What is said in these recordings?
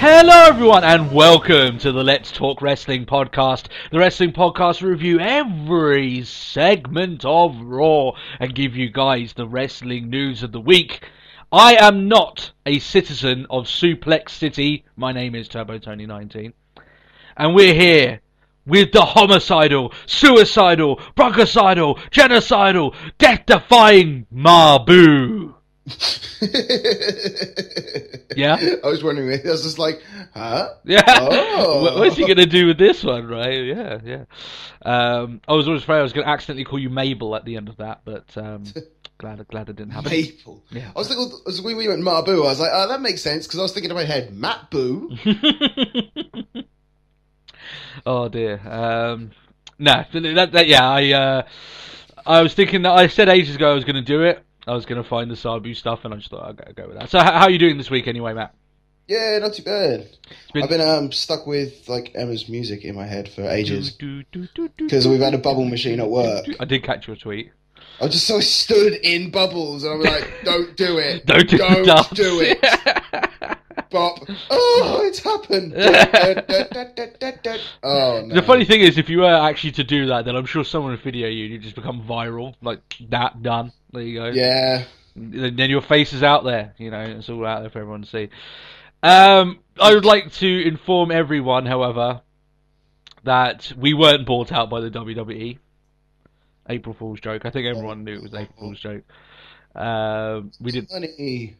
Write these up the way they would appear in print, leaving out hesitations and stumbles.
Hello everyone and welcome to the Let's Talk Wrestling podcast. The wrestling podcast review every segment of Raw and give you guys the wrestling news of the week. I am not a citizen of Suplex City. My name is TurboTony19. And we're here with the homicidal, suicidal, bronchicidal, genocidal, death-defying Mabu. Yeah? I was wondering, I was just like, huh? Yeah. Oh. What's he going to do with this one, right? Yeah. I was always afraid I was going to accidentally call you Mabel at the end of that, but glad it didn't happen. Mabel. Yeah. I was thinking, when we went Mabu, I was like, oh, that makes sense, because I was thinking in my head, Matt Boo. Oh, dear. I was thinking that I said ages ago I was going to do it. I was going to find the Sabu stuff, and I just thought I'd go with that. So how are you doing this week anyway, Matt? Yeah, not too bad. I've been stuck with like Emma's music in my head for ages. Because we've had a bubble machine at work. I did catch your tweet. I just so stood in bubbles, and I was like, don't do it. Don't do it. Bop. Oh, it's happened. Oh, no. The funny thing is, if you were actually to do that, then I'm sure someone would video you and you'd just become viral. Like, that, done. There you go. Yeah. Then your face is out there, you know, it's all out there for everyone to see. I would like to inform everyone, however, that we weren't bought out by the WWE. April Fool's joke. I think everyone knew it was April Fool's joke. We did. Money.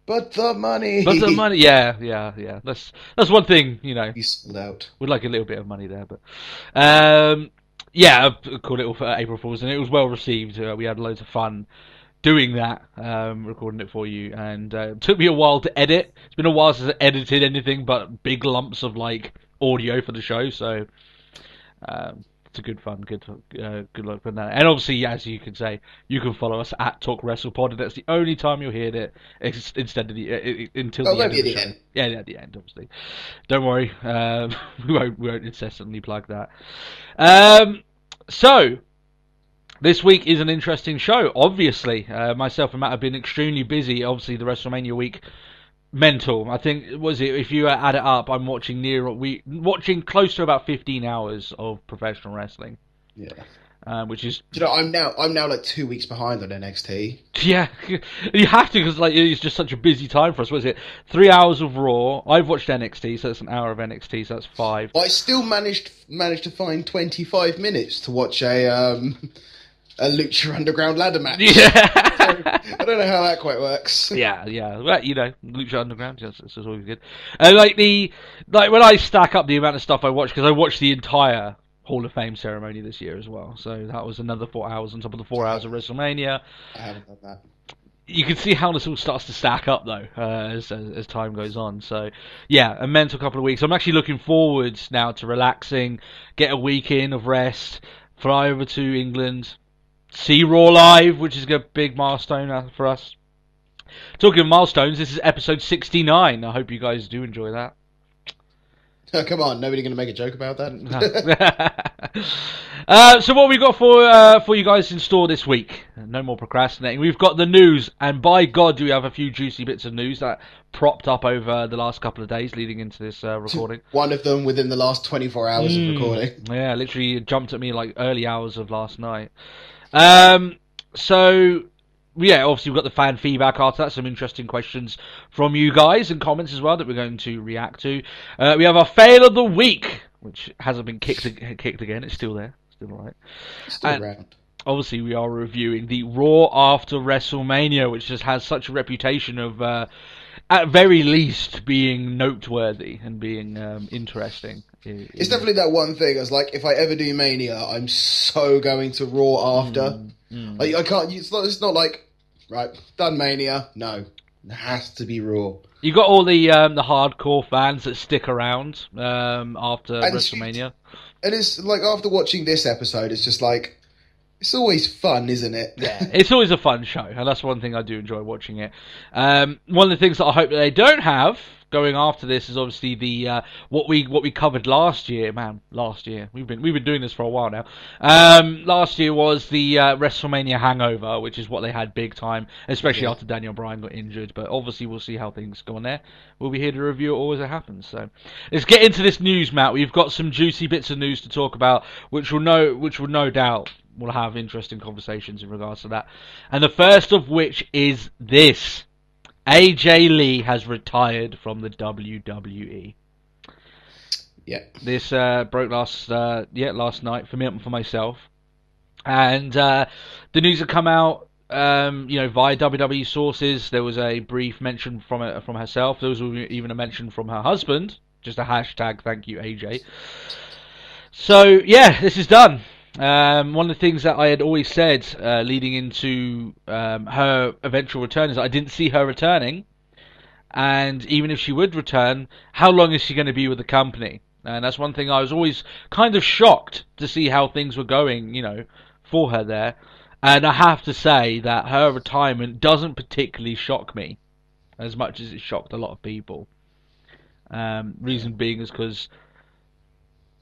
But the money. Yeah. That's one thing, you know. You sold out. We'd like a little bit of money there, but yeah, I called it all for April Fool's, and it was well received. We had loads of fun doing that, recording it for you, and it took me a while to edit. It's been a while since I edited anything but big lumps of like audio for the show, so it's a good fun, good luck with that. And obviously, as you can say, you can follow us at Talk WrestlePod, and that's the only time you'll hear it instead of until the end of the show. Yeah, at the end, obviously. Don't worry, we won't incessantly plug that. So this week is an interesting show. Obviously, myself and Matt have been extremely busy. Obviously, the WrestleMania week. Mental. I think if you add it up, I'm watching close to about 15 hours of professional wrestling. Yeah. Which is, you know, I'm now like 2 weeks behind on NXT. Yeah, you have to, because like it's just such a busy time for us. What is it? 3 hours of Raw. I've watched NXT, so that's an hour of NXT, so that's 5. I still managed to find 25 minutes to watch a Lucha Underground ladder match. Yeah. So, I don't know how that quite works. Yeah. Well, you know, Lucha Underground, it's always good. Like when I stack up the amount of stuff I watch, because I watched the entire Hall of Fame ceremony this year as well, so that was another 4 hours on top of the 4 hours of WrestleMania. I haven't done that. You can see how this all starts to stack up, though, as time goes on. So, yeah, a mental couple of weeks. I'm actually looking forward now to relaxing, get a week in of rest, fly over to England, see Raw live, which is a big milestone for us. Talking of milestones, this is episode 69. I hope you guys do enjoy that. Oh, come on, nobody going to make a joke about that? So what we got for you guys in store this week? No more procrastinating. We've got the news, and by God, do we have a few juicy bits of news that propped up over the last couple of days leading into this recording. One of them within the last 24 hours of recording. Yeah, literally jumped at me like early hours of last night. So, yeah, obviously we've got the fan feedback after that, some interesting questions from you guys and comments as well that we're going to react to. We have our fail of the week, which hasn't been kicked again, it's still there, still alright. Still around. Obviously we are reviewing the Raw after WrestleMania, which just has such a reputation of, at very least, being noteworthy and being interesting. It's definitely that one thing. It's like, if I ever do Mania, I'm so going to Raw after. I can't. It's not like, right, done Mania. No, it has to be Raw. You got all the hardcore fans that stick around after WrestleMania. And it's like, after watching this episode, it's just like, It's always fun, isn't it? Yeah, it's always a fun show, and that's one thing I do enjoy watching it. One of the things that I hope that they don't have going after this is obviously the what we covered last year. Man, last year we've been doing this for a while now. Last year was the WrestleMania hangover, which is what they had big time, especially after Daniel Bryan got injured. But obviously we'll see how things go on there. We'll be here to review it all as it happens. So let's get into this news, Matt. We've got some juicy bits of news to talk about, which will no doubt. We'll have interesting conversations in regards to that. And the first of which is this. AJ Lee has retired from the WWE. Yeah. This broke last night for myself. And the news had come out via WWE sources. There was a brief mention from herself. There was even a mention from her husband. Just a hashtag, thank you, AJ. So, yeah, this is done. One of the things that I had always said leading into her eventual return is that I didn't see her returning, and even if she would return, how long is she going to be with the company? And that's one thing I was always kind of shocked to see how things were going, for her there. And I have to say that her retirement doesn't particularly shock me as much as it shocked a lot of people. Reason being is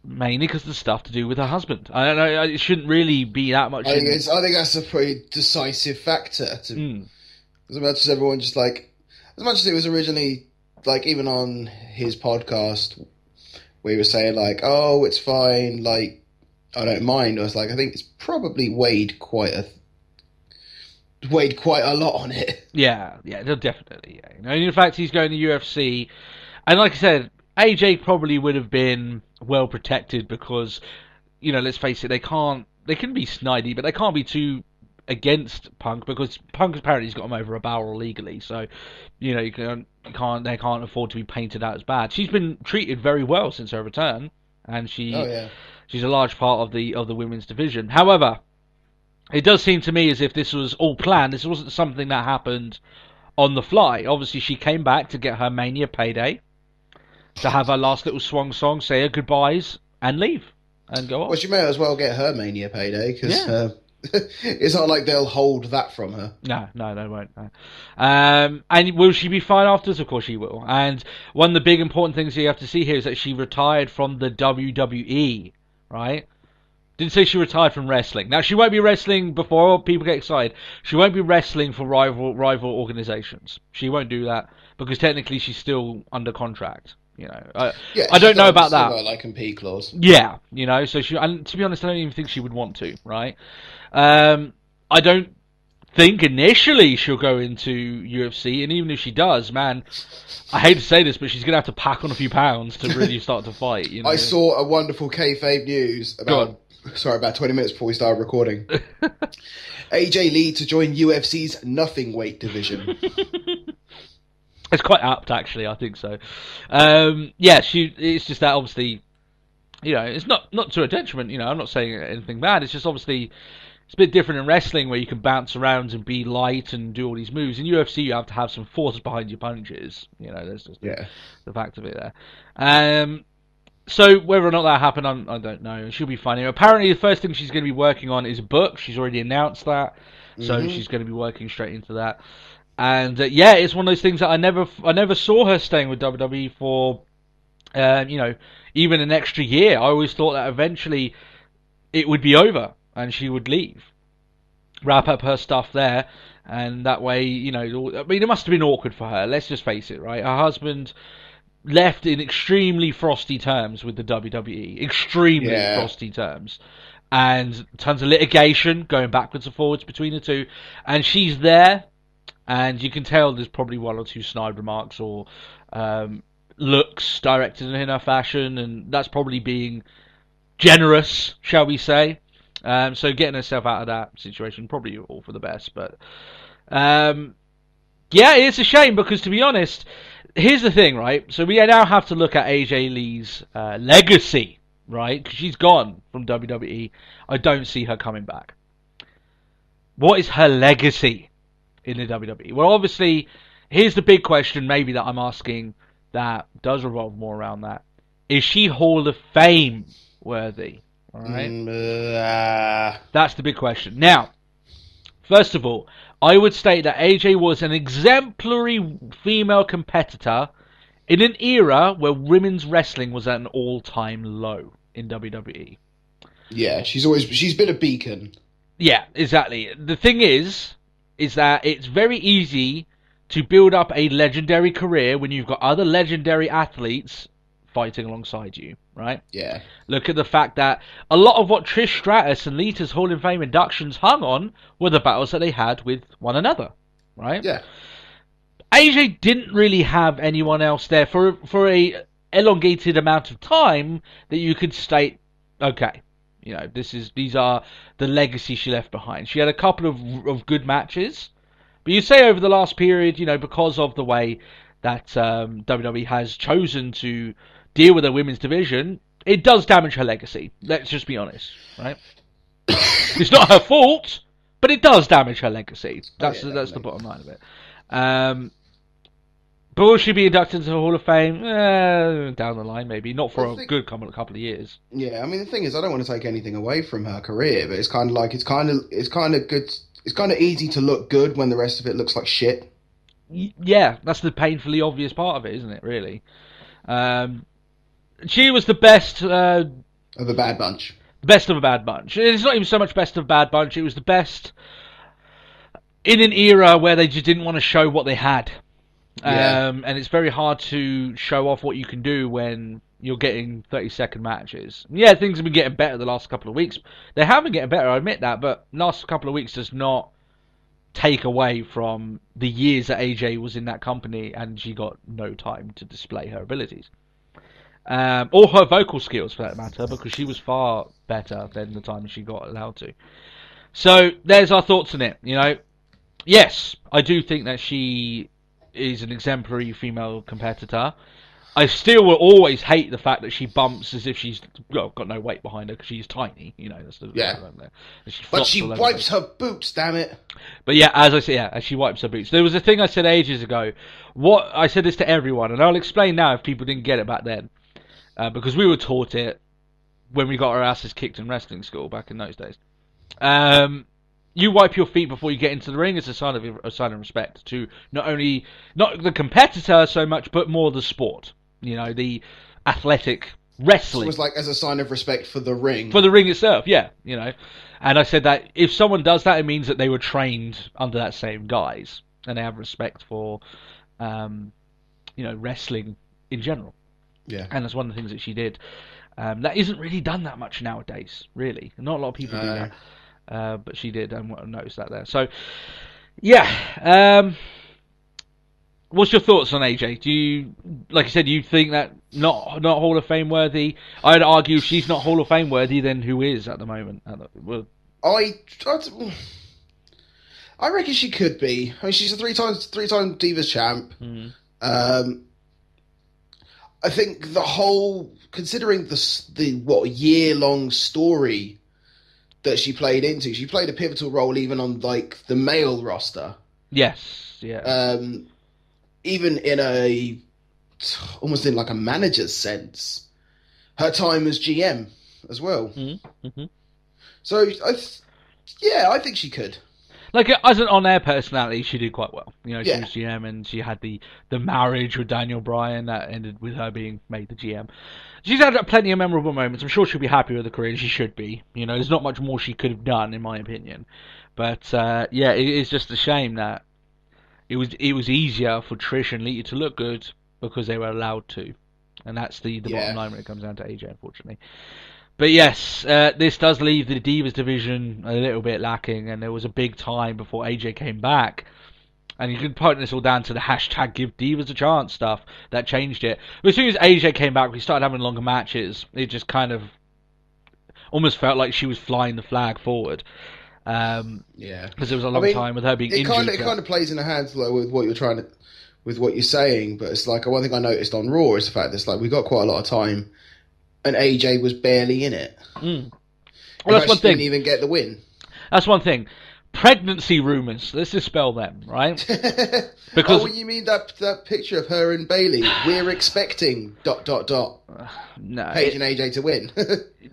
mainly because of the stuff to do with her husband. I don't know. It shouldn't really be that much. I think that's a pretty decisive factor. As much as everyone as much as it was originally even on his podcast, we were saying oh, it's fine. I don't mind. I was I think it's probably weighed quite a lot on it. Yeah, definitely. Yeah. In fact, he's going to UFC, and like I said, AJ probably would have been well protected because, let's face it, they can be snidey, but they can't be too against Punk because Punk apparently has got him over a barrel legally. So, they can't afford to be painted out as bad. She's been treated very well since her return, and she's a large part of the women's division. However, it does seem to me as if this was all planned. This wasn't something that happened on the fly. Obviously, she came back to get her Mania payday, to have her last little swan song, say her goodbyes, and leave, and go off. Well, she may as well get her Mania payday, because it's not like they'll hold that from her. No, they won't. No. And will she be fine afterwards? Of course she will. And one of the big important things you have to see here is that she retired from the WWE, right? Didn't say she retired from wrestling. Now, she won't be wrestling before people get excited. She won't be wrestling for rival organizations. She won't do that, because technically she's still under contract. I don't know about that. Got compete clause. Yeah, so and to be honest, I don't even think she would want to, right? I don't think initially she'll go into UFC, and even if she does, man, I hate to say this, but she's going to have to pack on a few pounds to really start to fight. I saw a wonderful kayfabe news about 20 minutes before we started recording. AJ Lee to join UFC's nothing weight division. It's quite apt, actually. I think so. It's just that obviously, it's not to her detriment. I'm not saying anything bad. It's just obviously it's a bit different in wrestling where you can bounce around and be light and do all these moves. In UFC, you have to have some force behind your punches. There's just the fact of it there. So whether or not that happened, I don't know. She'll be fine. Apparently, the first thing she's going to be working on is a book. She's already announced that, so she's going to be working straight into that. And it's one of those things that I never saw her staying with WWE for, even an extra year. I always thought that eventually it would be over and she would leave, wrap up her stuff there, and that way, it must have been awkward for her. Let's just face it, right? Her husband left in extremely frosty terms with the WWE, extremely frosty terms. And tons of litigation going backwards and forwards between the two, and she's there. And you can tell there's probably one or two snide remarks or looks directed in her fashion, and that's probably being generous, shall we say. So getting herself out of that situation, probably all for the best. But it's a shame because, to be honest, here's the thing, right? So we now have to look at AJ Lee's legacy, right? Because she's gone from WWE. I don't see her coming back. What is her legacy in the WWE? Well, obviously, here's the big question maybe that I'm asking that does revolve more around that. Is she Hall of Fame worthy? All right? That's the big question. Now, first of all, I would state that AJ was an exemplary female competitor in an era where women's wrestling was at an all-time low in WWE. Yeah, she's been a beacon. Yeah, exactly. The thing is that it's very easy to build up a legendary career when you've got other legendary athletes fighting alongside you, right? Yeah. Look at the fact that a lot of what Trish Stratus and Lita's Hall of Fame inductions hung on were the battles that they had with one another, right? Yeah. AJ didn't really have anyone else there for a elongated amount of time that you could state, okay, you know, these are the legacy she left behind. She had a couple of good matches, but you say over the last period, you know, because of the way that WWE has chosen to deal with their women's division, it does damage her legacy. Let's just be honest, right? It's not her fault, but it does damage her legacy. That's the bottom line of it. But will she be inducted into the Hall of Fame? Down the line, maybe. Not for a good couple of years. Yeah, I mean, the thing is, I don't want to take anything away from her career, but it's kind of like it's kind of good. It's kind of easy to look good when the rest of it looks like shit. Yeah, that's the painfully obvious part of it, isn't it? Really. She was the best of a bad bunch. Best of a bad bunch. It's not even so much best of a bad bunch. It was the best in an era where they just didn't want to show what they had. Yeah. And it's very hard to show off what you can do when you're getting 30-second matches. Yeah, things have been getting better the last couple of weeks. They have been getting better, I admit that, but last couple of weeks does not take away from the years that AJ was in that company and she got no time to display her abilities. Or her vocal skills, for that matter, because she was far better than the time she got allowed to. So, there's our thoughts on it, you know. Yes, I do think that she is an exemplary female competitor. I still will always hate the fact that she bumps as if she's got no weight behind her because she's tiny. You know, that's the But she wipes her boots, damn it. But yeah, as I say, as she wipes her boots. There was a thing I said ages ago. I said this to everyone, and I'll explain now if people didn't get it back then, because we were taught it when we got our asses kicked in wrestling school back in those days. You wipe your feet before you get into the ring as a sign of respect to not the competitor so much, but more the sport. You know, the athletic wrestling. So it was like as a sign of respect for the ring. For the ring itself, yeah. You know, and I said that if someone does that, it means that they were trained under that same guise and they have respect for, wrestling in general. Yeah. And that's one of the things that she did. That isn't really done that much nowadays, really. Not a lot of people do that. But she did, and I noticed that there. So, yeah. What's your thoughts on AJ? Do you, like I said, you think that not Hall of Fame worthy? I'd argue if she's not Hall of Fame worthy, then who is at the moment? I reckon she could be. I mean, she's a three-time Divas champ. I think the whole, considering the year-long story that she played into, she played a pivotal role even on like the male roster. Yes, yeah. Even in almost in like a manager's sense, her time as GM as well. Mm-hmm. So I think she could. Like, as an on-air personality, she did quite well. You know, she Yeah. was GM, and she had the marriage with Daniel Bryan that ended with her being made the GM. She's had plenty of memorable moments. I'm sure she'll be happy with her career, and she should be. You know, there's not much more she could have done, in my opinion. But, it is just a shame that it was easier for Trish and Lita to look good because they were allowed to. And that's the bottom line when it comes down to AJ, unfortunately. But yes, this does leave the Divas division a little bit lacking, and there was a big time before AJ came back. And you can put this all down to the hashtag Give Divas a Chance stuff that changed it. But as soon as AJ came back, we started having longer matches. It just kind of almost felt like she was flying the flag forward. Because there was a long time with her being injured. It kind of plays in the hands though, with what you're saying. But it's like one thing I noticed on Raw is the fact that it's like we got quite a lot of time. And AJ was barely in it. Well, that's one thing. Didn't even get the win. That's one thing. pregnancy rumors. Let's dispel them, right? Because you mean that picture of her and Bailey? We're expecting ... No, Paige and AJ to win.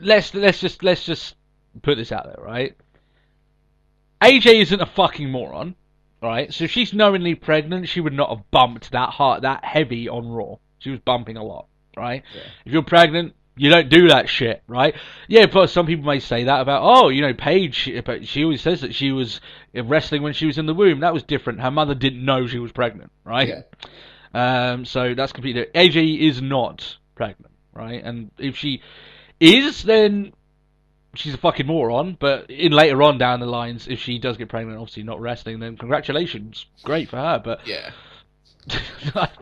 let's just put this out there, right? AJ isn't a fucking moron, right? So if she's knowingly pregnant, she would not have bumped that heavy on Raw. She was bumping a lot, right? Yeah. If you're pregnant, you don't do that shit, right? Yeah, but some people may say that about, Paige, but she always says that she was wrestling when she was in the womb. That was different. Her mother didn't know she was pregnant, right? Yeah. So that's completely different. AJ is not pregnant, right? And if she is, then she's a fucking moron. But later on down the lines, if she does get pregnant, obviously not wrestling, then congratulations, great for her. But yeah,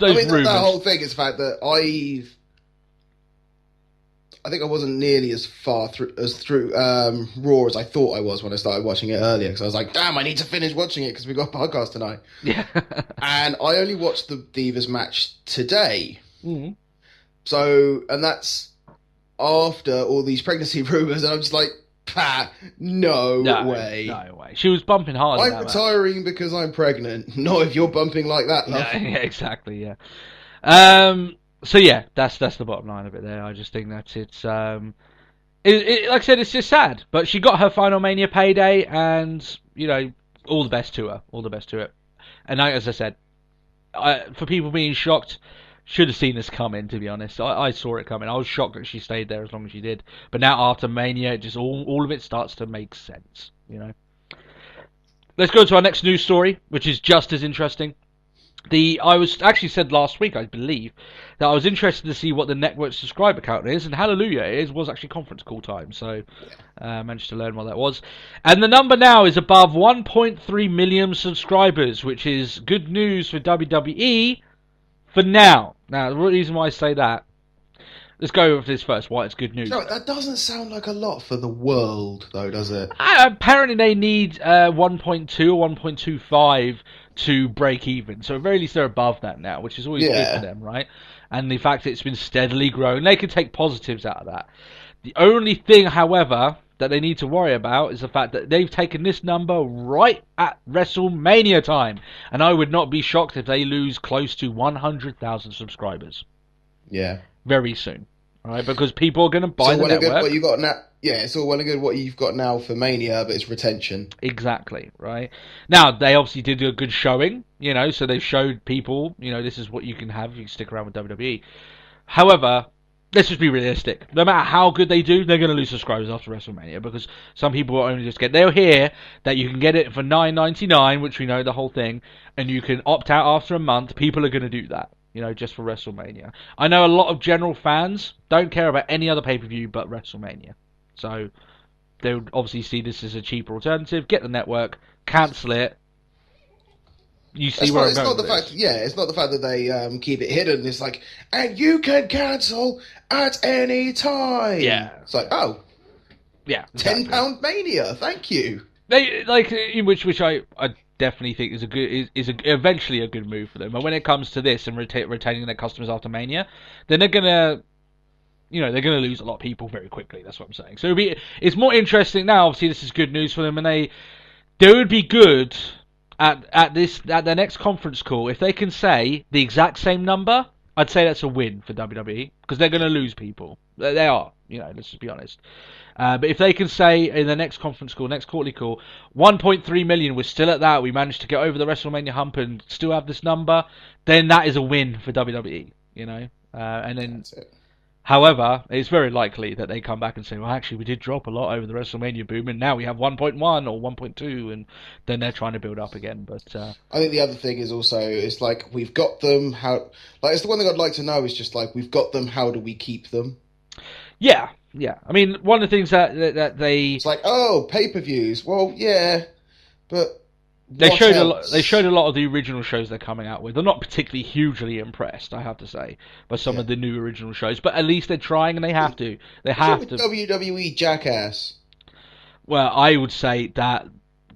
those rumors. The whole thing is the fact that I think I wasn't nearly as far through Raw as I thought I was when I started watching it earlier, because I was like, damn, I need to finish watching it because we got a podcast tonight. Yeah. And I only watched the Divas match today. Mm-hmm. So, and that's after all these pregnancy rumours, and I'm just like, no way. No way. She was bumping hard. I'm retiring because I'm pregnant. Not if you're bumping like that, love. Yeah, exactly, yeah. So yeah, that's the bottom line of it there. I just think that it's like I said, it's just sad. But she got her final Mania payday, and all the best to her. All the best to it. And as I said, for people being shocked, should have seen this coming. To be honest, I saw it coming. I was shocked that she stayed there as long as she did. But now after Mania, it just all of it starts to make sense. Let's go to our next news story, which is just as interesting. I was actually said last week, I believe, that I was interested to see what the network subscriber count is, and hallelujah, it was actually conference call time, so managed to learn what that was. And the number now is above 1.3 million subscribers, which is good news for WWE for now. Now, the reason why I say that, let's go with this first, why it's good news. No, that doesn't sound like a lot for the world, though, does it? Apparently they need 1.2 or 1.25 to break even. So at very least they're above that now, which is always good for them, right? And the fact that it's been steadily growing, they can take positives out of that. The only thing, however, that they need to worry about is the fact that they've taken this number right at WrestleMania time. And I would not be shocked if they lose close to 100,000 subscribers. Yeah. Very soon. Right? Because people are going to buy the network. What you got now, it's all well and good what you've got now for Mania, but it's retention. Exactly, right? Now, they obviously did a good showing, so they showed people, this is what you can have if you stick around with WWE. However, let's just be realistic. No matter how good they do, they're going to lose subscribers after WrestleMania, because some people will only just they'll hear that you can get it for $9.99, which we know the whole thing, and you can opt out after a month. People are going to do that. Just for WrestleMania. I know a lot of general fans don't care about any other pay-per-view but WrestleMania. So, they would obviously see this as a cheaper alternative, get the network, cancel it. You see where I'm going with this. It's not the fact that they keep it hidden. It's like, and you can cancel at any time. Yeah. It's like, oh. Yeah. Exactly. £10 Mania, thank you. They, which I definitely think is eventually a good move for them. But when it comes to this and retaining their customers after Mania, then they're gonna, they're gonna lose a lot of people very quickly. That's what I'm saying. So it's more interesting now. Obviously, this is good news for them, and they would be good at their next conference call if they can say the exact same number. I'd say that's a win for WWE because they're gonna lose people. They are. Let's just be honest. But if they can say in the next conference call, next quarterly call, 1.3 million, we're still at that, we managed to get over the WrestleMania hump and still have this number, then that is a win for WWE, and then, however, it's very likely that they come back and say, well, actually, we did drop a lot over the WrestleMania boom, and now we have 1.1 or 1.2, and then they're trying to build up again. But I think the other thing is also, it's like, we've got them, it's the one thing I'd like to know is just like, we've got them, how do we keep them? Yeah. I mean, one of the things that they... It's like, pay-per-views. Well, yeah, but they showed a lot of the original shows they're coming out with. I'm not particularly hugely impressed, I have to say, by some of the new original shows. But at least they're trying, and they have to. They have to. WWE Jackass. Well, I would say that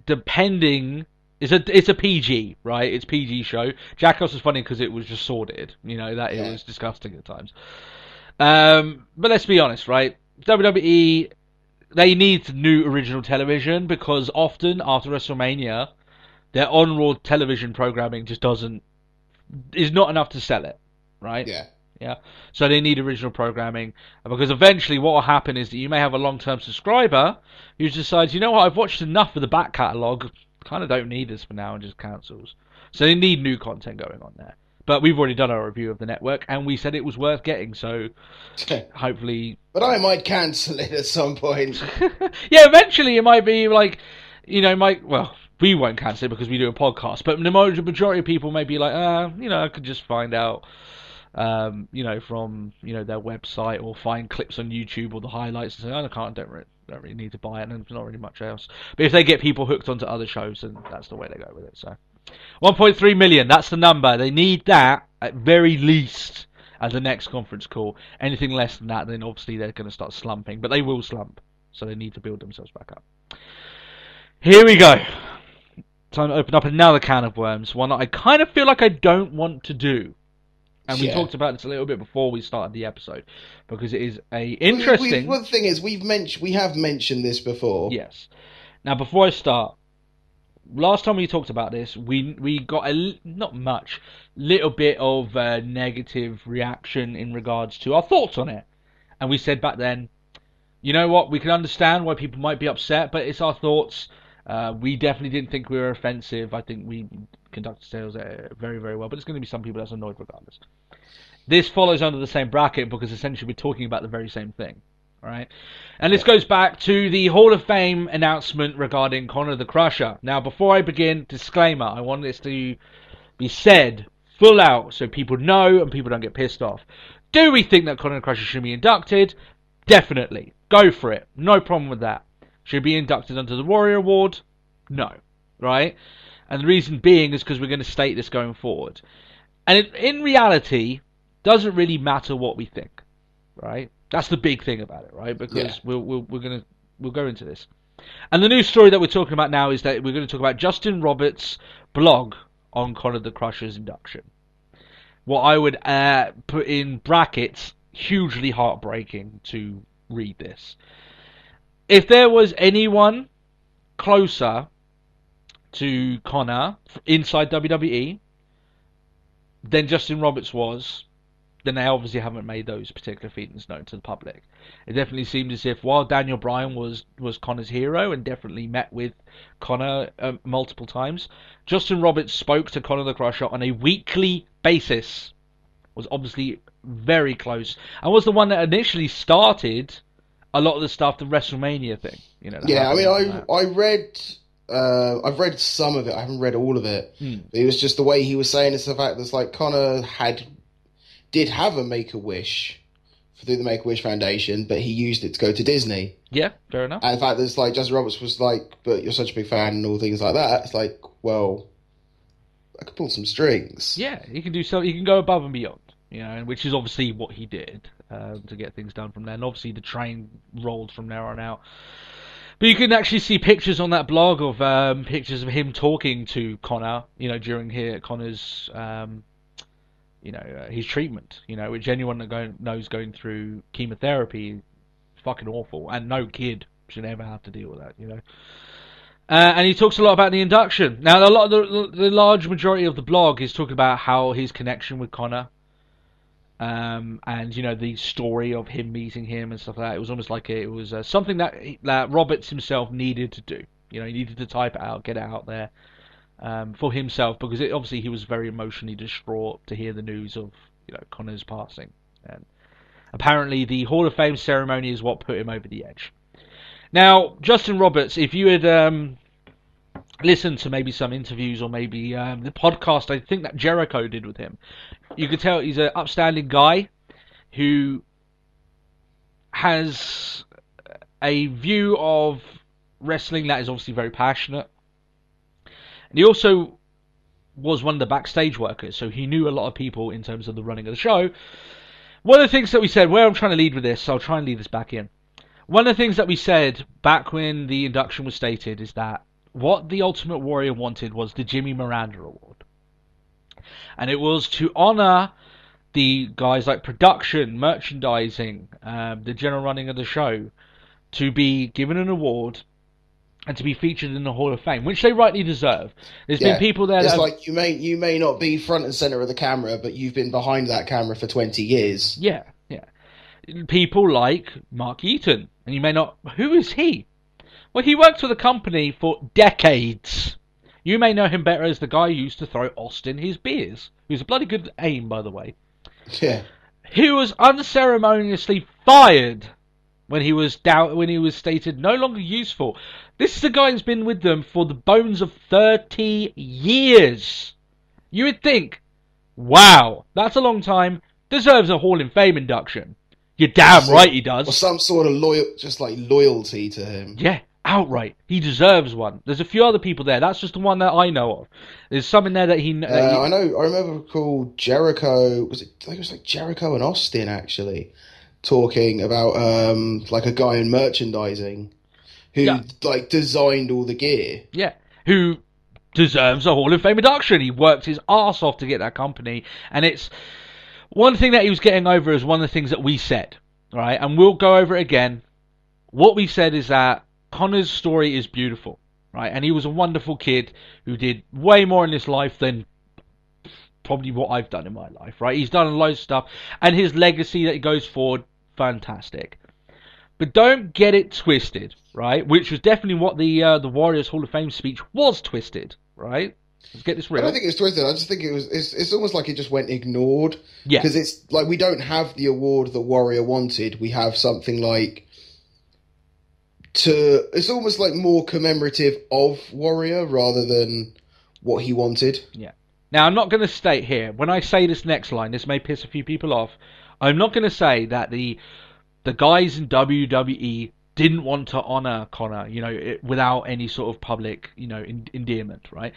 depending... It's a PG, right? It's PG show. Jackass was funny because it was just sordid. It was disgusting at times. But let's be honest, right? WWE, they need new original television, because often after WrestleMania, their on-Raw television programming just is not enough to sell it, right? Yeah. Yeah. So they need original programming, because eventually what will happen is that you may have a long-term subscriber who decides, you know what, I've watched enough of the back catalogue, kind of don't need this for now, and just cancels. So they need new content going on there. But we've already done our review of the network, and we said it was worth getting, so hopefully... But I might cancel it at some point. Yeah, eventually it might be like, well, we won't cancel it because we do a podcast, but the majority of people may be like, I could just find out, from, their website, or find clips on YouTube or the highlights and say, don't really need to buy it, and there's not really much else. But if they get people hooked onto other shows, then that's the way they go with it, so... 1.3 million, that's the number. They need that, at very least, at the next conference call. Anything less than that, then obviously they're going to start slumping. But they will slump, so they need to build themselves back up. Here we go. Time to open up another can of worms. One that I kind of feel like I don't want to do. And we talked about this a little bit before we started the episode. Because it is a interesting... Well, the thing is, we have mentioned this before. Yes. Now, before I start... Last time we talked about this, we got not much, little bit of negative reaction in regards to our thoughts on it. And we said back then, you know what, we can understand why people might be upset, but it's our thoughts. We definitely didn't think we were offensive. I think we conducted sales very, very well, but there's going to be some people that's annoyed regardless. This follows under the same bracket because essentially we're talking about the very same thing. Right, and this goes back to the Hall of Fame announcement regarding Conor the Crusher. Now, before I begin, disclaimer, I want this to be said full out so people know and people don't get pissed off. Do we think that Conor the Crusher should be inducted? Definitely. Go for it. No problem with that. Should he be inducted under the Warrior Award? No. Right? And the reason being is because we're going to state this going forward. And in reality, doesn't really matter what we think. Right? That's the big thing about it, right? Because we'll go into this. And the news story that we're talking about now is that we're going to talk about Justin Roberts' blog on Conor the Crusher's induction. What I would put in brackets, hugely heartbreaking to read this. If there was anyone closer to Conor inside WWE than Justin Roberts was, then they obviously haven't made those particular feelings known to the public. It definitely seemed as if while Daniel Bryan was Conor's hero and definitely met with Conor multiple times, Justin Roberts spoke to Conor the Crusher on a weekly basis, was obviously very close, and was the one that initially started a lot of the stuff, the WrestleMania thing. I've read some of it. I haven't read all of it. It was just the way he was saying it's the fact that like Conor did have a Make-A-Wish through the Make-A-Wish Foundation, but he used it to go to Disney. Yeah, fair enough. And in fact, there's like Justin Roberts was like, but you're such a big fan and all things like that. It's like, well, I could pull some strings. Yeah, he can do so. He can go above and beyond, which is obviously what he did to get things done from there. And obviously the train rolled from there on out. But you can actually see pictures on that blog of pictures of him talking to Conor, during Conor's. His treatment, which anyone that knows going through chemotherapy is fucking awful, and no kid should ever have to deal with that, And he talks a lot about the induction. Now, a lot of the large majority of the blog is talking about how his connection with Conor, and the story of him meeting him and stuff like that. It was almost like it was something that Roberts himself needed to do. He needed to type it out, get it out there. For himself, because obviously he was very emotionally distraught to hear the news of Conor's passing, and apparently the Hall of Fame ceremony is what put him over the edge. Now, Justin Roberts, if you had listened to maybe some interviews or maybe the podcast I think that Jericho did with him, you could tell he's an upstanding guy who has a view of wrestling that is obviously very passionate. And he also was one of the backstage workers, so he knew a lot of people in terms of the running of the show. One of the things that we said, where I'm trying to lead with this, so I'll try and lead this back in. One of the things that we said back when the induction was stated is that what the Ultimate Warrior wanted was the Jimmy Miranda Award. And it was to honour the guys like production, merchandising, the general running of the show, to be given an award and to be featured in the Hall of Fame, which they rightly deserve. There's been people there it's that like you may not be front and center of the camera, but you've been behind that camera for 20 years. Yeah. People like Mark Eaton, and you may not... Who is he? Well, he worked for the company for decades. You may know him better as the guy who used to throw Austin his beers. Who's a bloody good aim, by the way. Yeah. He was unceremoniously fired when he was stated no longer useful. This is a guy who's been with them for the bones of 30 years. You would think, wow, that's a long time. Deserves a Hall of Fame induction. You're damn right he does. Or some sort of loyalty to him. Yeah, outright. He deserves one. There's a few other people there. That's just the one that I know of. There's some in there that he... I know. I remember called Jericho. I think it was like Jericho and Austin, actually, talking about like a guy in merchandising who like designed all the gear. Yeah, who deserves a Hall of Fame induction. He worked his arse off to get that company, and it's... One thing that he was getting over is one of the things that we said, right? And we'll go over it again. What we said is that Connor's story is beautiful, right? And he was a wonderful kid who did way more in his life than probably what I've done in my life, right? He's done loads of stuff, and his legacy that he goes forward, fantastic. But don't get it twisted, right? Which was definitely what the Warriors Hall of Fame speech was twisted, right? Let's get this real. I don't think it's twisted. I just think it's almost like it just went ignored. Yeah. Because it's like we don't have the award that Warrior wanted. We have something like it's almost like more commemorative of Warrior rather than what he wanted. Yeah. Now, I'm not going to state here, when I say this next line, this may piss a few people off, I'm not going to say that the guys in WWE didn't want to honour Connor, without any sort of public, endearment, right?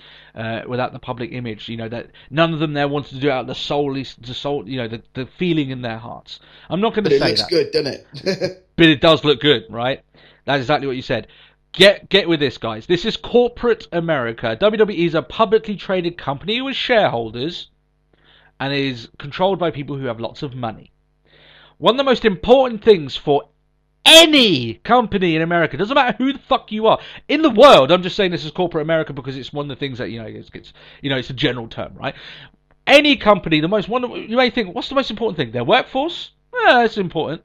Without the public image, that none of them there wanted to do it out of the the feeling in their hearts. I'm not going to say that. It looks good, doesn't it? But it does look good, right? That's exactly what you said. Get with this, guys. This is corporate America. WWE is a publicly traded company with shareholders and is controlled by people who have lots of money. One of the most important things for any company in America, doesn't matter who the fuck you are in the world. I'm just saying this is corporate America because it's one of the things that it's a general term, right? Any company, you may think, what's the most important thing? Their workforce? That's important.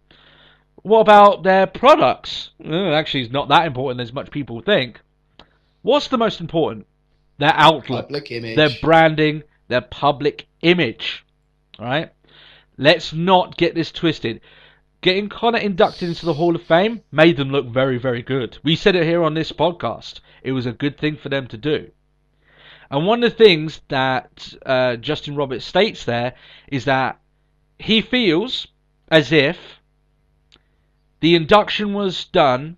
What about their products? Actually, it's not that important as much people think. What's the most important? Their outlook, public image, their branding, their public image. All right. Let's not get this twisted. Getting Connor inducted into the Hall of Fame made them look very, very good. We said it here on this podcast. It was a good thing for them to do. And one of the things that Justin Roberts states there is that he feels as if the induction was done,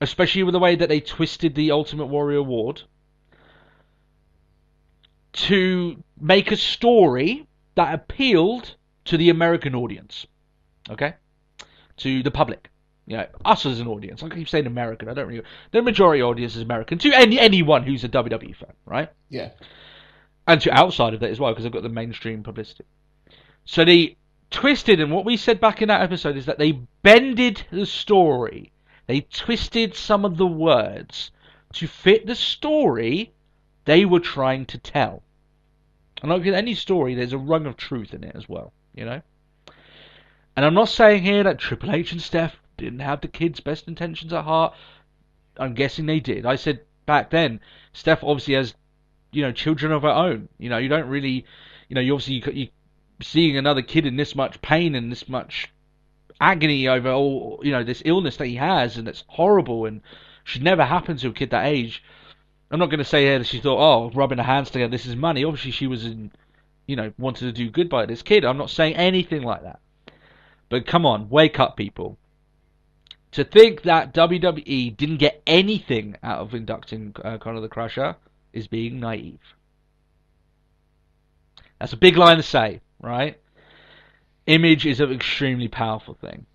especially with the way that they twisted the Ultimate Warrior Award, to make a story that appealed to the American audience. Okay? To the public, us as an audience. I keep saying American. I don't really. The majority audience is American. To anyone who's a WWE fan, right? Yeah. And to outside of that as well, because I've got the mainstream publicity. So they twisted, and what we said back in that episode is that they bended the story. They twisted some of the words to fit the story they were trying to tell. And like with any story, there's a rung of truth in it as well, And I'm not saying here that Triple H and Steph didn't have the kids' best intentions at heart. I'm guessing they did. I said back then, Steph obviously has, children of her own. You don't really, you obviously you seeing another kid in this much pain and this much agony over all, this illness that he has, and it's horrible and should never happen to a kid that age. I'm not going to say here that she thought, oh, rubbing her hands together, this is money. Obviously, she was wanted to do good by this kid. I'm not saying anything like that. But come on, wake up, people. To think that WWE didn't get anything out of inducting Conor the Crusher is being naive. That's a big line to say, right? Image is an extremely powerful thing,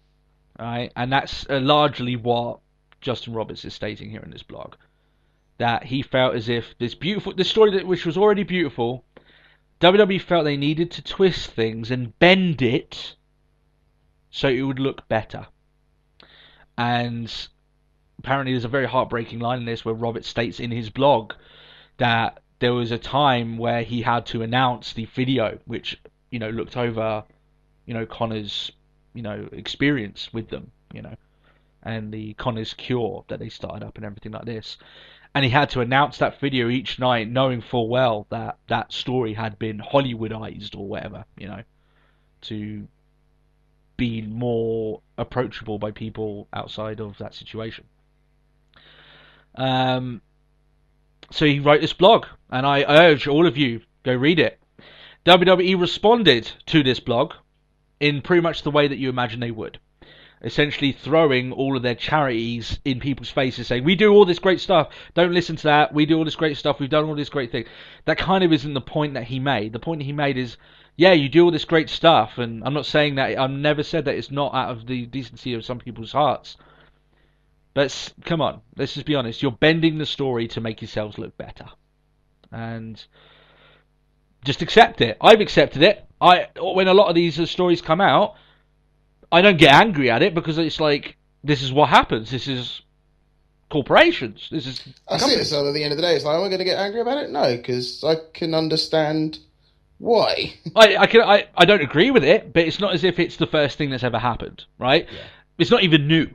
right? And that's largely what Justin Roberts is stating here in this blog. That he felt as if this story which was already beautiful, WWE felt they needed to twist things and bend it so it would look better. And apparently there's a very heartbreaking line in this where Robert states in his blog that there was a time where he had to announce the video which, looked over, Connor's, experience with them, and the Connor's cure that they started up and everything like this. And he had to announce that video each night, knowing full well that that story had been Hollywoodized or whatever, to be more approachable by people outside of that situation. So he wrote this blog, and I urge all of you, go read it. WWE responded to this blog in pretty much the way that you imagine they would. Essentially throwing all of their charities in people's faces, saying, we do all this great stuff, don't listen to that, we do all this great stuff, we've done all this great thing. That kind of isn't the point that he made. The point that he made is, yeah, you do all this great stuff, and I'm not saying that, I've never said that it's not out of the decency of some people's hearts. But come on, let's just be honest, you're bending the story to make yourselves look better. And just accept it. I've accepted it. When a lot of these stories come out, I don't get angry at it because it's like, this is what happens. This is corporations. This is I see it. So at the end of the day, it's like, am I going to get angry about it? No, because I can understand why. I don't agree with it, but it's not as if it's the first thing that's ever happened, right? Yeah. It's not even new.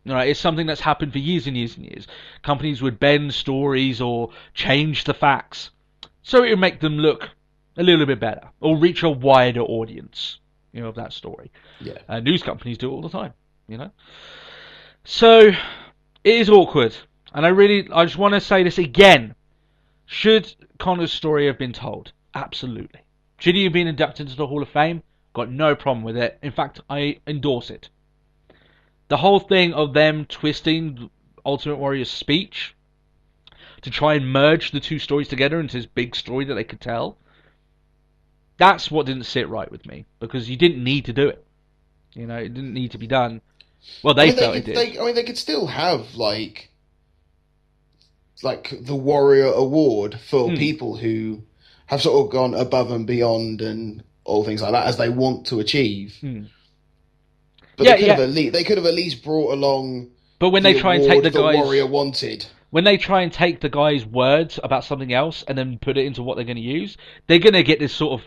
Right? It's something that's happened for years and years and years. Companies would bend stories or change the facts so it would make them look a little bit better or reach a wider audience, of that story. Yeah. News companies do it all the time, So it is awkward, and I just want to say this again. Should Connor's story have been told? Absolutely. Should he have been inducted into the Hall of Fame? Got no problem with it. In fact, I endorse it. The whole thing of them twisting Ultimate Warrior's speech to try and merge the two stories together into this big story that they could tell, that's what didn't sit right with me, because you didn't need to do it. It didn't need to be done. Well, they felt it did. They could still have like the Warrior Award for people who have sort of gone above and beyond and all things like that as they want to achieve. But they could have at least brought along. But when they try and take the guy's Warrior wanted, when they try and take the guy's words about something else and then put it into what they're going to use, they're going to get this sort of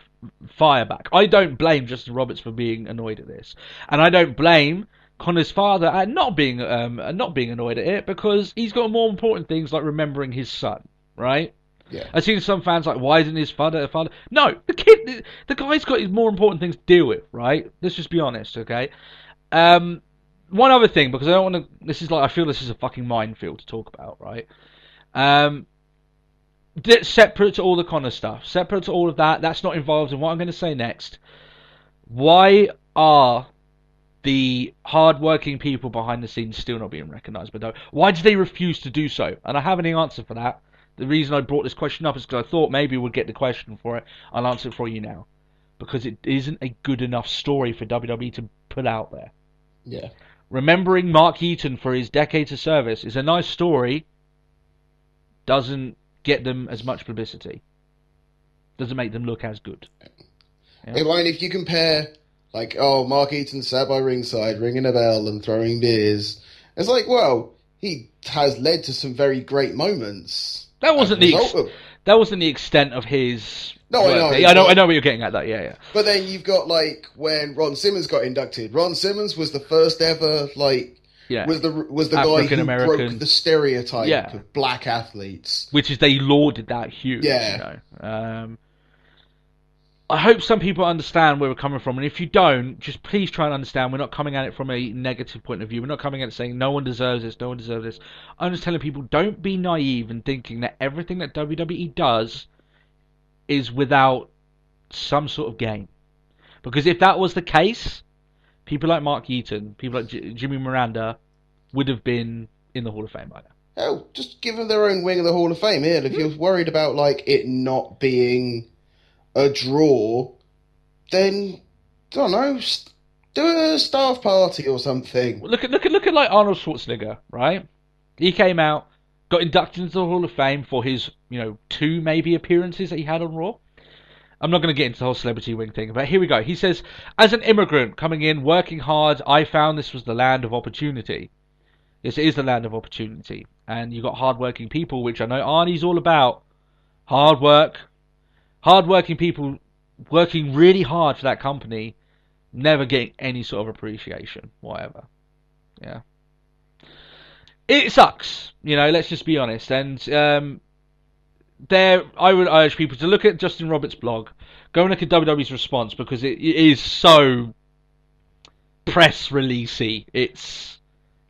fire back. I don't blame Justin Roberts for being annoyed at this, and I don't blame Connor's father at not being annoyed at it, because he's got more important things like remembering his son, right? Yeah. I've seen some fans like, why isn't his father a father? No, the guy's got his more important things to deal with, right? Let's just be honest, okay? One other thing, because I don't want to. I feel this is a fucking minefield to talk about, right? Separate to all the Connor stuff, separate to all of that, that's not involved in what I'm going to say next. Why are the hard-working people behind the scenes still not being recognised? But why do they refuse to do so? And I have any answer for that. The reason I brought this question up is because I thought maybe we'd get the question for it. I'll answer it for you now. Because it isn't a good enough story for WWE to put out there. Yeah. Remembering Mark Eaton for his decades of service is a nice story. Doesn't get them as much publicity. Doesn't make them look as good. Yeah? If you compare, Mark Eaton sat by ringside, ringing a bell and throwing beers, it's like, well, he has led to some very great moments. That wasn't the extent of his. No, I know. I know what you're getting at. That, yeah. But then you've got when Ron Simmons got inducted. Ron Simmons was the first ever was the guy who broke the stereotype of black athletes, which is they lauded that huge. Yeah. I hope some people understand where we're coming from, and if you don't, just please try and understand. We're not coming at it from a negative point of view. We're not coming at it saying no one deserves this, no one deserves this. I'm just telling people, don't be naive in thinking that everything that WWE does is without some sort of gain. Because if that was the case, people like Mark Eaton, people like Jimmy Miranda would have been in the Hall of Fame by now. Hell, just give them their own wing of the Hall of Fame. Here, if you're worried about it not being a draw, then I don't know, do a staff party or something. Look at Arnold Schwarzenegger, right? He came out, got inducted into the Hall of Fame for his 2 maybe appearances that he had on Raw. I'm not going to get into the whole celebrity wing thing, but here we go. He says, as an immigrant coming in, working hard, I found this was the land of opportunity. It is the land of opportunity, and you've got hard-working people, which I know Arnie's all about. Hard work, hard-working people working really hard for that company, never getting any sort of appreciation, whatever. Yeah. It sucks, let's just be honest. And I would urge people to look at Justin Roberts' blog, go and look at WWE's response, because it is so press releasey.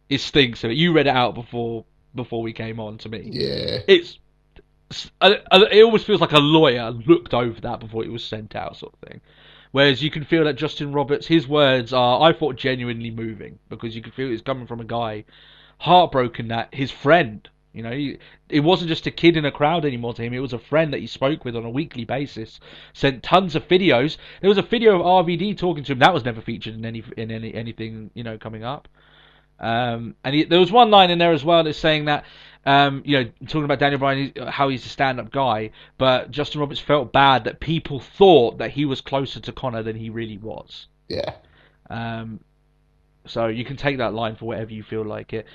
It stinks of it. You read it out before we came on to me. Yeah. It almost feels like a lawyer looked over that before it was sent out, sort of thing. Whereas you can feel that Justin Roberts, his words are, I thought, genuinely moving, because you can feel it's coming from a guy heartbroken that his friend, it wasn't just a kid in a crowd anymore to him. It was a friend that he spoke with on a weekly basis. Sent tons of videos. There was a video of RVD talking to him that was never featured in anything coming up. And there was one line in there as well that's saying that talking about Daniel Bryan, how he's a stand-up guy, but Justin Roberts felt bad that people thought that he was closer to Connor than he really was. Yeah. So you can take that line for whatever you feel like it.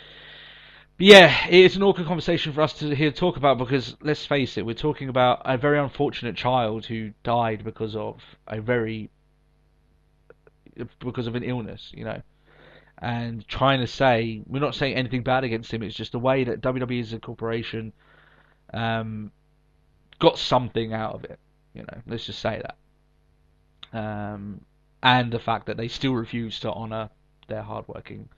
But yeah, it's an awkward conversation for us to hear talk about, because let's face it, we're talking about a very unfortunate child who died because of an illness, and trying to say, we're not saying anything bad against him, it's just the way that WWE as a corporation got something out of it, let's just say that. And the fact that they still refuse to honour their hardworking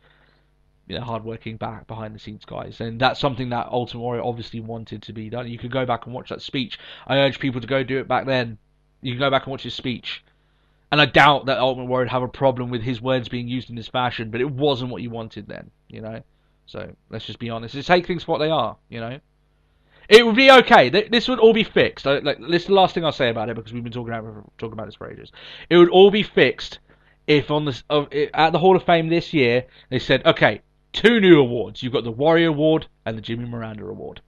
back behind the scenes guys, and that's something that Ultimate Warrior obviously wanted to be done. You could go back and watch that speech. I urge people to go do it back then. You can go back and watch his speech, and I doubt that Ultimate Warrior would have a problem with his words being used in this fashion, but it wasn't what you wanted then, so let's just be honest. Let's take things for what they are. It would be okay. This would all be fixed. This is the last thing I'll say about it, because we've been talking about this for ages. It would all be fixed if at the Hall of Fame this year they said, okay, 2 new awards. You've got the Warrior Award and the Jimmy Miranda Award.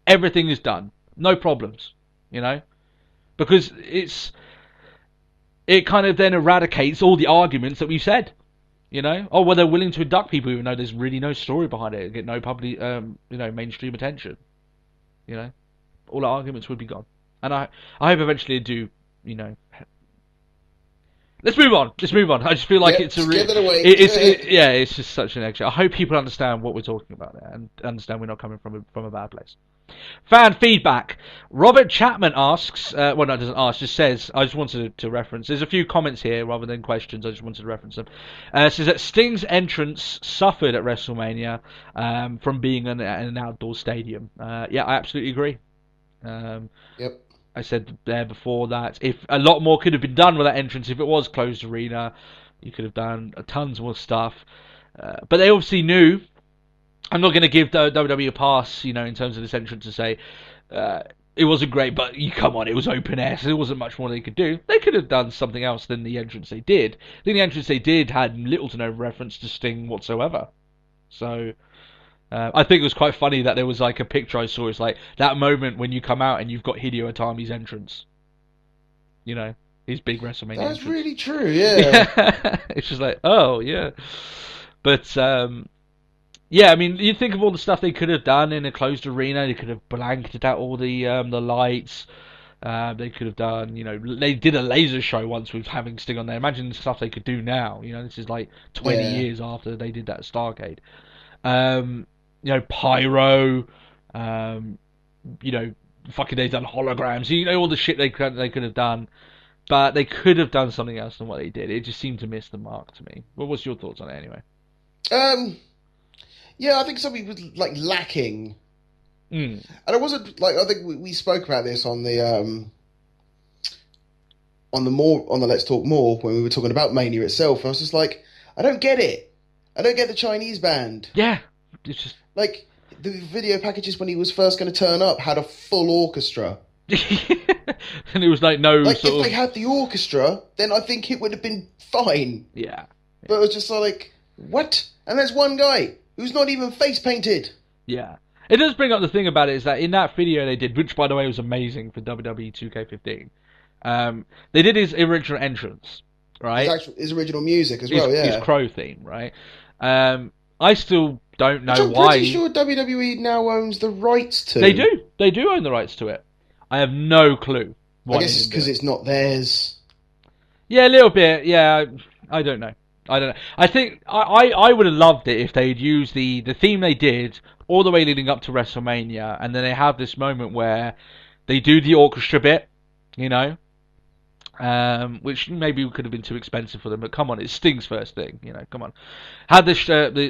Everything is done. No problems. Because it kind of then eradicates all the arguments that we've said. Oh, well, they're willing to induct people even though there's really no story behind it. Get no public, mainstream attention. All the arguments would be gone. And I hope eventually they do, Let's move on. I just feel like it's a give it away. It's just such an extra. I hope people understand what we're talking about there and understand we're not coming from a bad place. Fan feedback. Robert Chapman asks, doesn't ask, just says, I just wanted to reference, there's a few comments here rather than questions, I just wanted to reference them. Says that Sting's entrance suffered at WrestleMania from being in an outdoor stadium. Yeah, I absolutely agree. Yep. I said there before that if a lot more could have been done with that entrance, if it was closed arena, you could have done tons more stuff. But they obviously knew. I'm not going to give WWE a pass, in terms of this entrance to say it wasn't great, but come on, it was open air, so there wasn't much more they could do. They could have done something else than the entrance they did. I think the entrance they did had little to no reference to Sting whatsoever. So I think it was quite funny that there was like a picture I saw. It's like that moment when you come out and you've got Hideo Itami's entrance. His big WrestleMania That's entrance. really true, yeah. It's just like, oh, yeah. But, yeah, I mean, you think of all the stuff they could have done in a closed arena. They could have blanketed out all the lights. They could have done, they did a laser show once with having Sting on there. Imagine the stuff they could do now. This is like 20 years after they did that Starrcade. Pyro, fucking they've done holograms, all the shit they could have done, but they could have done something else than what they did. It just seemed to miss the mark to me. What's your thoughts on it anyway? Yeah, I think something was lacking, and it wasn't I think we spoke about this on the Let's Talk More when we were talking about Mania itself. I was just like, I don't get it. I don't get the Chinese band. Yeah, it's just the video packages when he was first going to turn up had a full orchestra. And it was if they had the orchestra, then I think it would have been fine. Yeah. But it was just what? And there's one guy who's not even face painted. Yeah. It does bring up the thing about it is that in that video they did, which by the way was amazing for WWE 2K15, they did his original entrance, right? His original music as well, yeah. His Crow theme, right? I still don't know Which I'm why. pretty sure WWE now owns the rights to. They do. They do own the rights to it. I have no clue why. I guess it's because it's not theirs. Yeah, a little bit. Yeah, I don't know. I think I would have loved it if they'd used the theme they did all the way leading up to WrestleMania, and then they have this moment where they do the orchestra bit, you know, which maybe could have been too expensive for them. But come on, it's Sting's first thing, you know. Come on, had the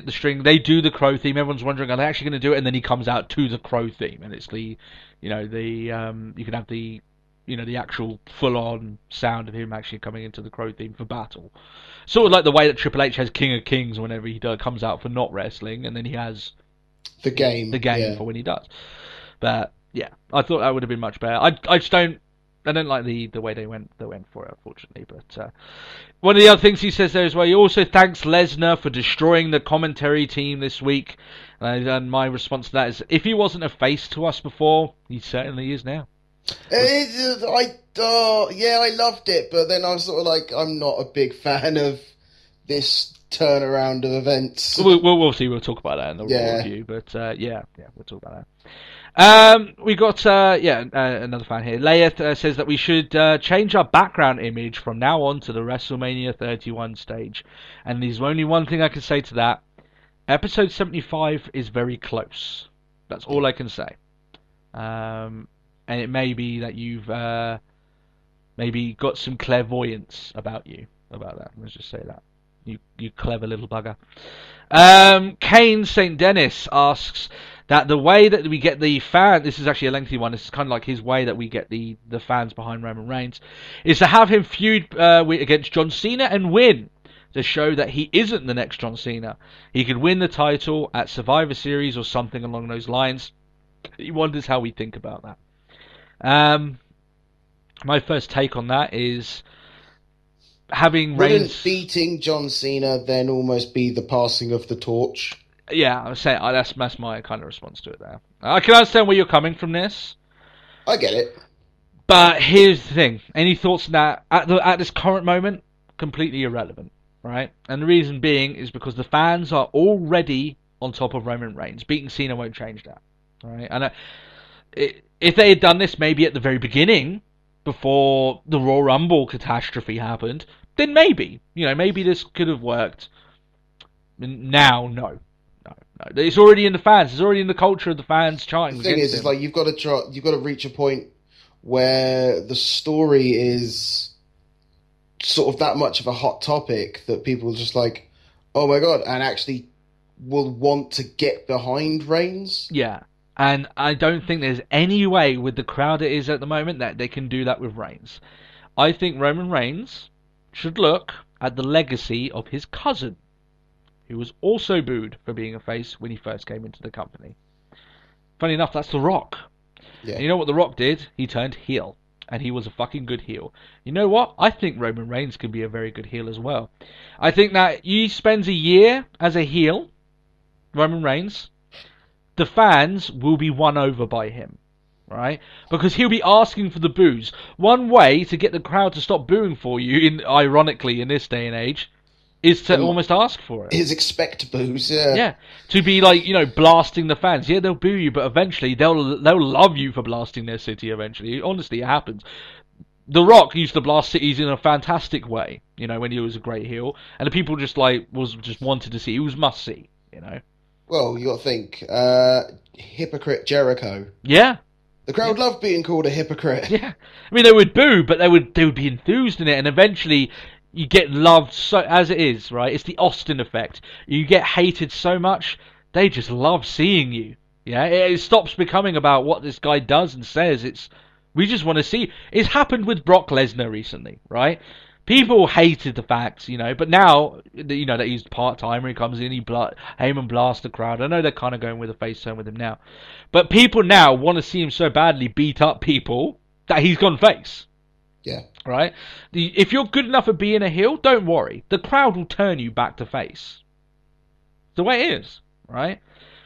string. They do the Crow theme. Everyone's wondering, are they actually going to do it? And then he comes out to the Crow theme, and it's the, you know, the you can have the, you know, the actual full-on sound of him actually coming into the Crow theme for battle. Sort of like the way that Triple H has King of Kings whenever he comes out for not wrestling, and then he has the game for when he does. But yeah, I thought that would have been much better. I just don't like the way they went for it, unfortunately. But one of the other things he says there as well, he also thanks Lesnar for destroying the commentary team this week. And my response to that is, if he wasn't a face to us before, he certainly is now. I loved it, but then I was sort of like, I'm not a big fan of this turnaround of events. We'll see. We'll talk about that in the Raw review. But we'll talk about that. We got another fan here. Leia says that we should change our background image from now on to the WrestleMania 31 stage. And there's only one thing I can say to that: episode 75 is very close. That's all I can say. And it may be that you've maybe got some clairvoyance about that. Let's just say that. You clever little bugger. Kane St. Dennis asks that the way that we get the fan, this is actually a lengthy one, this is kind of like his way that we get the fans behind Roman Reigns, is to have him feud against John Cena and win, to show that he isn't the next John Cena. He could win the title at Survivor Series or something along those lines. He wonders how we think about that. My first take on that is having Reigns... Wouldn't beating John Cena then almost be the passing of the torch? Yeah, I'm saying that's my kind of response to it there. I can understand where you're coming from this. I get it. But here's the thing. Any thoughts on that at this current moment? Completely irrelevant, right? And the reason being is because the fans are already on top of Roman Reigns. Beating Cena won't change that, right? And if they had done this maybe at the very beginning, before the Royal Rumble catastrophe happened, then maybe this could have worked. Now, no. It's already in the fans. It's already in the culture of the fans chanting. The thing is, it's like you've got to reach a point where the story is sort of that much of a hot topic that people are just like, oh my god, and actually will want to get behind Reigns. Yeah. And I don't think there's any way with the crowd it is at the moment that they can do that with Reigns. I think Roman Reigns should look at the legacy of his cousin, who was also booed for being a face when he first came into the company. Funny enough, that's The Rock. Yeah. And you know what The Rock did? He turned heel. And he was a fucking good heel. You know what? I think Roman Reigns can be a very good heel as well. I think that he spends a year as a heel, Roman Reigns, the fans will be won over by him, right? Because he'll be asking for the boos. One way to get the crowd to stop booing for you, ironically in this day and age, is to almost ask for it. Is expect boos, yeah. Yeah, to be like, blasting the fans. Yeah, they'll boo you, but eventually they'll love you for blasting their city eventually. Honestly, it happens. The Rock used to blast cities in a fantastic way, when he was a great heel. And the people just wanted to see. He was must see, Well, you got to think, hypocrite Jericho. Yeah. The crowd loved being called a hypocrite. Yeah. I mean, they would boo, but they would be enthused in it, and eventually you get loved so as it is, right? It's the Austin effect. You get hated so much, they just love seeing you. Yeah, it stops becoming about what this guy does and says. We just want to see. It's happened with Brock Lesnar recently, right? People hated the fact, but now, that he's part-timer, he comes in, Heyman blasts the crowd. I know they're kind of going with a face turn with him now. But people now want to see him so badly beat up people that he's gone face. Yeah. Right? If you're good enough at being a heel, don't worry. The crowd will turn you back to face. It's the way it is, right?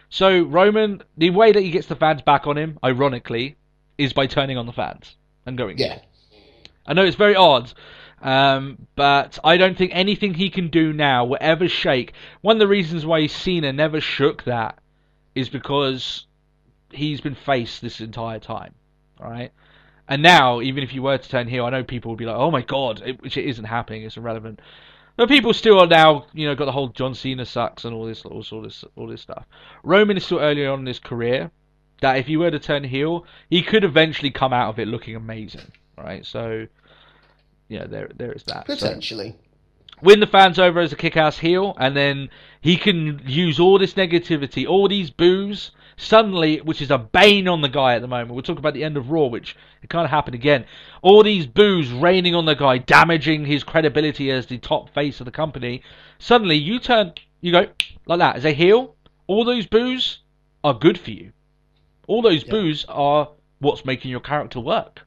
So, Roman, the way that he gets the fans back on him, ironically, is by turning on the fans and going. Yeah. I know it's very odd. But I don't think anything he can do now will ever shake. One of the reasons why Cena never shook that is because he's been face this entire time, right? And now, even if you were to turn heel, I know people would be like, "Oh my god," which it isn't happening. It's irrelevant. But people still are now, got the whole John Cena sucks and all this stuff. Roman is still early on in his career. That if he were to turn heel, he could eventually come out of it looking amazing, right? So, there is that. Potentially. So, win the fans over as a kick-ass heel, and then he can use all this negativity, all these boos, suddenly, which is a bane on the guy at the moment. We'll talk about the end of Raw, which it kind of happened again. All these boos raining on the guy, damaging his credibility as the top face of the company. Suddenly, you go like that. As a heel, all those boos are good for you. All those boos are what's making your character work.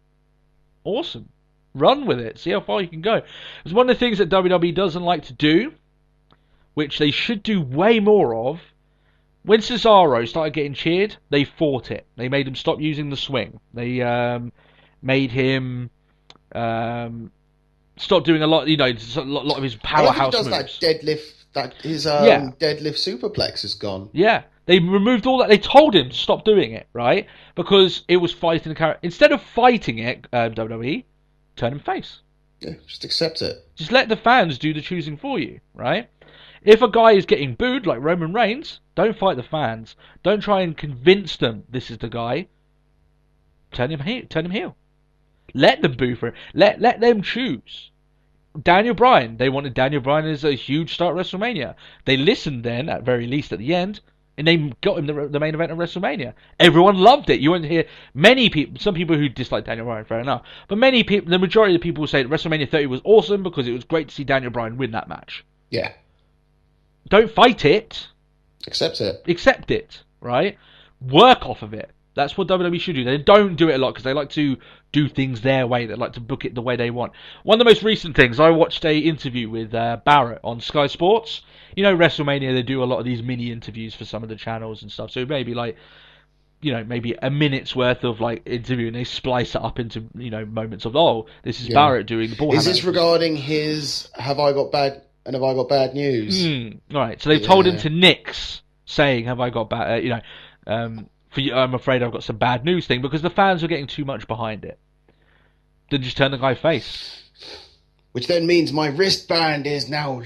Awesome. Run with it. See how far you can go. It's one of the things that WWE doesn't like to do, which they should do way more of. When Cesaro started getting cheered, they fought it. They made him stop using the swing. They made him stop doing a lot. A lot of his powerhouse moves. That deadlift. His deadlift superplex is gone. Yeah. They removed all that. They told him to stop doing it, right? Because it was fighting the character. Instead of fighting it, WWE, turn him face. Yeah, just accept it. Just let the fans do the choosing for you, right? If a guy is getting booed like Roman Reigns, don't fight the fans. Don't try and convince them this is the guy. Turn him heel. Let them boo for him. Let them choose. Daniel Bryan. They wanted Daniel Bryan as a huge star at WrestleMania. They listened then, at very least at the end, and they got him the main event of WrestleMania. Everyone loved it. You won't hear many people, some people who dislike Daniel Bryan, fair enough, but many people, the majority of the people say that WrestleMania 30 was awesome because it was great to see Daniel Bryan win that match. Yeah. Don't fight it. Accept it. Accept it, right? Work off of it. That's what WWE should do. They don't do it a lot because they like to do things their way. They like to book it the way they want. One of the most recent things, I watched a interview with Barrett on Sky Sports. WrestleMania, they do a lot of these mini interviews for some of the channels and stuff. So maybe maybe a minute's worth of interview, and they splice it up into moments of this is Barrett doing the ball. Is this regarding his Have I Got Bad News? Right. So they've told him to nix saying Have I Got Bad? For you, I'm afraid I've got some bad news thing, because the fans are getting too much behind it. Then just turn the guy face. Which then means my wristband is now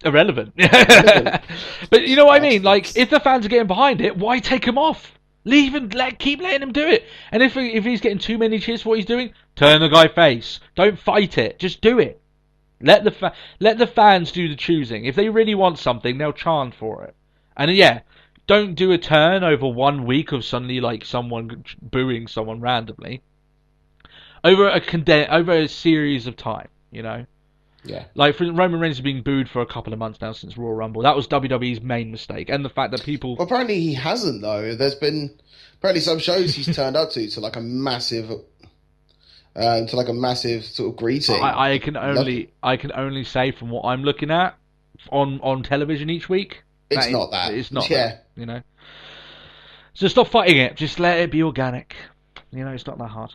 irrelevant. But you know what I mean? If the fans are getting behind it, why take him off? Leave and keep letting him do it. And if he's getting too many cheers for what he's doing, turn the guy face. Don't fight it. Just do it. Let the fans do the choosing. If they really want something, they'll chant for it. And don't do a turn over 1 week of suddenly someone booing someone randomly. Over a series of time, Yeah. For Roman Reigns being booed for a couple of months now since Royal Rumble. That was WWE's main mistake, and the fact that people. Well, apparently he hasn't though. There's been some shows he's turned up to a massive sort of greeting. I can only say from what I'm looking at on television each week. It's not that. It's not that, So stop fighting it. Just let it be organic. It's not that hard.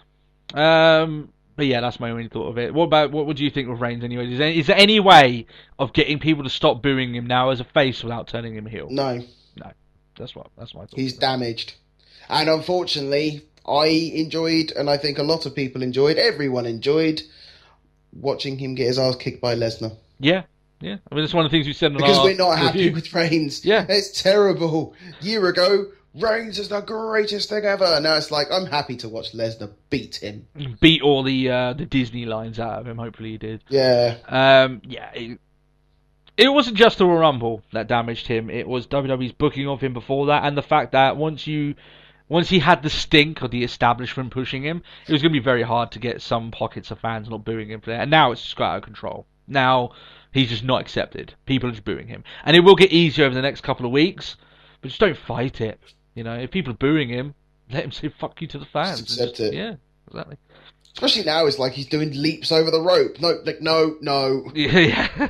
But yeah, that's my only thought of it. What do you think of Reigns anyway? Is there any way of getting people to stop booing him now as a face without turning him heel? No. That's my thought. He's damaged. And unfortunately, I enjoyed, and I think a lot of people enjoyed, everyone enjoyed, watching him get his ass kicked by Lesnar. Yeah. Yeah, I mean, that's one of the things we said in because we're not happy with Reigns. Yeah. It's terrible. A year ago, Reigns is the greatest thing ever. And now it's I'm happy to watch Lesnar beat him. Beat all the Disney lines out of him, hopefully he did. Yeah. It wasn't just the Royal Rumble that damaged him, it was WWE's booking of him before that, and the fact that once he had the stink of the establishment pushing him, it was going to be very hard to get some pockets of fans not booing him for that. And now it's just got out of control. Now he's just not accepted. People are just booing him. And it will get easier over the next couple of weeks, but just don't fight it. If people are booing him, let him say fuck you to the fans. Just accept it. Yeah, exactly. Especially now, it's he's doing leaps over the rope. No. Yeah.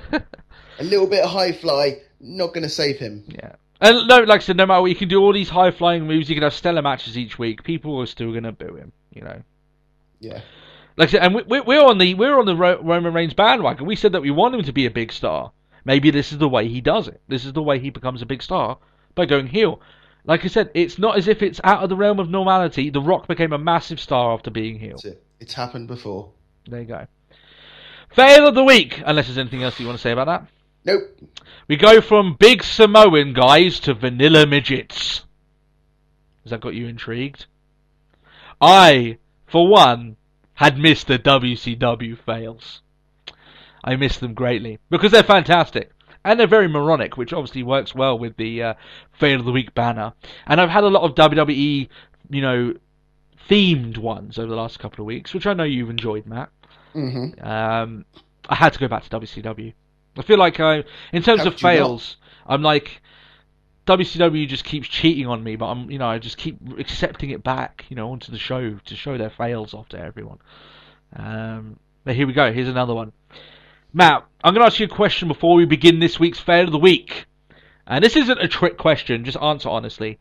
A little bit of high fly, not going to save him. Yeah. And no, like I said, no matter what, you can do all these high flying moves, you can have stellar matches each week, people are still going to boo him, Yeah. Like I said, and we're on the Roman Reigns bandwagon. We said that we want him to be a big star. Maybe this is the way he does it. This is the way he becomes a big star, by going heel. Like I said, it's not as if it's out of the realm of normality. The Rock became a massive star after being heel. That's it. It's happened before. There you go. Fail of the week, unless there's anything else you want to say about that. Nope. We go from big Samoan guys to vanilla midgets. Has that got you intrigued? I, for one, had missed the WCW fails. I miss them greatly because they're fantastic and they're very moronic, which obviously works well with the Fail of the Week banner. And I've had a lot of WWE, themed ones over the last couple of weeks, which I know you've enjoyed, Matt. Mm-hmm. I had to go back to WCW. I feel like in terms of fails, I'm like, WCW just keeps cheating on me, but I just keep accepting it back, onto the show to show their fails off to everyone. But here we go. Here's another one. Matt, I'm going to ask you a question before we begin this week's Fail of the Week. And this isn't a trick question, just answer honestly.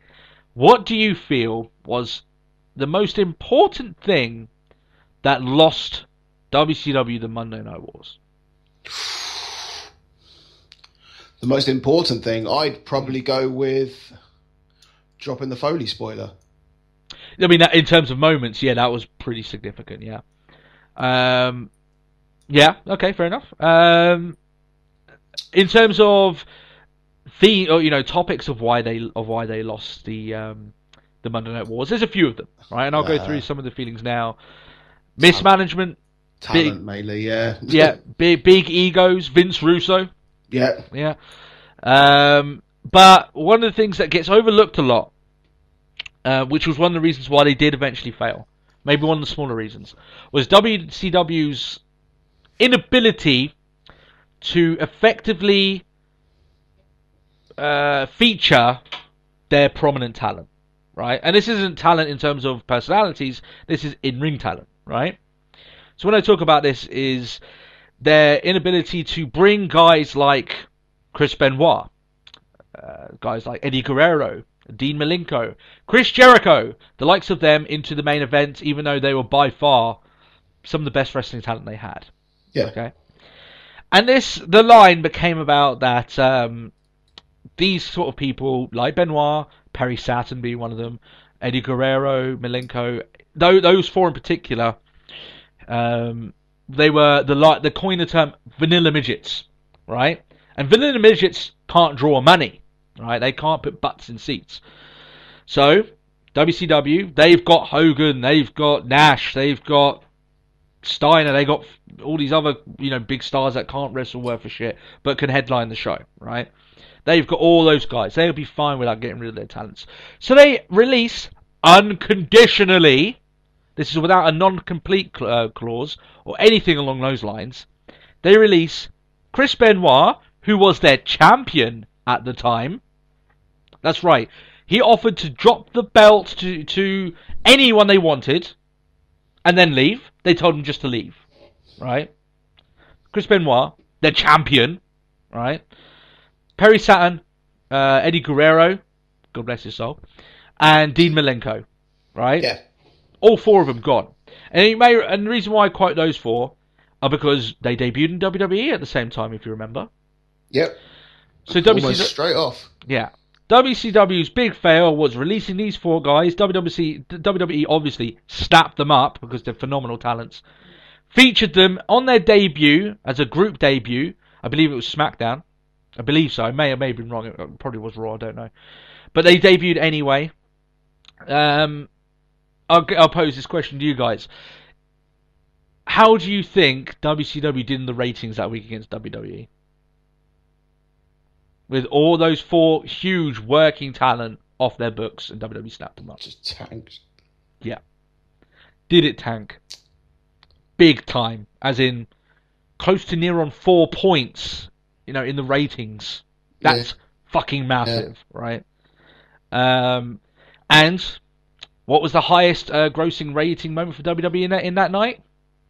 What do you feel was the most important thing that lost WCW the Monday Night Wars? The most important thing, I'd probably go with dropping the Foley spoiler. I mean, in terms of moments, yeah, that was pretty significant, yeah. Yeah, okay, fair enough. In terms of topics of why they lost the Monday Night Wars, there's a few of them, right? And I'll go through some of the feelings now. Mismanagement, talent mainly, yeah. Yeah, big egos, Vince Russo. Yeah. Yeah. But one of the things that gets overlooked a lot, which was one of the reasons why they did eventually fail, maybe one of the smaller reasons, was WCW's inability to effectively feature their prominent talent, right? And this isn't talent in terms of personalities, this is in-ring talent, right? So when I talk about this is their inability to bring guys like Chris Benoit, guys like Eddie Guerrero, Dean Malenko, Chris Jericho, the likes of them into the main event, even though they were by far some of the best wrestling talent they had. Yeah. Okay. And the line became about that these sort of people, like Benoit, Perry Saturn being one of them, Eddie Guerrero, Malenko, those four in particular, they were they coined the term vanilla midgets, right? And vanilla midgets can't draw money, right? They can't put butts in seats. So WCW, they've got Hogan, they've got Nash, they've got Steiner, they got all these other big stars that can't wrestle worth a shit but can headline the show, right? They've got all those guys. They'll be fine without getting rid of their talents. So they release unconditionally. This is without a non-complete clause or anything along those lines. They release Chris Benoit, who was their champion at the time. That's right. He offered to drop the belt to anyone they wanted and then leave. They told him just to leave, right? Chris Benoit, their champion, right? Perry Saturn, Eddie Guerrero, God bless his soul, and Dean Malenko, right? Yeah. All four of them gone. And the reason why I quote those four are because they debuted in WWE at the same time, if you remember. Yep. So Almost straight off. Yeah. WCW's big fail was releasing these four guys. WWE obviously snapped them up because they're phenomenal talents. Featured them on their debut as a group debut. I believe it was SmackDown. I believe so. I may have been wrong. It probably was Raw. I don't know. But they debuted anyway. I'll pose this question to you guys. How do you think WCW did in the ratings that week against WWE? With all those four huge working talent off their books and WWE snapped them up. Just tanked. Yeah. Did it tank? Big time. As in, close to near on 4 points, in the ratings. That's fucking massive, right? And what was the highest grossing rating moment for WWE in that night?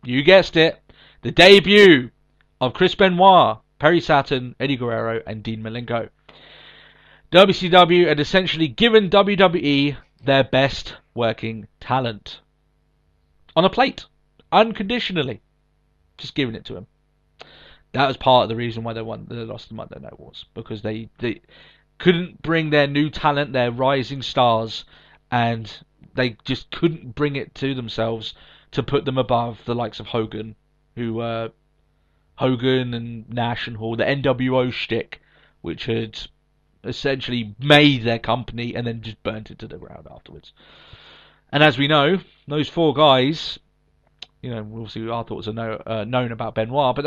You guessed it. The debut of Chris Benoit, Perry Saturn, Eddie Guerrero, and Dean Malenko. WCW had essentially given WWE their best working talent. On a plate. unconditionally, just giving it to him. That was part of the reason why they lost the Monday Night Wars, because they couldn't bring their new talent, their rising stars, and they just couldn't bring it to themselves to put them above the likes of Hogan, Hogan and Nash and Hall, the NWO shtick, which had essentially made their company and then just burnt it to the ground afterwards. And as we know, those four guys, obviously our thoughts are known about Benoit, but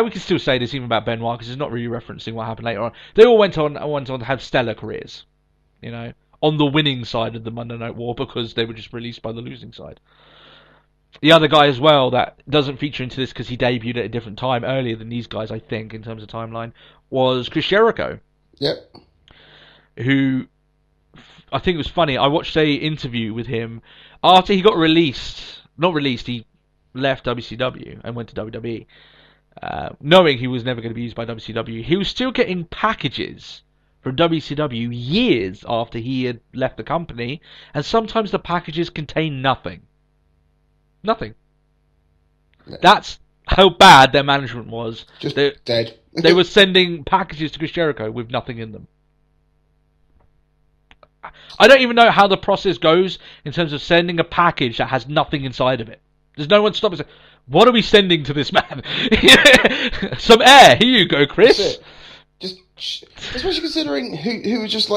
we can still say this even about Benoit because it's not really referencing what happened later on. They all went on to have stellar careers, on the winning side of the Monday Night War because they were just released by the losing side. The other guy as well that doesn't feature into this because he debuted at a different time earlier than these guys, I think, in terms of timeline, was Chris Jericho. Yep. Who, I think it was funny, I watched a interview with him after he got released. Not released, he left WCW and went to WWE. Knowing he was never going to be used by WCW, he was still getting packages from WCW years after he had left the company, and sometimes the packages contain nothing. Nothing. Yeah. That's how bad their management was. Just dead. They were sending packages to Chris Jericho with nothing in them. I don't even know how the process goes in terms of sending a package that has nothing inside of it. There's no one stopping. What are we sending to this man? Some air. Here you go, Chris. Just, especially considering who would just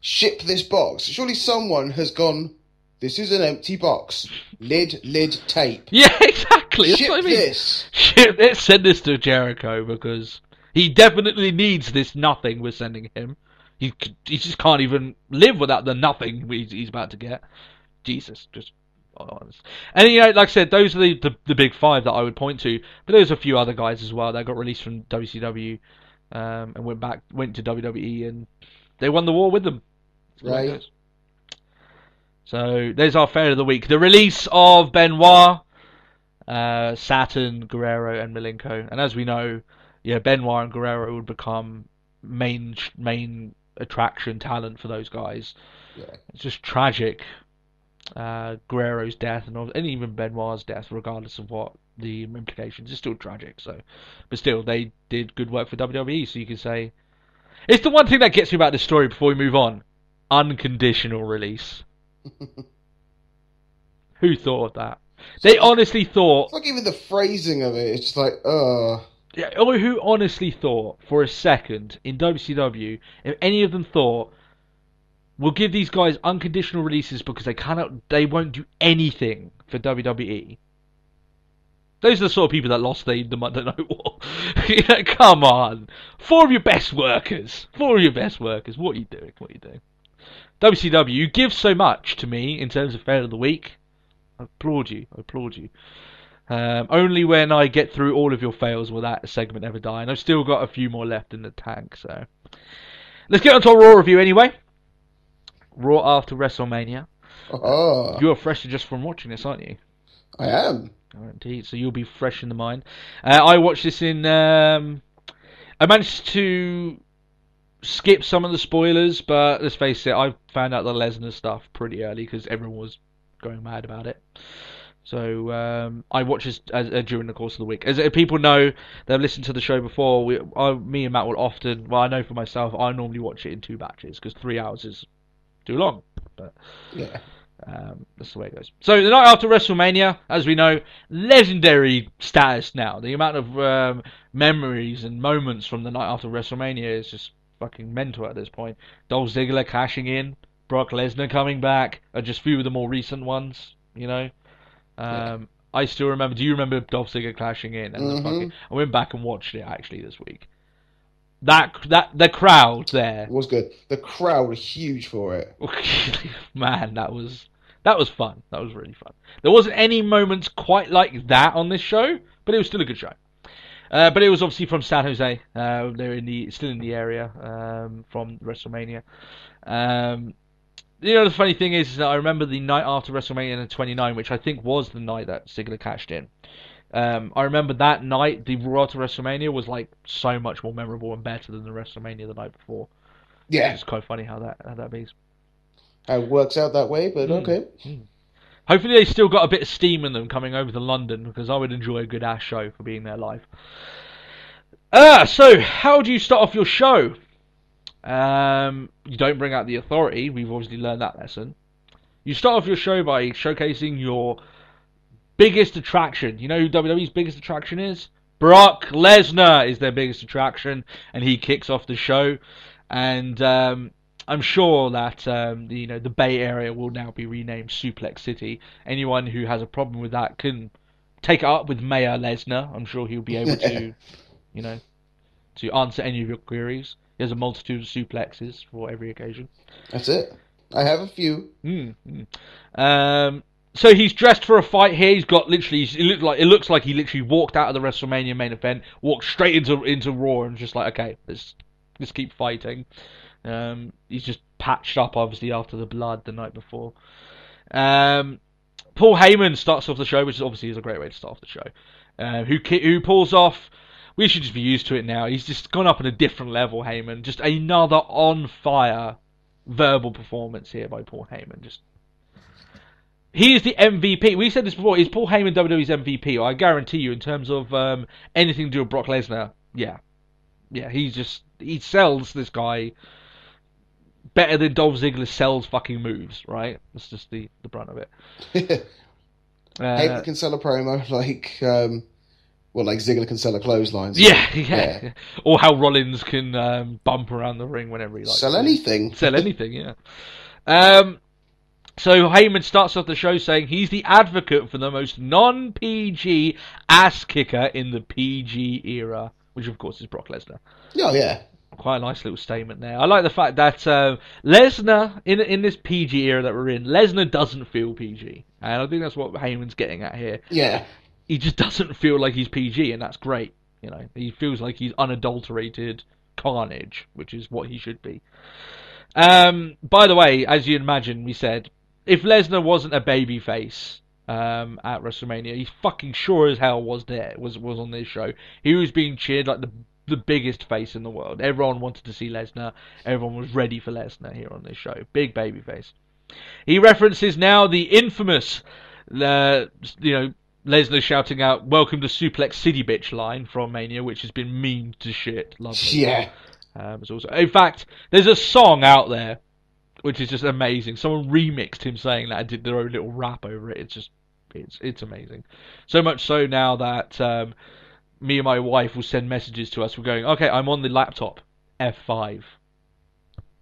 ship this box. Surely someone has gone. This is an empty box. Lid, tape. Yeah, exactly. That's Ship what I mean. this. Ship this. Send this to Jericho because he definitely needs this nothing we're sending him. He just can't even live without the nothing he's about to get. Jesus, just honest. And like I said, those are the big five that I would point to. But there's a few other guys as well that got released from WCW and went to WWE, and they won the war with them. Right. So there's our fair of the week. The release of Benoit, Saturn, Guerrero, and Malenko. And as we know, Benoit and Guerrero would become main attraction talent for those guys. Yeah. It's just tragic. Guerrero's death and even Benoit's death, regardless of what the implications, is still tragic. So, but still, they did good work for WWE. So you can say it's the one thing that gets me about this story before we move on: unconditional release. Who thought of that? They honestly thought. It's like even the phrasing of it. It's like, Yeah, who honestly thought for a second in WCW, if any of them thought, we'll give these guys unconditional releases because they won't do anything for WWE. Those are the sort of people that lost the Monday Night War. Come on. Four of your best workers. What are you doing? WCW, you give so much to me in terms of fair of the week. I applaud you. Only when I get through all of your fails will that segment ever die. And I've still got a few more left in the tank. So let's get on to our Raw review anyway. Raw after WrestleMania. You're fresh just from watching this, aren't you? I am. Oh, indeed. So you'll be fresh in the mind. I watched this in. I managed to skip some of the spoilers, but let's face it, I found out the Lesnar stuff pretty early because everyone was going mad about it. So I watched this during the course of the week. As people know, they've listened to the show before. Me and Matt will often. Well, I know for myself, I normally watch it in 2 batches because 3 hours is too long. But yeah, that's the way it goes. So the night after WrestleMania, as we know, legendary status now. The amount of memories and moments from the night after WrestleMania is just fucking mental at this point. Dolph Ziggler cashing in, Brock Lesnar coming back, are just few of the more recent ones. I still remember. Do you remember Dolph Ziggler clashing in? And I went back and watched it actually this week. The crowd there was good. The crowd was huge for it. Man, that was fun. That was really fun. There wasn't any moments quite like that on this show, but it was still a good show. But it was obviously from San Jose. They're still in the area from WrestleMania. The funny thing is that I remember the night after WrestleMania in 29, which I think was the night that Ziggler cashed in. I remember that night, the Raw to WrestleMania was so much more memorable and better than the WrestleMania the night before. Yeah, it's quite funny how that be. How it works out that way, but okay. Hopefully they still got a bit of steam in them coming over to London, because I would enjoy a good ass show for being there live. So how do you start off your show? You don't bring out the Authority. We've obviously learned that lesson. You start off your show by showcasing your biggest attraction. You know who WWE's biggest attraction is? Brock Lesnar is their biggest attraction, and he kicks off the show. And I'm sure that the Bay Area will now be renamed Suplex City. Anyone who has a problem with that can take it up with Mayor Lesnar. I'm sure he'll be able to, to answer any of your queries. He has a multitude of suplexes for every occasion. That's it. I have a few. So he's dressed for a fight here. He's got it looks like he literally walked out of the WrestleMania main event, walked straight into Raw, and just like, okay, let's keep fighting. He's just patched up, obviously, after the blood the night before. Paul Heyman starts off the show, which obviously is a great way to start off the show. Who pulls off? We should just be used to it now. He's just gone up on a different level, Heyman. Just another on fire verbal performance here by Paul Heyman. He is the MVP. We said this before. Is Paul Heyman WWE's MVP? I guarantee you, in terms of anything to do with Brock Lesnar, yeah, he sells this guy better than Dolph Ziggler sells fucking moves. Right? That's just the brunt of it. Heyman can sell a promo like Ziggler can sell a clotheslines. Yeah. Or how Rollins can bump around the ring whenever he likes. Sell anything. Sell anything, yeah. So Heyman starts off the show saying he's the advocate for the most non-PG ass kicker in the PG era, which of course is Brock Lesnar. Oh, yeah. Quite a nice little statement there. I like the fact that Lesnar, in this PG era that we're in, Lesnar doesn't feel PG. And I think that's what Heyman's getting at here. Yeah. He just doesn't feel like he's PG, and that's great. He feels like he's unadulterated carnage, which is what he should be. By the way, as you imagine, we said, if Lesnar wasn't a babyface at WrestleMania, he fucking sure as hell was on this show. He was being cheered like the biggest face in the world. Everyone wanted to see Lesnar. Everyone was ready for Lesnar here on this show. Big babyface. He references now the infamous, Lesnar shouting out, "Welcome to Suplex City, bitch" line from Mania, which has been memed to shit. Lovely. Yeah. In fact, there's a song out there which is just amazing. Someone remixed him saying that and did their own little rap over it. It's amazing. So much so now that me and my wife will send messages to us. We're going, okay, I'm on the laptop, F5.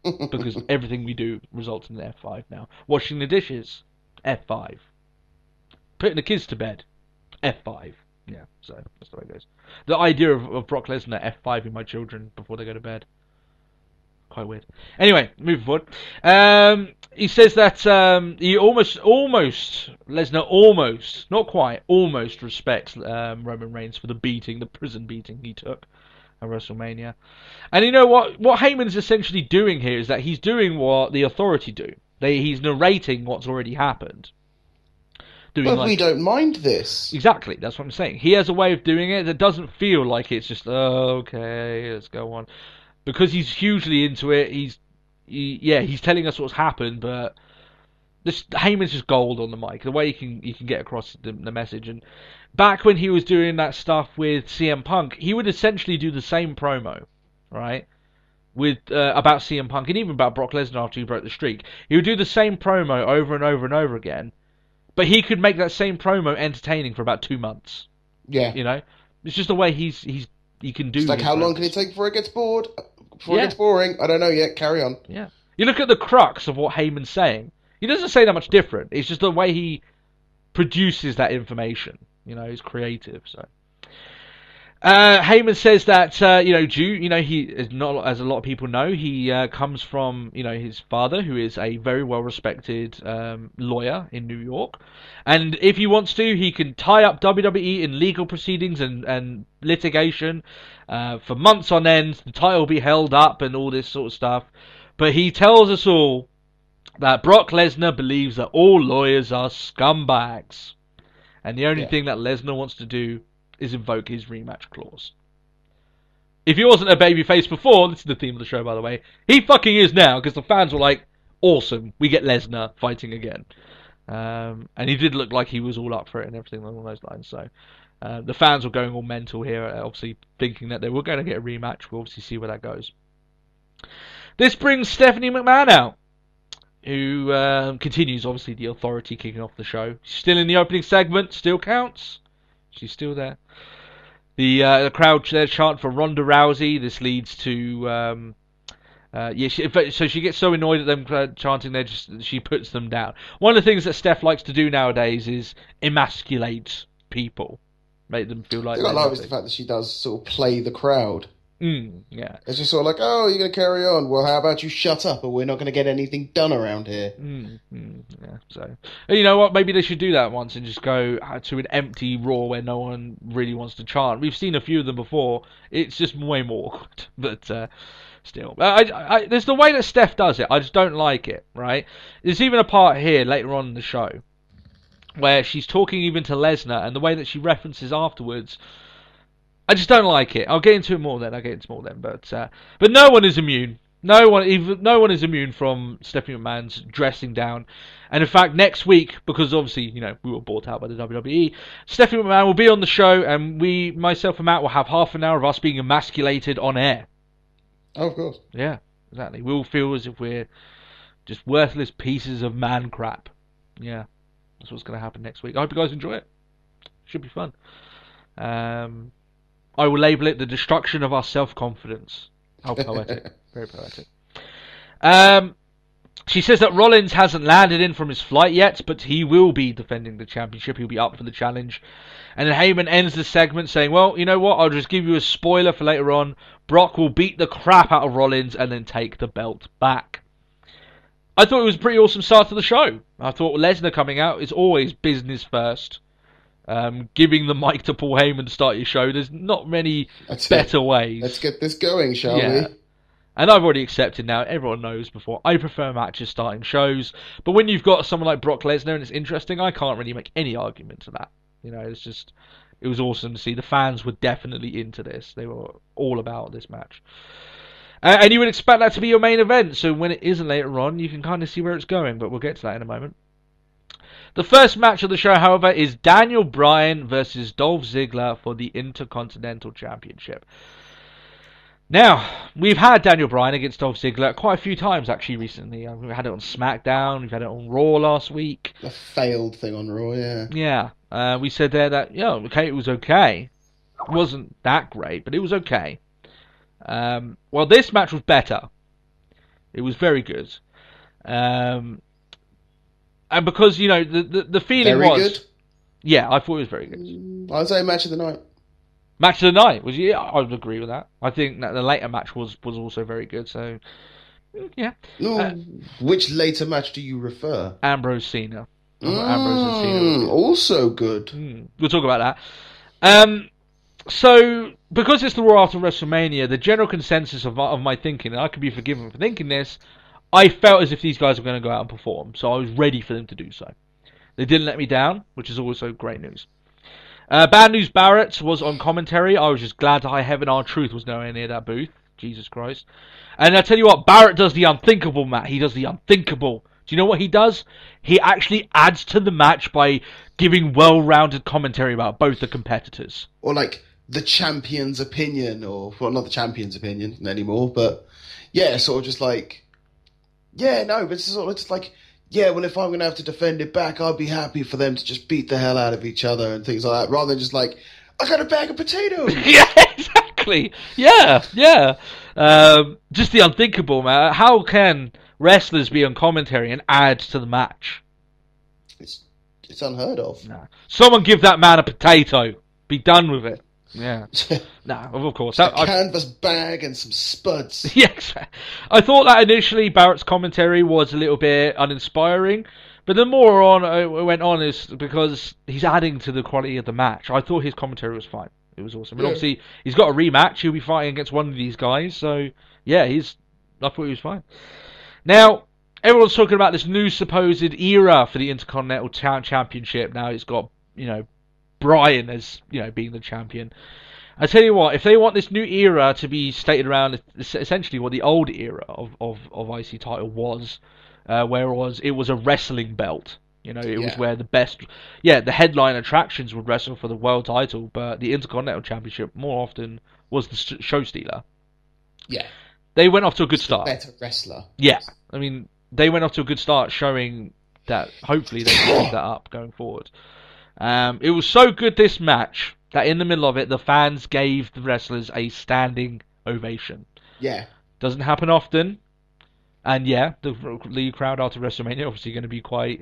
Because everything we do results in F5 now. Washing the dishes, F5. Putting the kids to bed, F5. Yeah, so that's the way it goes. The idea of Brock Lesnar F5ing my children before they go to bed. Quite weird. Anyway, moving forward. He says that he Lesnar almost, not quite, almost respects Roman Reigns for the prison beating he took at WrestleMania. And you know what Heyman's essentially doing here is that he's doing what the Authority do. He's narrating what's already happened. But we don't mind this. Exactly, that's what I'm saying. He has a way of doing it that doesn't feel like it's just, okay, let's go on. Because he's hugely into it, he's telling us what's happened, but Heyman's just gold on the mic. The way he can get across the message. And back when he was doing that stuff with CM Punk, he would essentially do the same promo, right? With about CM Punk and even about Brock Lesnar after he broke the streak. He would do the same promo over and over and over again, but he could make that same promo entertaining for about 2 months. Yeah, it's just the way he can do. It's like, how long can it take before it gets bored? Before it gets boring? I don't know yet. Carry on. Yeah. You look at the crux of what Heyman's saying. He doesn't say that much different. It's just the way he produces that information. He's creative. So Heyman says that he is not, as a lot of people know, he comes from his father, who is a very well respected lawyer in New York, and if he wants to, he can tie up WWE in legal proceedings and litigation for months on end. The title will be held up and all this sort of stuff. But he tells us all that Brock Lesnar believes that all lawyers are scumbags, and the only thing that Lesnar wants to do is invoke his rematch clause. If he wasn't a babyface before, this is the theme of the show, by the way, he fucking is now, because the fans were like, awesome, we get Lesnar fighting again. And he did look like he was all up for it and everything along those lines. So the fans were going all mental here, obviously thinking that they were going to get a rematch. We'll obviously see where that goes. This brings Stephanie McMahon out, who continues, obviously, the authority kicking off the show. She's still in the opening segment, still counts. She's still there. The crowd there chant for Ronda Rousey. This leads to so she gets so annoyed at them chanting, she puts them down. One of the things that Steph likes to do nowadays is emasculate people, make them feel like. I like is the fact that she does sort of play the crowd. Yeah. It's just sort of like, oh, you're going to carry on. Well, how about you shut up, or we're not going to get anything done around here. Yeah. So, you know what? Maybe they should do that once and just go to an empty Raw where no one really wants to chant. We've seen a few of them before. It's just way more awkward. But still, there's the way that Steph does it. I just don't like it. Right? There's even a part here later on in the show where she's talking even to Lesnar, and the way that she references afterwards. I just don't like it. I'll get into it more then. But no one is immune. No one is immune from Stephanie McMahon's dressing down. And in fact, next week, because obviously, we were bought out by the WWE, Stephanie McMahon will be on the show, and myself and Matt will have half an hour of us being emasculated on air. Oh, of course. Yeah, exactly. We'll feel as if we're just worthless pieces of man crap. Yeah, that's what's going to happen next week. I hope you guys enjoy it. Should be fun. I will label it the destruction of our self-confidence. How poetic. Very poetic. She says that Rollins hasn't landed in from his flight yet, but he will be defending the championship. He'll be up for the challenge. And then Heyman ends the segment saying, well, you know what? I'll just give you a spoiler for later on. Brock will beat the crap out of Rollins and then take the belt back. I thought it was a pretty awesome start to the show. I thought Lesnar coming out is always business first. Giving the mic to Paul Heyman to start your show. There's not many better ways. Let's get this going, shall we? And I've already accepted now. Everyone knows before. I prefer matches starting shows. But when you've got someone like Brock Lesnar and it's interesting, I can't really make any argument to that. It was awesome to see. The fans were definitely into this. They were all about this match. And you would expect that to be your main event. So when it isn't later on, you can kind of see where it's going. But we'll get to that in a moment. The first match of the show, however, is Daniel Bryan versus Dolph Ziggler for the Intercontinental Championship. Now, we've had Daniel Bryan against Dolph Ziggler quite a few times, actually, recently. We've had it on SmackDown, we've had it on Raw last week. A failed thing on Raw, yeah. Yeah, we said there that, it was okay. It wasn't that great, but it was okay. Well, this match was better. It was very good. And because, the feeling very was... Very good? Yeah, I thought it was very good. I'd say match of the night. Match of the night? I would agree with that. I think that the later match was also very good, so... Yeah. Which later match do you refer? Ambrose Cena. Ambrose and Cena. Also good. We'll talk about that. So, because it's the Raw after WrestleMania, the general consensus of my thinking, and I could be forgiven for thinking this, I felt as if these guys were going to go out and perform, so I was ready for them to do so. They didn't let me down, which is also great news. Bad News Barrett was on commentary. I was just glad to high heaven R-Truth was nowhere near that booth. Jesus Christ. And I tell you what, Barrett does the unthinkable, Matt. He does the unthinkable. Do you know what he does? He actually adds to the match by giving well-rounded commentary about both the competitors. Or like the champion's opinion, or well, not the champion's opinion anymore, but yeah, sort of just like... Yeah, no, but it's sort of just like, yeah, well, if I'm going to have to defend it back, I'd be happy for them to just beat the hell out of each other and things like that, rather than just like, I got a bag of potatoes. Yeah, exactly. Yeah. Just the unthinkable, man. How can wrestlers be on commentary and add to the match? It's unheard of. Nah. Someone give that man a potato. Be done with it. Yeah. Nah, of course. A canvas bag and some spuds. Yes. I thought that initially Barrett's commentary was a little bit uninspiring, but the more it went on is because he's adding to the quality of the match. I thought his commentary was fine. It was awesome. And obviously, he's got a rematch. He'll be fighting against one of these guys. So, yeah, I thought he was fine. Now, everyone's talking about this new supposed era for the Intercontinental Championship. Now it's got, Bryan as being the champion. I tell you what, if they want this new era to be stated around essentially what the old era of IC title was, where it was a wrestling belt, You know, it was where the best, the headline attractions would wrestle for the world title, but the Intercontinental Championship more often was the show stealer. Yeah. They went off to a good start. Better wrestler. Yeah. I mean, they went off to a good start, showing that hopefully they can keep that up going forward. It was so good, this match, that in the middle of it, the fans gave the wrestlers a standing ovation. Yeah. Doesn't happen often. And the crowd after WrestleMania obviously going to be quite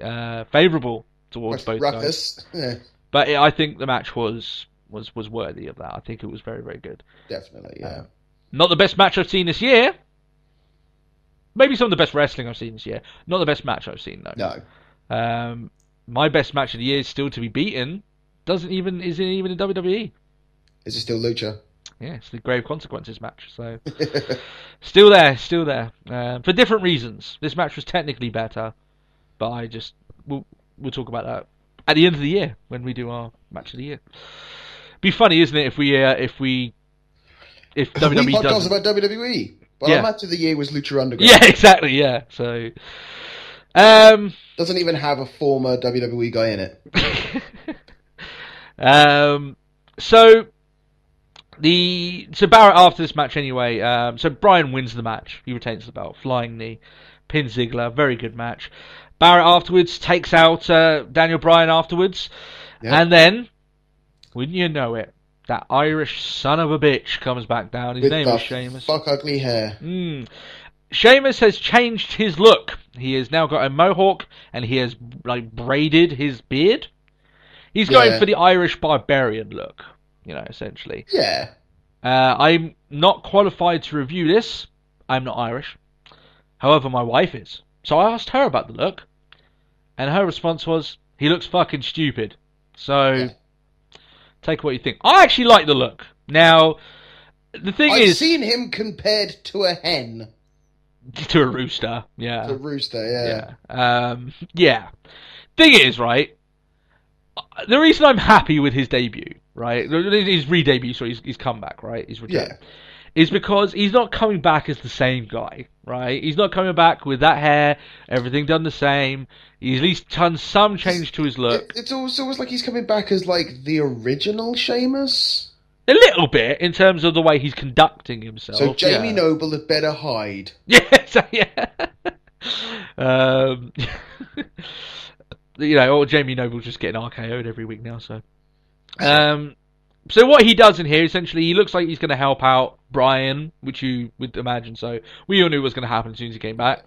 favourable towards both guys. Yeah. But I think the match was worthy of that. I think it was very, very good. Definitely, yeah. Not the best match I've seen this year. Maybe some of the best wrestling I've seen this year. Not the best match I've seen, though. No. My best match of the year is still to be beaten. Isn't even in WWE. Is it still Lucha? Yeah, it's the Grave Consequences match. So still there. For different reasons. This match was technically better, but we'll talk about that at the end of the year when we do our match of the year. Be funny, isn't it, if WWE we does about WWE. But our match of the year was Lucha Underground. Yeah, exactly. Yeah. So doesn't even have a former WWE guy in it. So Barrett after this match anyway. So Bryan wins the match. He retains the belt, flying knee, pins Ziggler. Very good match. Barrett afterwards takes out Daniel Bryan afterwards, and then, wouldn't you know it, that Irish son of a bitch comes back down. His name is Sheamus. Fuck ugly hair. Sheamus has changed his look. He has now got a mohawk, and he has braided his beard. He's going for the Irish barbarian look, essentially. Yeah. I'm not qualified to review this. I'm not Irish. However, my wife is. So I asked her about the look, and her response was, he looks fucking stupid. So, take what you think. I actually like the look. Now, the thing is... I've seen him compared to a hen. To a rooster, yeah. To a rooster, yeah. Thing is, right, the reason I'm happy with his debut, right, his re-debut, so his comeback, right, his return, is because he's not coming back as the same guy, right? He's not coming back with that hair, everything done the same. He's at least done some change to his look. It's also like he's coming back as, the original Sheamus. A little bit, in terms of the way he's conducting himself. So Jamie Noble had better hide. Or Jamie Noble's just getting RKO'd every week now, so... So what he does in here, essentially, he looks like he's going to help out Bryan, which you would imagine, so we all knew what was going to happen as soon as he came back.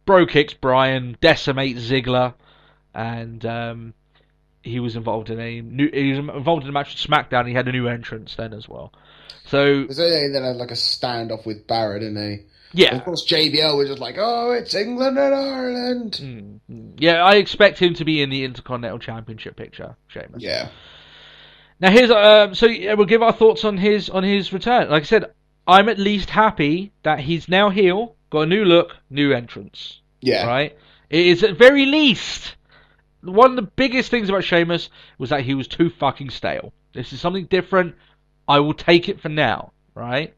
Bro kicks Bryan, decimates Ziggler, and he was involved in a match with SmackDown. He had a new entrance then as well. So they then had a standoff with Barrett, didn't they? Yeah. And of course, JBL was just like, "Oh, it's England and Ireland." Yeah, I expect him to be in the Intercontinental Championship picture, Sheamus. Yeah. Now here's we'll give our thoughts on his return. Like I said, I'm at least happy that he's now heel, got a new look, new entrance. Yeah. Right? It is at very least one of the biggest things about Sheamus was that he was too fucking stale. This is something different. I will take it for now, right?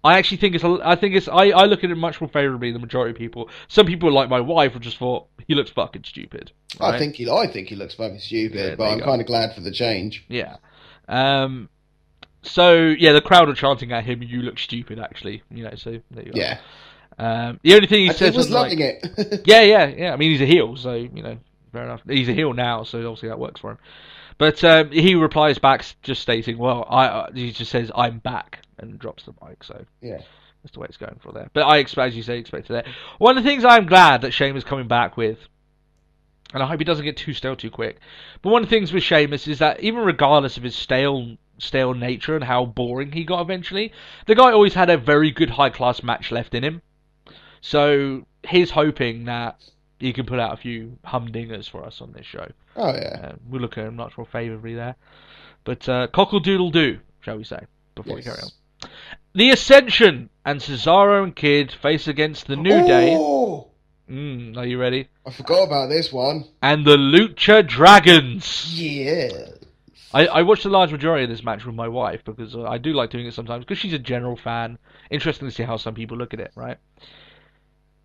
I actually think I look at it much more favourably than the majority of people. Some people, like my wife, have just thought he looks fucking stupid. Right? I think he looks fucking stupid, but I'm kind of glad for the change. Yeah. The crowd are chanting at him, "You look stupid," actually. So there you go. Yeah. The only thing he says was loving it. yeah. I mean, he's a heel, so fair enough. He's a heel now, so obviously that works for him. But he replies back just stating, he just says, "I'm back," and drops the mic, so yeah. That's the way it's going for there. But I expect, as you say, expected that. One of the things I'm glad that Sheamus is coming back with, and I hope he doesn't get too stale too quick, but one of the things with Sheamus is that even regardless of his stale nature and how boring he got eventually, the guy always had a very good high-class match left in him. So he's hoping that he can put out a few humdingers for us on this show. Oh, yeah. We'll look at him much more favourably there. But cockle-doodle-doo, shall we say, before we carry on. The Ascension and Cesaro and Kid face against the New Day. Are you ready? I forgot about this one. And the Lucha Dragons. Yeah. I watched the large majority of this match with my wife because I do like doing it sometimes because she's a general fan. Interesting to see how some people look at it, right?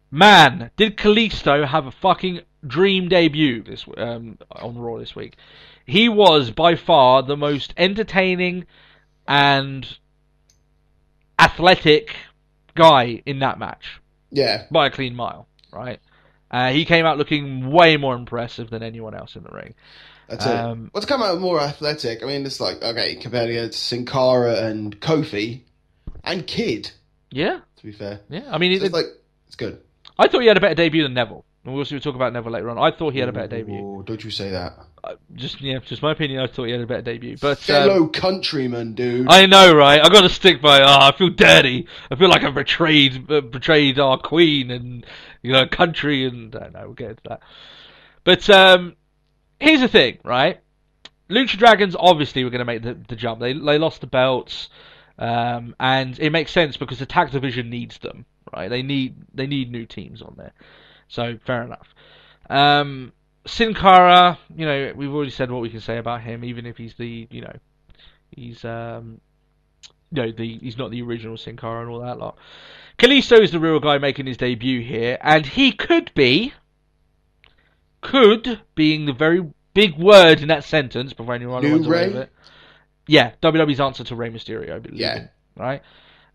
Man, did Kalisto have a fucking dream debut on Raw this week. He was by far the most entertaining and athletic guy in that match. Yeah. By a clean mile, right? He came out looking way more impressive than anyone else in the ring. That's it. Well, to come out more athletic, I mean, it's like, okay, compared against Sin Cara and Kofi and Kid. Yeah. To be fair. Yeah, I mean... So it's good. I thought he had a better debut than Neville. And we'll talk about Neville later on. I thought he had a better debut. Oh, don't you say that. Just my opinion, I thought he had a better debut. But fellow countryman, dude. I know, right? I got to stick by. I feel dirty. I feel like I've betrayed our queen and country, and I don't know. We'll get into that. But here's the thing, right? Lucha Dragons obviously were going to make the jump. They lost the belts, and it makes sense because the tag division needs them, right? They need new teams on there. So fair enough. Sin Cara, we've already said what we can say about him, even if he's he's not the original Sin Cara and all that lot. Kalisto is the real guy making his debut here, and he could being the very big word in that sentence before anyone runs away with it. Yeah, WWE's answer to Rey Mysterio, I believe. Yeah. Right?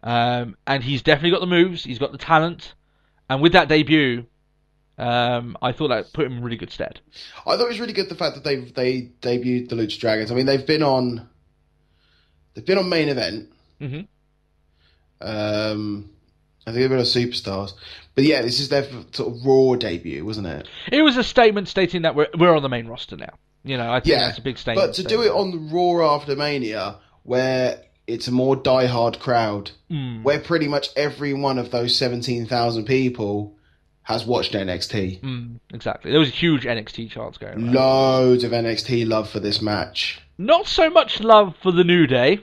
And he's definitely got the moves, he's got the talent, and with that debut, I thought that put him in really good stead. I thought it was really good the fact that they debuted the Lucha Dragons. I mean, they've been on main event. Mm-hmm. I think they've been on Superstars, but yeah, this is their sort of Raw debut, wasn't it? It was a statement stating that we're on the main roster now. I think that's a big statement. But to do it on the Raw after Mania, where it's a more diehard crowd, where pretty much every one of those 17,000 people has watched NXT. Exactly. There was a huge NXT chance going on. Loads of NXT love for this match. Not so much love for the New Day,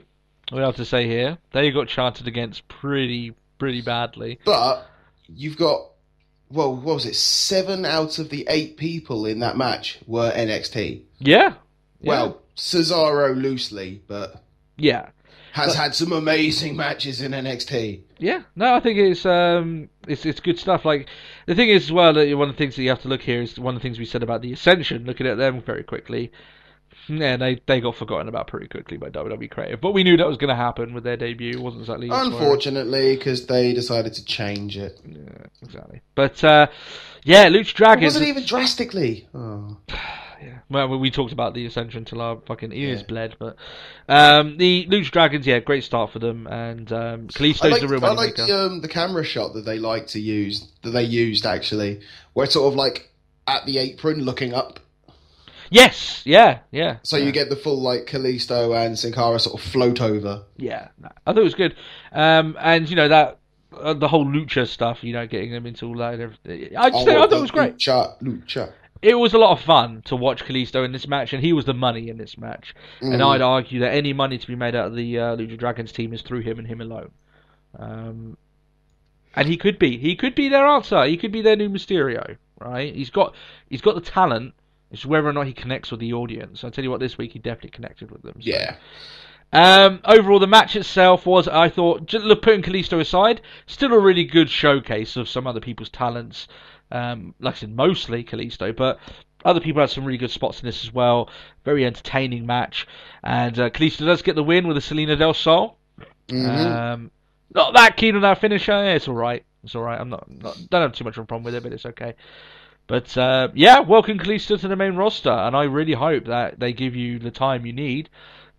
we have to say here. They got chanted against pretty badly. But you've got, well, what was it? 7 out of the 8 people in that match were NXT. Yeah. Well, Cesaro loosely, but has had some amazing matches in NXT. Yeah, no, I think it's good stuff. Like the thing is, as well, that one of the things that you have to look here is one of the things we said about the Ascension. Looking at them very quickly, yeah, they got forgotten about pretty quickly by WWE Creative. But we knew that was going to happen with their debut. It wasn't exactly unfortunately, because they decided to change it. Yeah, exactly. But Lucha Dragons. It wasn't even drastically. Oh. Yeah. Well, we talked about the Ascension till our fucking ears bled, but the Lucha Dragons, great start for them, and Kalisto's the real moneymaker. I like the camera shot that they like to use, that they used actually, where it's sort of like at the apron looking up. Yes, yeah. So you get the full like Kalisto and Sin Cara sort of float over. Yeah, I thought it was good, and that. The whole lucha stuff, getting them into all that and everything. I thought it was great. Lucha. It was a lot of fun to watch Kalisto in this match, and he was the money in this match. And I'd argue that any money to be made out of the Lucha Dragons team is through him and him alone. And he could be their answer. He could be their new Mysterio, right? He's got the talent. It's whether or not he connects with the audience. I'll tell you what, this week he definitely connected with them. So. Yeah. Overall, the match itself was, I thought, just putting Kalisto aside, still a really good showcase of some other people's talents. Like I said, mostly Kalisto, but other people had some really good spots in this as well. Very entertaining match, and Kalisto does get the win with a Selena Del Sol. Mm-hmm. Not that keen on that finisher. Yeah, it's all right. I'm not don't have too much of a problem with it, but it's okay. But welcome Kalisto to the main roster, and I really hope that they give you the time you need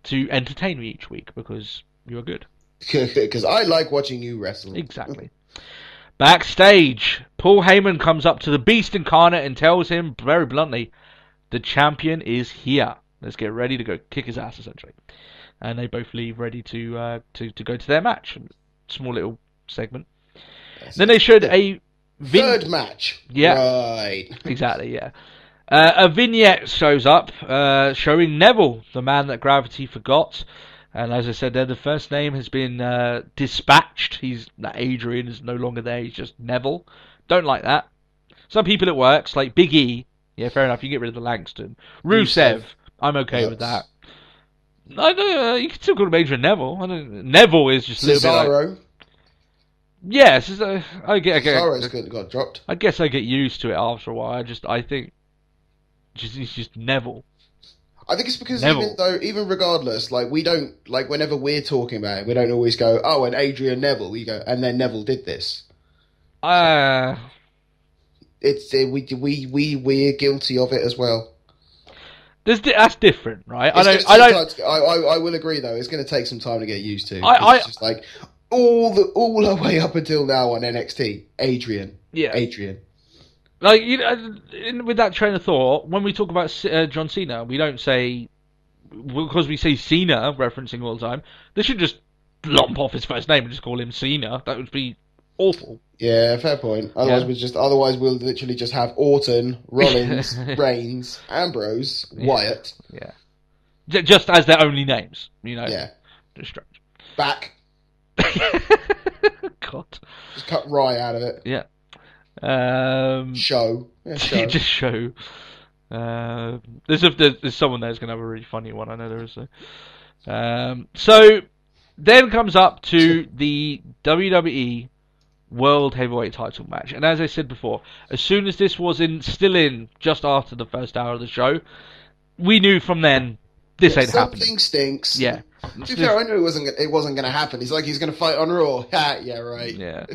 to entertain me each week, because you are good. Because I like watching you wrestle. Exactly. Backstage, Paul Heyman comes up to the Beast Incarnate and tells him very bluntly, the champion is here. Let's get ready to go kick his ass, essentially. And they both leave ready to go to their match. Small little segment. Then they showed a third match. Yeah. Right. Exactly, yeah. A vignette shows up, showing Neville, the man that gravity forgot. And as I said there, the first name has been dispatched. Adrian is no longer there, he's just Neville. Don't like that. Some people it works, like Big E. Yeah, fair enough, you get rid of the Langston. Rusev, I'm okay with that. I don't, you can still call him Adrian Neville. Neville is just a little bit like... Yes, I Cesaro's got dropped. I guess I get used to it after a while. I think it's just Neville. I think it's because Neville. even regardless, like we don't like whenever we're talking about it, we don't always go, oh, and Adrian Neville. We go, and then Neville did this. Uh, We're guilty of it as well. That's different, right? I will agree though. It's going to take some time to get used to. It's just like all the way up until now on NXT, Adrian. Like with that train of thought, when we talk about John Cena, we don't say because we say Cena referencing all the time. They should just lump off his first name and just call him Cena. That would be awful. Yeah, fair point. Otherwise we'll literally just have Orton, Rollins, Reigns, Ambrose, Wyatt. Yeah. Just as their only names, you know. Yeah. Just strange. Back. God. Just cut Rye out of it. Yeah. Show. Yeah, show. Just show. There's someone there's going to have a really funny one. I know there is. So then comes up to the WWE World Heavyweight Title match, and as I said before, as soon as this was still in just after the first hour of the show, we knew from then this ain't happening. Something stinks. Yeah. To be fair, I knew it wasn't going to happen. He's like, he's going to fight on Raw. Yeah, right. Yeah.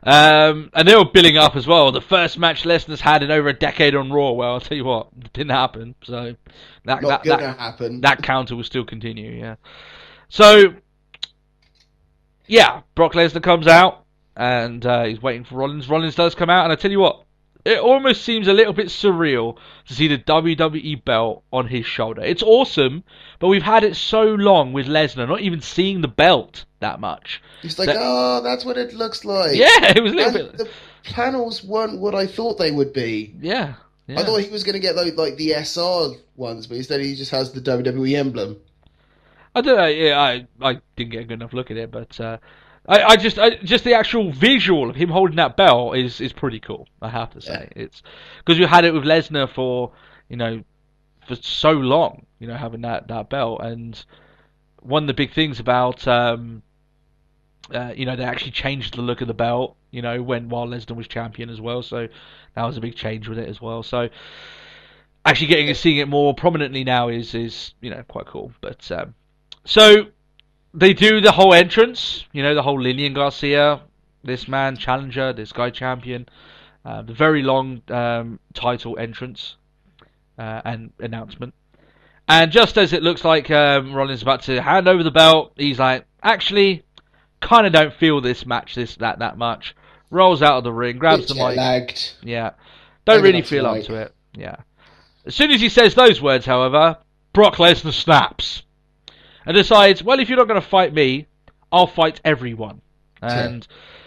And they were billing up as well. The first match Lesnar's had in over a decade on Raw. Well, I'll tell you what, it didn't happen. So not gonna happen. That counter will still continue. Yeah. So yeah, Brock Lesnar comes out and he's waiting for Rollins. Rollins does come out, and I tell you what, it almost seems a little bit surreal to see the WWE belt on his shoulder. It's awesome, but we've had it so long with Lesnar, not even seeing the belt that much. He's like, oh, that's what it looks like. Yeah, it was a little bit. The panels weren't what I thought they would be. Yeah. I thought he was going to get like the SR ones, but instead he just has the WWE emblem. I don't know. Yeah, I didn't get a good enough look at it, but I just the actual visual of him holding that belt is pretty cool. I have to say, it's because we had it with Lesnar for so long, having that belt, and one of the big things about they actually changed the look of the belt, while Lesnar was champion as well. So that was a big change with it as well. So actually seeing it more prominently now is quite cool. But so they do the whole entrance, the whole Lillian Garcia, this man challenger, this guy champion, the very long title entrance and announcement. And just as it looks like Rollins is about to hand over the belt, he's like, actually, kind of don't feel this match that much. Rolls out of the ring, grabs the mic. Lagged. Yeah. Don't really feel up to it. Yeah. As soon as he says those words, however, Brock Lesnar snaps and decides, well, if you're not going to fight me, I'll fight everyone. And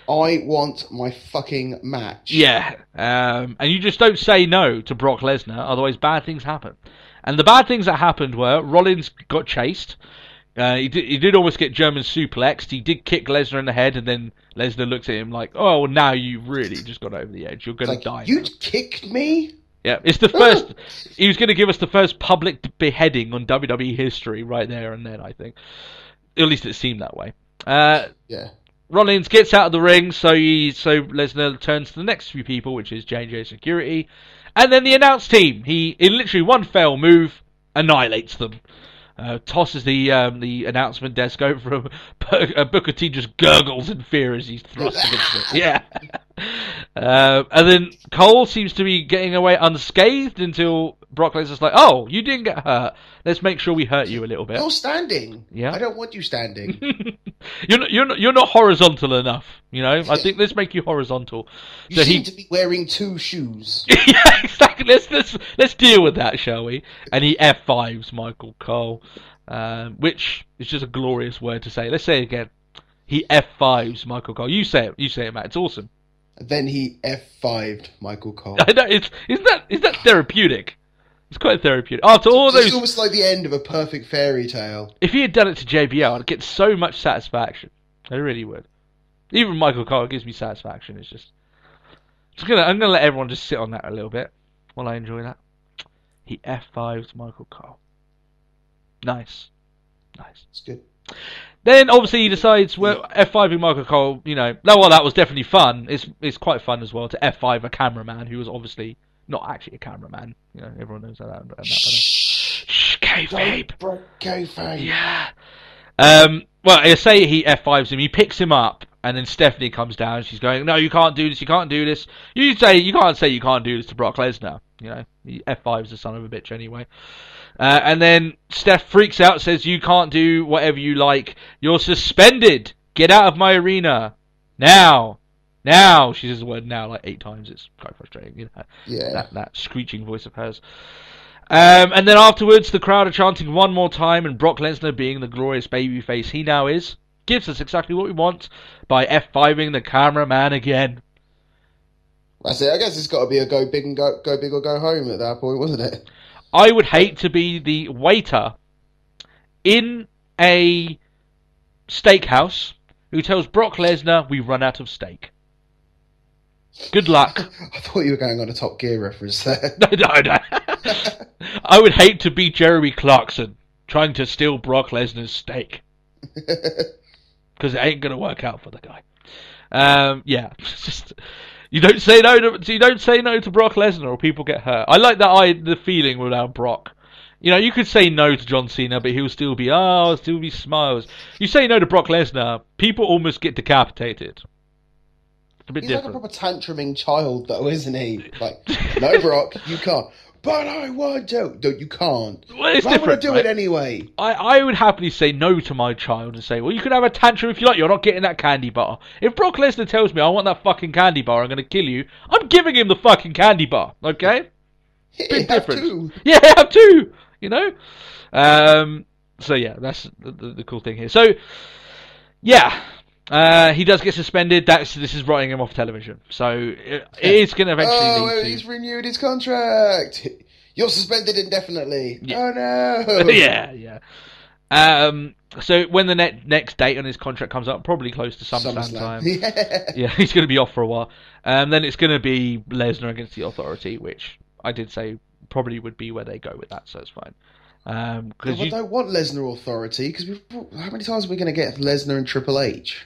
I want my fucking match. Yeah. And you just don't say no to Brock Lesnar, otherwise bad things happen. And the bad things that happened were Rollins got chased. He did almost get German suplexed. He did kick Lesnar in the head, and then Lesnar looks at him like, "Oh, well, now you really just got over the edge. You're going to die." You kicked me? Yeah, it's the first. He was going to give us the first public beheading on WWE history right there and then. I think, at least it seemed that way. Yeah. Rollins gets out of the ring, so Lesnar turns to the next few people, which is J&J Security, and then the announce team. He in literally one fell move annihilates them. Tosses the announcement desk over from Booker T, just gurgles in fear as he's thrust against it. Yeah. And then Cole seems to be getting away unscathed until Brock Lesnar's like, "Oh, you didn't get hurt. Let's make sure we hurt you a little bit." You're standing. Yeah. I don't want you standing. You're not horizontal enough. I think let's make you horizontal. You seem to be wearing two shoes. Yeah, exactly. Let's deal with that, shall we? And he F5s Michael Cole, which is just a glorious word to say. Let's say it again. He F5s Michael Cole. You say it, Matt. It's awesome. And then he F5'd Michael Cole. I know. Is that therapeutic? It's quite therapeutic. After all those, it's almost like the end of a perfect fairy tale. If he had done it to JBL, I'd get so much satisfaction. I really would. Even Michael Cole gives me satisfaction. It's just I'm gonna let everyone just sit on that a little bit while I enjoy that. He F5's Michael Cole. Nice. It's good. Then obviously he decides, well, F5ing Michael Cole, you know, well, that was definitely fun. It's quite fun as well to F5 a cameraman who was obviously not actually a cameraman. You know, everyone knows that. Shh, kayfabe. Kayfabe. Yeah. Well, I say he F5s him, he picks him up, and then Stephanie comes down. She's going, "No, you can't do this. You can't do this. You can't say you can't do this to Brock Lesnar. You know, he F5's the son of a bitch anyway." And then Steph freaks out, says, "You can't do whatever you like. You're suspended. Get out of my arena now." Now, she says the word "now" like 8 times. It's quite frustrating, you know. Yeah. That screeching voice of hers. And then afterwards, the crowd are chanting one more time, and Brock Lesnar, being the glorious babyface he now is, gives us exactly what we want by F5ing the cameraman again. That's it. I guess it's got to be a go big or go home at that point, wasn't it? I would hate to be the waiter in a steakhouse who tells Brock Lesnar we run out of steak. Good luck. I thought you were going on a Top Gear reference there. No. I would hate to be Jeremy Clarkson trying to steal Brock Lesnar's steak. Because it ain't going to work out for the guy. Yeah, just... You don't say no to Brock Lesnar or people get hurt. I like the feeling without Brock. You know, you could say no to John Cena, but he'll still be smiles. You say no to Brock Lesnar, people almost get decapitated. It's a bit different. Like a proper tantruming child, though, isn't he? Like, no, Brock, you can't. But I want to. No, you can't. Well, it's but different, I want to do right? it anyway. I would happily say no to my child and say, well, you can have a tantrum if you like. You're not getting that candy bar. If Brock Lesnar tells me I want that fucking candy bar, I'm going to kill you, I'm giving him the fucking candy bar, okay? Big difference. Yeah, I have two, you know? So, yeah, that's the cool thing here. So, yeah. He does get suspended. This is writing him off television. So it is going to eventually lead to... he's renewed his contract. You're suspended indefinitely. Yeah. Oh no. yeah. So when the next date on his contract comes up, probably close to SummerSlam time. Yeah, he's going to be off for a while. Then it's going to be Lesnar against the Authority, which I did say probably would be where they go with that. So it's fine. I don't want Lesnar Authority because how many times are we going to get Lesnar and Triple H?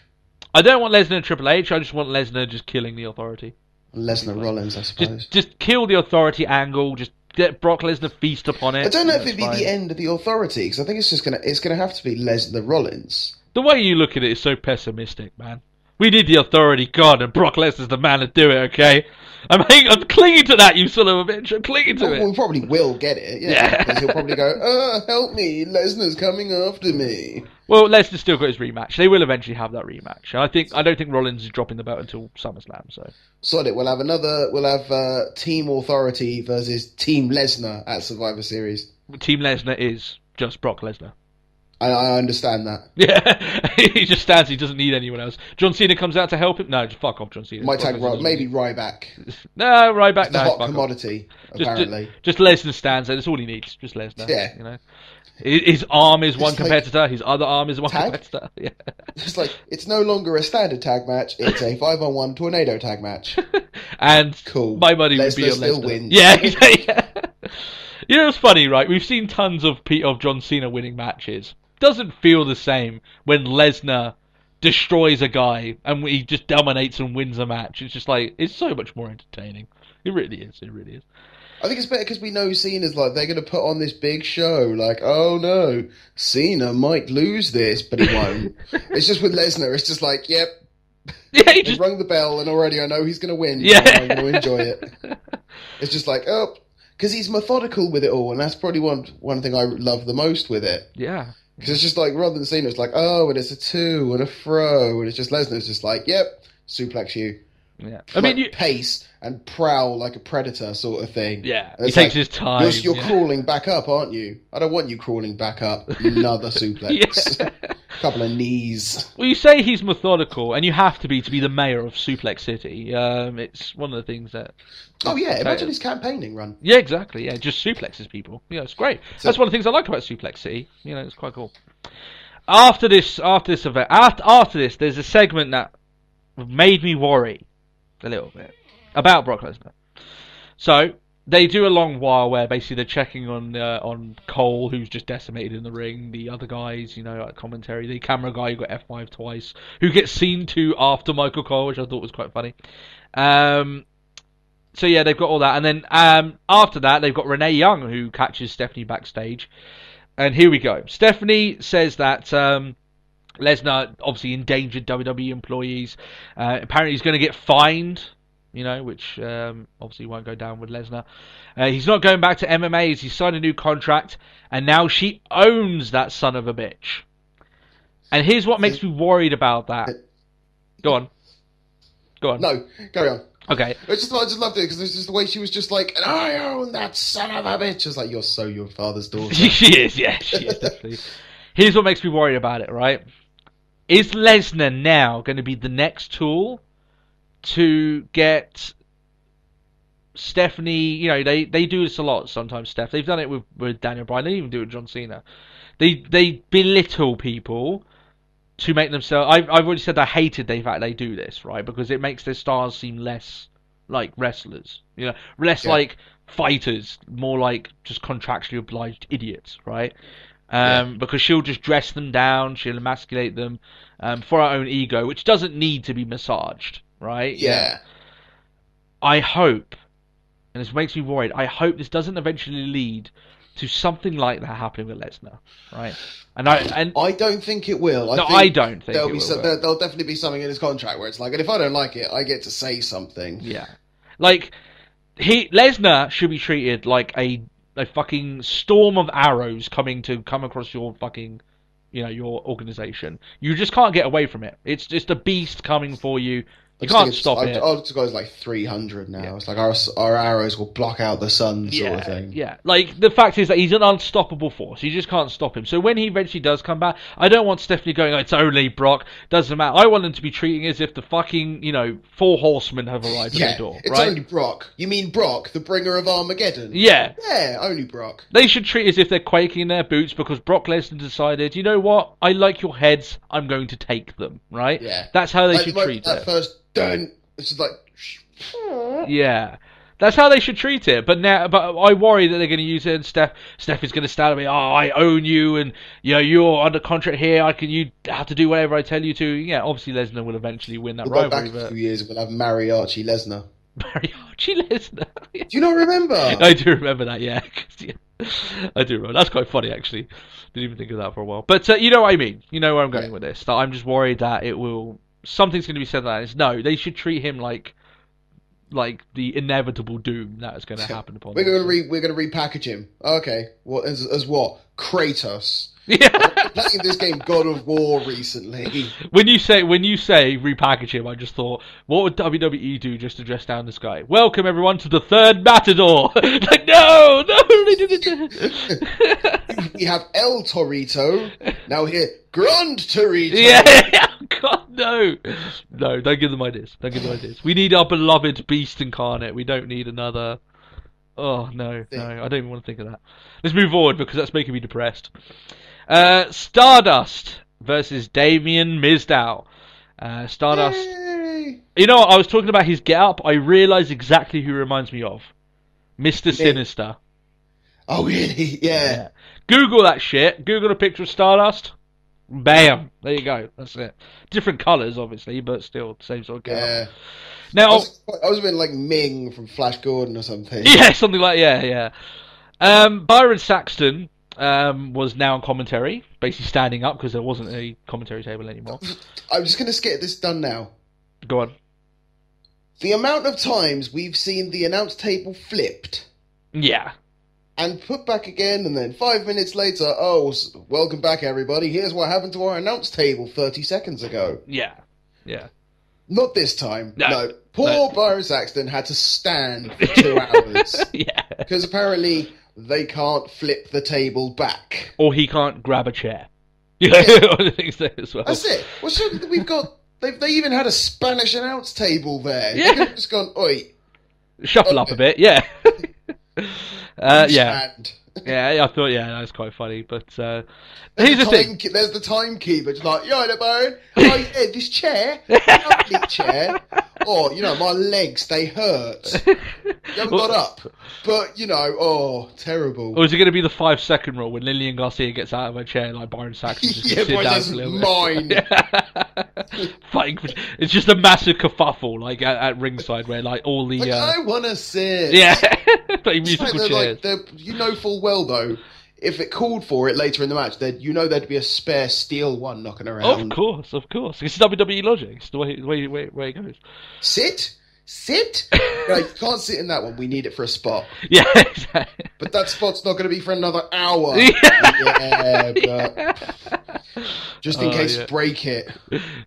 I don't want Lesnar and Triple H. I just want Lesnar just killing the Authority. Lesnar Rollins, I suppose. Just kill the Authority angle. Just let Brock Lesnar feast upon it. I don't know if it'd be the end of the Authority because I think it's gonna have to be Lesnar Rollins. The way you look at it is so pessimistic, man. We need the Authority gone, and Brock Lesnar's the man to do it. Okay, I'm clinging to that, you son of a bitch. I'm clinging to it. We probably will get it. Yeah. Because he'll probably go, help me, Lesnar's coming after me. Well, Lesnar's still got his rematch. They will eventually have that rematch. I don't think Rollins is dropping the belt until SummerSlam. So solid. We'll have Team Authority versus Team Lesnar at Survivor Series. Team Lesnar is just Brock Lesnar. I understand that. Yeah, he just stands. He doesn't need anyone else. John Cena comes out to help him. No, just fuck off, John Cena. Might tag maybe Ryback. No, Ryback. It's the hot commodity. Apparently, just Lesnar stands there. That's all he needs. Just Lesnar. Yeah. You know, his arm is one competitor. His other arm is one competitor. Yeah. It's like it's no longer a standard tag match. It's a 5-on-1 tornado tag match. And cool. My money would be on Lesnar. Still wins. Yeah. You know, it's funny, right? We've seen tons of John Cena winning matches. Doesn't feel the same when Lesnar destroys a guy and he just dominates and wins a match. It's just like, it's so much more entertaining. It really is. I think it's better because we know Cena's like, they're going to put on this big show. Like, oh no, Cena might lose this, but he won't. It's just with Lesnar, it's just like, yep. Yeah, he just rung the bell and already I know he's going to win. Yeah. So I'm going to enjoy it. It's just like, oh, because he's methodical with it all. And that's probably one thing I love the most with it. Yeah. Because it's just like, rather than Cena, it's like, and it's a 2 and a throw, and it's just Lesnar's just like, yep, suplex you. Yeah. I mean, pace and prowl like a predator sort of thing. Yeah, he takes his time. You're crawling back up, aren't you? I don't want you crawling back up. Another suplex. Yeah. Couple of knees. Well, you say he's methodical, and you have to be the mayor of Suplex City. It's one of the things that... Oh, yeah, imagine his campaigning run. Yeah, exactly, yeah, just suplexes people. Yeah, it's great. So, that's one of the things I like about Suplex City. You know, it's quite cool. After this event, there's a segment that made me worry a little bit about Brock Lesnar. So, They do a long while where basically they're checking on Cole, who's just decimated in the ring. The other guys, like commentary. The camera guy who got F5 twice, who gets seen to after Michael Cole, which I thought was quite funny. So yeah, they've got all that, and then after that, they've got Renee Young, who catches Stephanie backstage. And here we go. Stephanie says that Lesnar obviously endangered WWE employees. Apparently, he's going to get fined. Which obviously won't go down with Lesnar. He's not going back to MMA as he's signed a new contract, and now she owns that son of a bitch. And here's what makes me worried about that. Go on. No, carry on. Okay. I just loved it because it's just the way she was just like, and I own that son of a bitch. It's like, you're so your father's daughter. She is, definitely. Here's what makes me worried about it, right? Is Lesnar now going to be the next tool to get Stephanie? They do this a lot sometimes, Steph. They've done it with Daniel Bryan. They even do it with John Cena. They belittle people to make themselves. I've already said I hated the fact they do this, right? Because it makes their stars seem less like wrestlers, less like fighters, more like just contractually obliged idiots, right? Because she'll just dress them down, she'll emasculate them for her own ego, which doesn't need to be massaged, right? Yeah. I hope, and this makes me worried, I hope this doesn't eventually lead to something like that happening with Lesnar, right? And I don't think it will. I don't think there'll it be will. There'll definitely be something in his contract where it's like, and if I don't like it, I get to say something. Yeah, like Lesnar should be treated like a fucking storm of arrows come across your fucking, your organization. You just can't get away from it. It's just a beast coming for you. You can't stop it. Our guy's like 300 now. Yeah. It's like our arrows will block out the sun, sort of thing. Yeah, like the fact is that he's an unstoppable force. You just can't stop him. So when he eventually does come back, I don't want Stephanie going, "Oh, it's only Brock." Doesn't matter. I want them to be treating it as if the fucking 4 horsemen have arrived at their door. It's only Brock. You mean Brock, the bringer of Armageddon? Yeah. Yeah, only Brock. They should treat it as if they're quaking in their boots because Brock Lesnar decided, you know what? I like your heads. I'm going to take them. Right? Yeah. That's how they should treat it. At first. It's just like, yeah, that's how they should treat it. But I worry that they're going to use it, and Steph is going to stand at me. Oh, I own you, and you're under contract here. You have to do whatever I tell you to. Yeah, obviously Lesnar will eventually win that rivalry. Back a few years, we'll have Mariachi Lesnar. Mariachi Lesnar. Do you not remember? I do remember that. Yeah, I do remember. That's quite funny, actually. Didn't even think of that for a while. But you know what I mean. You know where I'm going with this. That I'm just worried that it will. Something's going to be said like this. No, they should treat him like the inevitable doom that is going to happen upon him. We're going to repackage him. Okay, what as what? Kratos. Yeah, I've been playing this game God of War recently. When you say repackage him, I just thought, what would WWE do just to dress down this guy? Welcome everyone to the third Matador. Like no, they did it. We have El Torito. Now here, Grand Torito. Yeah, God no, don't give them ideas. We need our beloved Beast incarnate. We don't need another. Oh no, I don't even want to think of that. Let's move forward because that's making me depressed. Stardust versus Damien Mizdow. Stardust. Yay! You know what? I was talking about his get-up. I realised exactly who he reminds me of. Mr. Sinister. Oh, really? Yeah. Google that shit. Google a picture of Stardust. Bam. There you go. That's it. Different colours, obviously, but still the same sort of get-up. Yeah. Now, I was a bit like Ming from Flash Gordon or something. Yeah, something like yeah. Byron Saxton was now on commentary, basically standing up because there wasn't a commentary table anymore. I'm just going to get this done now. Go on. The amount of times we've seen the announce table flipped. Yeah. And put back again, and then 5 minutes later, welcome back everybody, here's what happened to our announce table 30 seconds ago. Yeah. Not this time. No. Poor Byron Saxton had to stand for 2 hours. Yeah. Because apparently they can't flip the table back. Or he can't grab a chair. Yeah. Things there as well. That's it. Well, surely we've got... They even had a Spanish announce table there. Yeah. They could have just gone, oi. Shuffle up a bit, yeah. Yeah. Stand. Yeah, I thought, that's quite funny, but There's here's the thing. There's the timekeeper. It's like, Baron. Oh, yeah, this chair, lovely chair. oh, my legs, they hurt. You haven't got up. But, terrible. Or is it going to be the 5-second rule when Lillian Garcia gets out of her chair like Byron Saxton just yeah, sit boy, down that's a little mine. Fighting for, it's just a massive kerfuffle like at ringside where like all the I want to sit. Yeah, like musical chairs. Full well though, if it called for it later in the match, there'd be a spare steel one knocking around. Of course. It's WWE logic. It's the way it goes. Sit. No, you can't sit in that one. We need it for a spot. Yeah, exactly. But that spot's not going to be for another hour. Just in case, break it.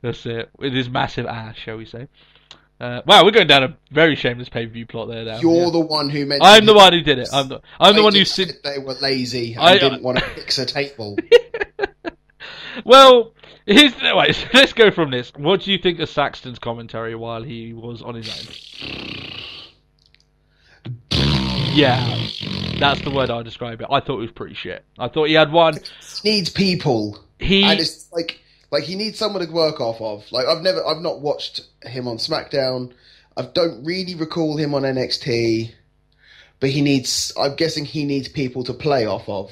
That's it. With his massive ass, shall we say. Wow, we're going down a very shameless pay-per-view plot there now. You're the one who mentioned I'm the one who did it. I'm the one who said they were lazy and didn't want to fix a table. Well, let's go from this. What do you think of Saxton's commentary while he was on his own? Yeah, that's the word I'd describe it. I thought it was pretty shit. I thought he had one. He needs people. And it's like he needs someone to work off of. Like I've not watched him on SmackDown. I don't really recall him on NXT. But I'm guessing he needs people to play off of.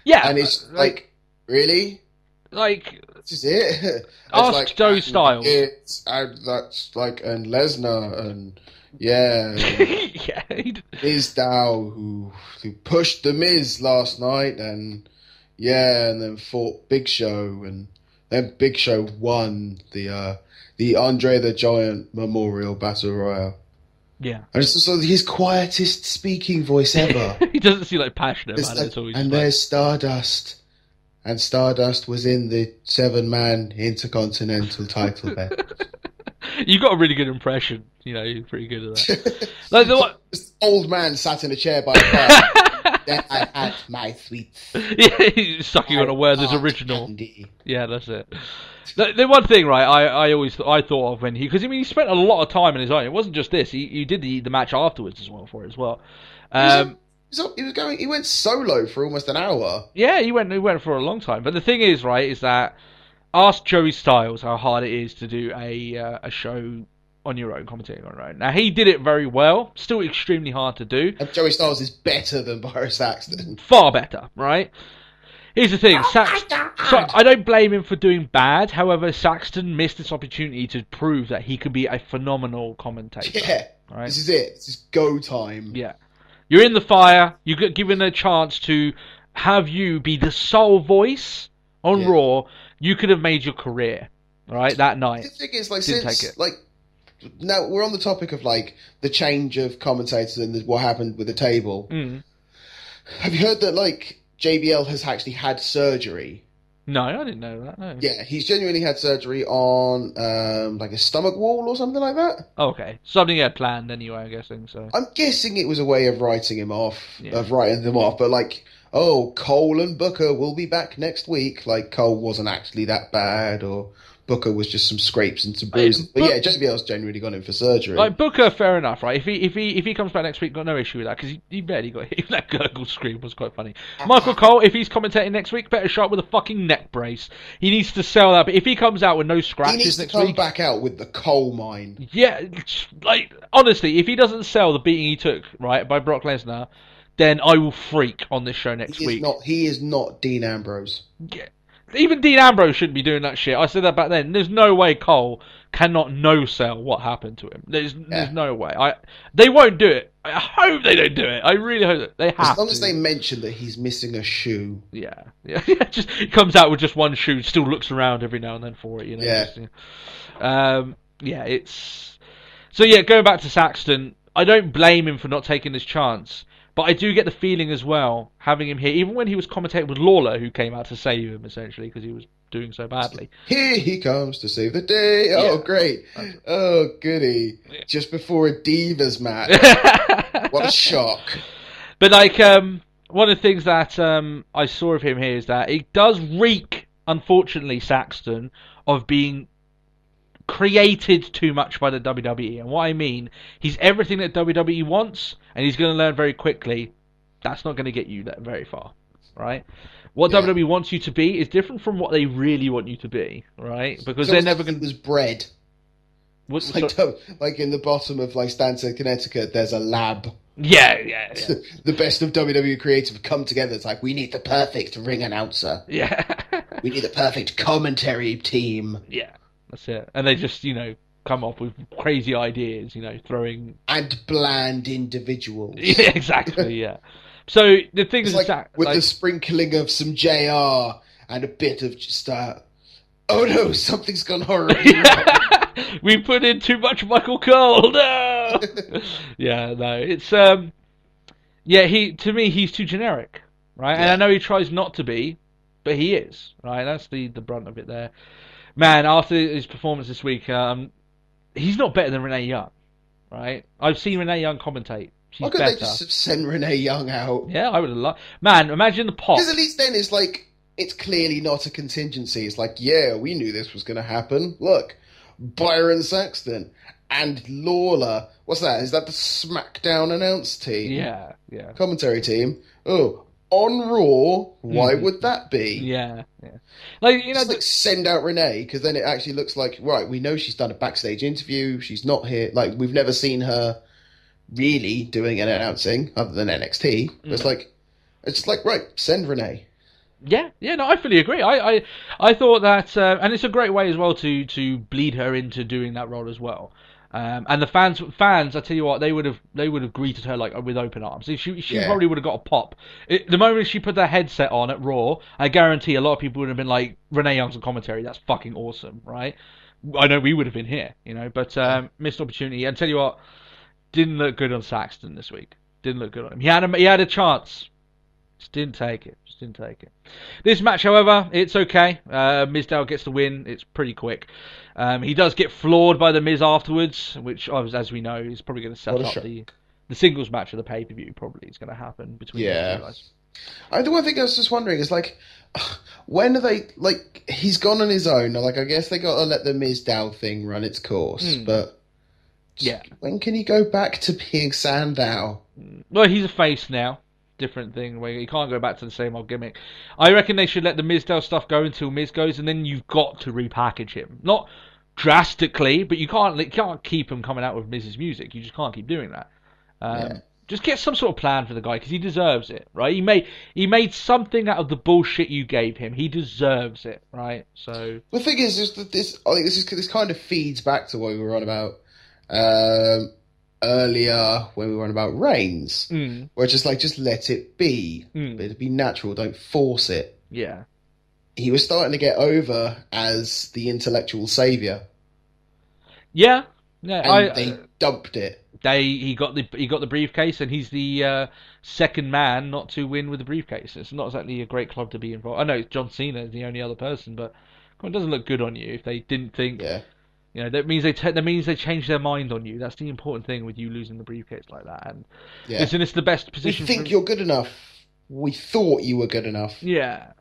Yeah. And it's really? Like, this is it. Ask Joey Styles. And Lesnar and yeah, Miz Dow who pushed the Miz last night and then fought Big Show and then Big Show won the Andre the Giant Memorial Battle Royale. Yeah, and it's also his quietest speaking voice ever. He doesn't seem passionate about it at all. And there's Stardust. And Stardust was in the 7-man Intercontinental title match. You got a really good impression. You're pretty good at that. This old man sat in a chair by a fire. Then I had my sweets. Yeah, he's sucking on a Werther's original. Candy. Yeah, that's it. The one thing, right? I thought of when because he spent a lot of time in his own. It wasn't just this. He did the match afterwards as well for it as well. He went solo for almost an hour. Yeah, he went for a long time. But the thing is, right, is that ask Joey Styles how hard it is to do a show on your own, commentating on your own. Now, he did it very well. Still extremely hard to do. And Joey Styles is better than Byron Saxton. Far better, right? Here's the thing. So I don't blame him for doing bad. However, Saxton missed this opportunity to prove that he could be a phenomenal commentator. Yeah, right? This is it. This is go time. Yeah. You're in the fire. You get given a chance to have you be the sole voice on Raw. You could have made your career, right? That night. The thing is, now we're on the topic of the change of commentators and what happened with the table. Mm. Have you heard that JBL has actually had surgery? No, I didn't know that. No. Yeah, he's genuinely had surgery on a stomach wall or something like that. Oh, okay, something he had planned anyway. I'm guessing so. I'm guessing it was a way of writing them off. But Cole and Booker will be back next week. Cole wasn't actually that bad, or Booker was just some scrapes and some bruises. But JBL's genuinely gone in for surgery. Booker, fair enough, right? If he comes back next week, got no issue with that because he barely got hit. That gurgle scream was quite funny. Michael Cole, if he's commentating next week, better show up with a fucking neck brace. He needs to sell that. But if he comes out with no scratches next week, he needs to come back out with the coal mine. Yeah, honestly, if he doesn't sell the beating he took right by Brock Lesnar, then I will freak on this show next week. He is not Dean Ambrose. Yeah. Even Dean Ambrose shouldn't be doing that shit. I said that back then. There's no way Cole cannot no-sell what happened to him. There's no way. They won't do it. I hope they don't do it. I really hope that they have to. As long as they mention that he's missing a shoe. Yeah. Just he comes out with just one shoe, still looks around every now and then for it. It's... So going back to Saxton, I don't blame him for not taking this chance. But I do get the feeling as well, having him here, even when he was commentating with Lawler, who came out to save him, essentially, because he was doing so badly. Here he comes to save the day. Yeah. Oh, great. Oh, goody. Yeah. Just before a Divas match. What a shock. But, one of the things that I saw of him here is that it does reek, unfortunately, Saxton, of being created too much by the WWE. And what I mean, he's everything that WWE wants, and he's going to learn very quickly that's not going to get you that very far, right? What WWE wants you to be is different from what they really want you to be, right? Because they're never going to... He was bred. It's like in the bottom of like Stansted, Connecticut, there's a lab. Yeah. The best of WWE creative come together. It's like, we need the perfect ring announcer. Yeah. We need the perfect commentary team. Yeah, that's it. And they just, come up with crazy ideas, throwing... And bland individuals. Yeah, exactly, yeah. So the thing is... With the sprinkling of some JR and a bit of just... oh no, something's gone horribly wrong. We put in too much Michael Cole. No. Yeah, no. It's to me he's too generic, right? Yeah. And I know he tries not to be, but he is, right? That's the brunt of it there. Man, after his performance this week, he's not better than Renee Young, right? I've seen Renee Young commentate. She's better. Why couldn't they just send Renee Young out? Yeah, I would have loved. Man, imagine the pop. Because at least then it's like, it's clearly not a contingency. It's like, yeah, we knew this was going to happen. Look, Byron Saxton and Lawler. What's that? Is that the SmackDown announce team? Yeah. Commentary team. Oh, on Raw. Why would that be? Yeah. Like, like send out Renee, because then it actually looks like, right, we know she's done a backstage interview. She's not here. Like, we've never seen her really doing an announcing other than NXT. It's just like, right, send Renee. Yeah, no, I fully agree. I thought that, and it's a great way as well to bleed her into doing that role as well. And the fans, I tell you what, they would have greeted her like with open arms. She probably would have got a pop. The moment she put that headset on at Raw, I guarantee a lot of people would have been like, Renee Young's on commentary. That's fucking awesome, right? I know we would have been here, but missed opportunity. And tell you what, didn't look good on Saxton this week. Didn't look good on him. He had a chance. Just didn't take it. This match, however, it's okay. Mizdow gets the win. It's pretty quick. He does get floored by the Miz afterwards, which, as we know, is probably going to set up the singles match of the pay-per-view. Probably is going to happen between the two guys. The one thing I was just wondering is, like, when are they, like, he's gone on his own. Like, I guess they got to let the Mizdow thing run its course, but when can he go back to being Sandow? Well, he's a face now. Different thing where you can't go back to the same old gimmick. I reckon they should let the Mizdow stuff go until Miz goes, and then you've got to repackage him. Not drastically, but you can't keep him coming out with Miz's music. You just can't keep doing that. Just get some sort of plan for the guy, because he deserves it, right? He made something out of the bullshit you gave him. He deserves it, right? So the thing is that this kind of feeds back to what we were on about earlier when we were on about Reigns, where it's just let it be. It'd be natural. Don't force it. Yeah. He was starting to get over as the intellectual savior. Yeah. And they dumped it. He got the briefcase, and he's the second man not to win with the briefcase. It's not exactly a great club to be involved. I know John Cena is the only other person, but it doesn't look good on you if they didn't think. Yeah. That means they change their mind on you. That's the important thing with you losing the briefcase like that. And it's the best position. We think you're good enough. We thought you were good enough. Yeah.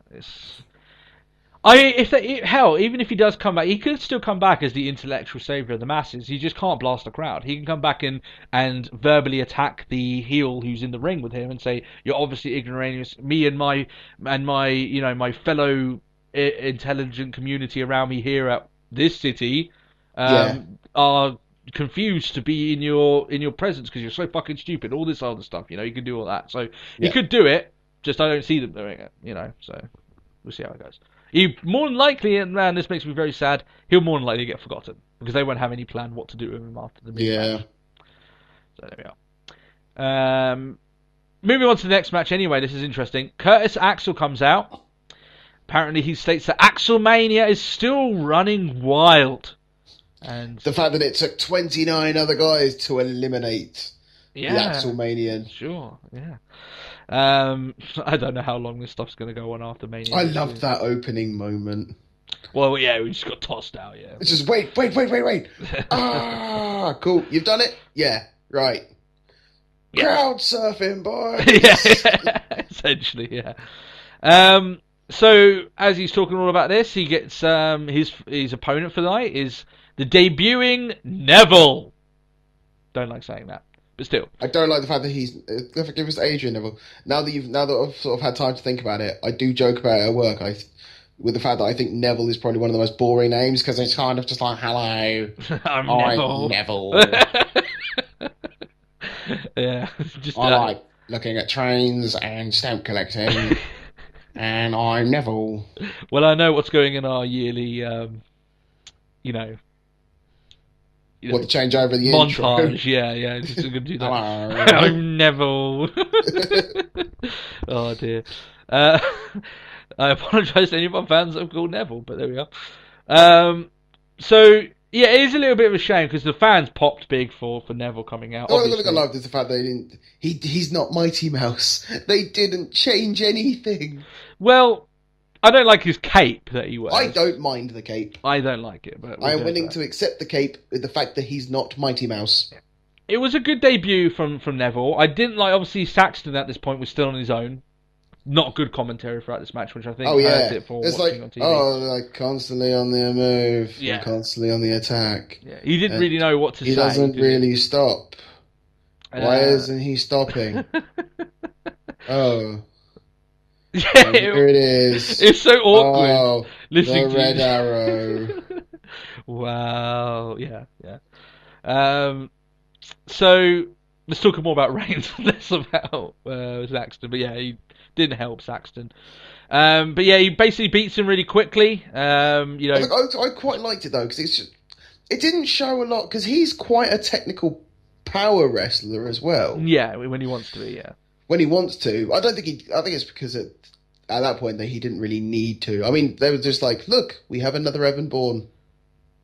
Even if he does come back, he could still come back as the intellectual savior of the masses. He just can't blast the crowd. He can come back and verbally attack the heel who's in the ring with him and say, "You're obviously ignoramus. Me and my my fellow intelligent community around me here at this city are confused to be in your presence because you're so fucking stupid." All this other stuff, you can do all that. So he could do it. Just I don't see them doing it. So we'll see how it goes. He more than likely, and man, this makes me very sad, he'll more than likely get forgotten because they won't have any plan what to do with him after the match. So there we are. Moving on to the next match anyway, this is interesting. Curtis Axel comes out. Apparently he states that Axelmania is still running wild. And the fact that it took 29 other guys to eliminate the Axelmanian. Sure, yeah. I don't know how long this stuff's going to go on after Mania. I loved that opening moment. Well, yeah, we just got tossed out, yeah. It's just, wait. Cool. You've done it? Yeah, right. Yeah. Crowd surfing, boys! Yeah, essentially, yeah. So, as he's talking all about this, he gets his opponent for the night is the debuting Neville. Don't like saying that. But still, I don't like the fact that he's. Give us Adrian Neville. Now that I've sort of had time to think about it, I do joke about it at work. I with the fact that I think Neville is probably one of the most boring names because it's kind of just like, hello, I'm I'm Neville. Neville. Yeah, just I like looking at trains and stamp collecting, and I'm Neville. Well, I know what's going in our yearly, you know, What, to change over the montage. intro? Yeah, just gonna do that. Hello. I'm Neville. Oh dear. I apologise to any of our fans that have called Neville, but there we are. So yeah, it is a little bit of a shame because the fans popped big for Neville coming out. The only thing I loved is the fact they didn't. He's not Mighty Mouse. They didn't change anything. Well, I don't like his cape that he wears. I don't mind the cape. I don't like it, but I am willing to accept the cape with the fact that he's not Mighty Mouse. It was a good debut from Neville. I didn't like, obviously, Saxton at this point was still on his own. Not good commentary throughout this match, which I think hurt it for it's watching like, on TV. oh, like constantly on the move, Yeah. and constantly on the attack. Yeah. He didn't really know what to say. He doesn't really stop. Why isn't he stopping? Oh. Yeah, here it is. It's so awkward. Oh, listening the to red you. arrow. Wow. Yeah. So let's talk more about Reigns, less about Saxton. But yeah, he didn't help Saxton. But yeah, he basically beats him really quickly. I quite liked it though because it didn't show a lot because he's quite a technical power wrestler as well. Yeah, when he wants to be. Yeah. When he wants to, I think it's because at that point that he didn't really need to. I mean, they were just like, look, we have another Evan Bourne.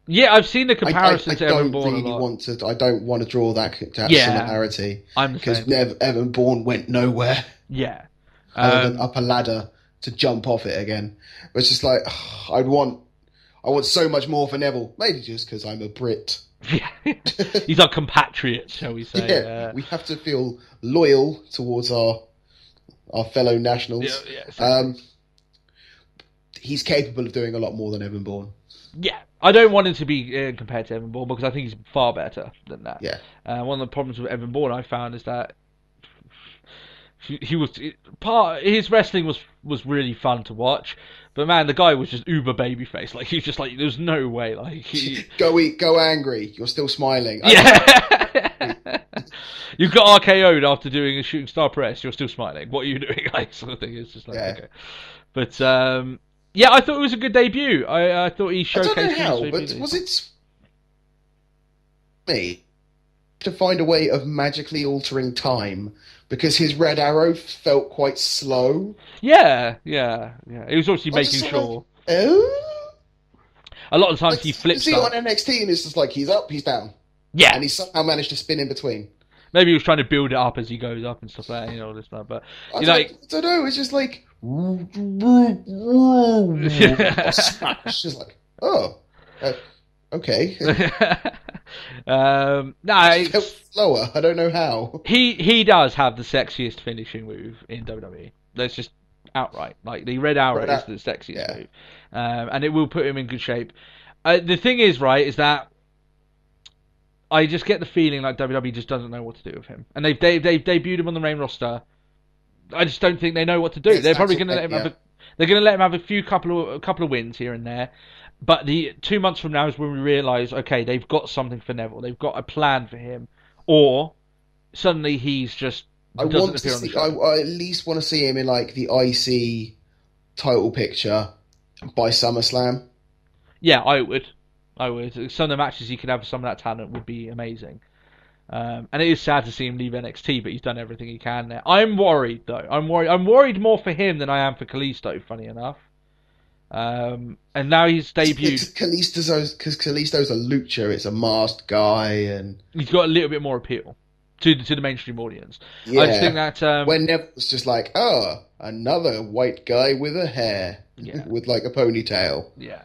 Yeah, I've seen the comparison to Evan Bourne really a lot. I don't want to draw that similarity. Because Evan Bourne went nowhere. Yeah. Other than up a ladder to jump off it again. But it's just like, I want so much more for Neville. Maybe just because I'm a Brit. Yeah. He's our compatriot, shall we say. Yeah, we have to feel loyal towards our fellow nationals. Yeah, exactly. He's capable of doing a lot more than Evan Bourne. Yeah, I don't want him to be compared to Evan Bourne because I think he's far better than that. Yeah. One of the problems with Evan Bourne I found is that his wrestling was really fun to watch, but man, the guy was just uber babyface. Like he's just like there's no way. Like go angry. You're still smiling. Yeah. You got RKO'd after doing a shooting star press. You're still smiling. What are you doing? Like sort of thing. It's just like okay. But yeah, I thought it was a good debut. I thought he showcased. I don't know how, but was it me to find a way of magically altering time? Because his red arrow felt quite slow. Yeah. He was obviously making sure. Oh? A lot of times he flips. You see it on NXT, and it's just like he's up, he's down. Yeah, and he somehow managed to spin in between. Maybe he was trying to build it up as he goes up and stuff like that, all this stuff. But I don't know. It's just like it's just like okay. It felt slower. I don't know how. He does have the sexiest finishing move in WWE. That's just outright. Like the red arrow is the sexiest move, and it will put him in good shape. The thing is, right, is that I just get the feeling like WWE just doesn't know what to do with him, and they've debuted him on the main roster. I just don't think they know what to do. They're probably going to let him have they're going to let him have a couple of wins here and there. But the 2 months from now is when we realise, okay, they've got something for Neville. They've got a plan for him. Or suddenly he's just doesn't appear on the show. I at least want to see him in like the IC title picture by SummerSlam. Yeah, I would. Some of the matches he could have with some of that talent would be amazing. And it is sad to see him leave NXT, but he's done everything he can there. I'm worried, though. I'm worried more for him than I am for Kalisto, funny enough. And now he's debuted. Because Kalisto's a lucha, it's a masked guy, and he's got a little bit more appeal to the mainstream audience. Yeah. I just think that when Neville's just like, another white guy with a hair, with like a ponytail. Yeah,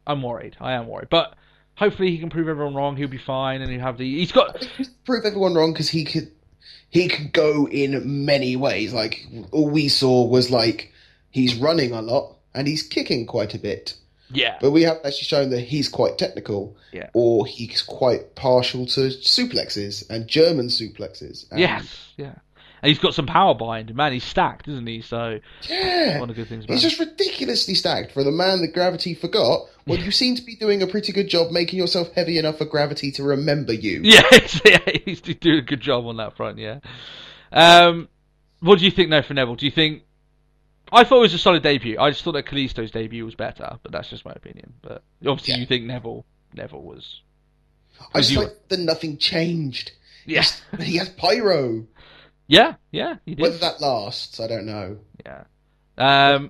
I'm worried. I am worried, but hopefully he can prove everyone wrong. He'll be fine, and he's got prove everyone wrong because he could go in many ways. Like all we saw was like. He's running a lot, and he's kicking quite a bit. Yeah. But we haven't actually shown that he's quite technical. Yeah. Or he's quite partial to suplexes, and German suplexes. And yes, yeah. And he's got some power behind him, man. He's stacked, isn't he? So yeah, one of the good things about he's just ridiculously stacked for the man that Gravity forgot. Well, you seem to be doing a pretty good job making yourself heavy enough for Gravity to remember you. Yeah, he's doing a good job on that front, yeah. What do you think, though, for Neville? Do you think... I thought it was a solid debut. I just thought that Kalisto's debut was better, but that's just my opinion. But obviously you think Neville was... I just like that nothing changed. Yeah. He has pyro. Yeah, he did. Whether that lasts, I don't know. Yeah.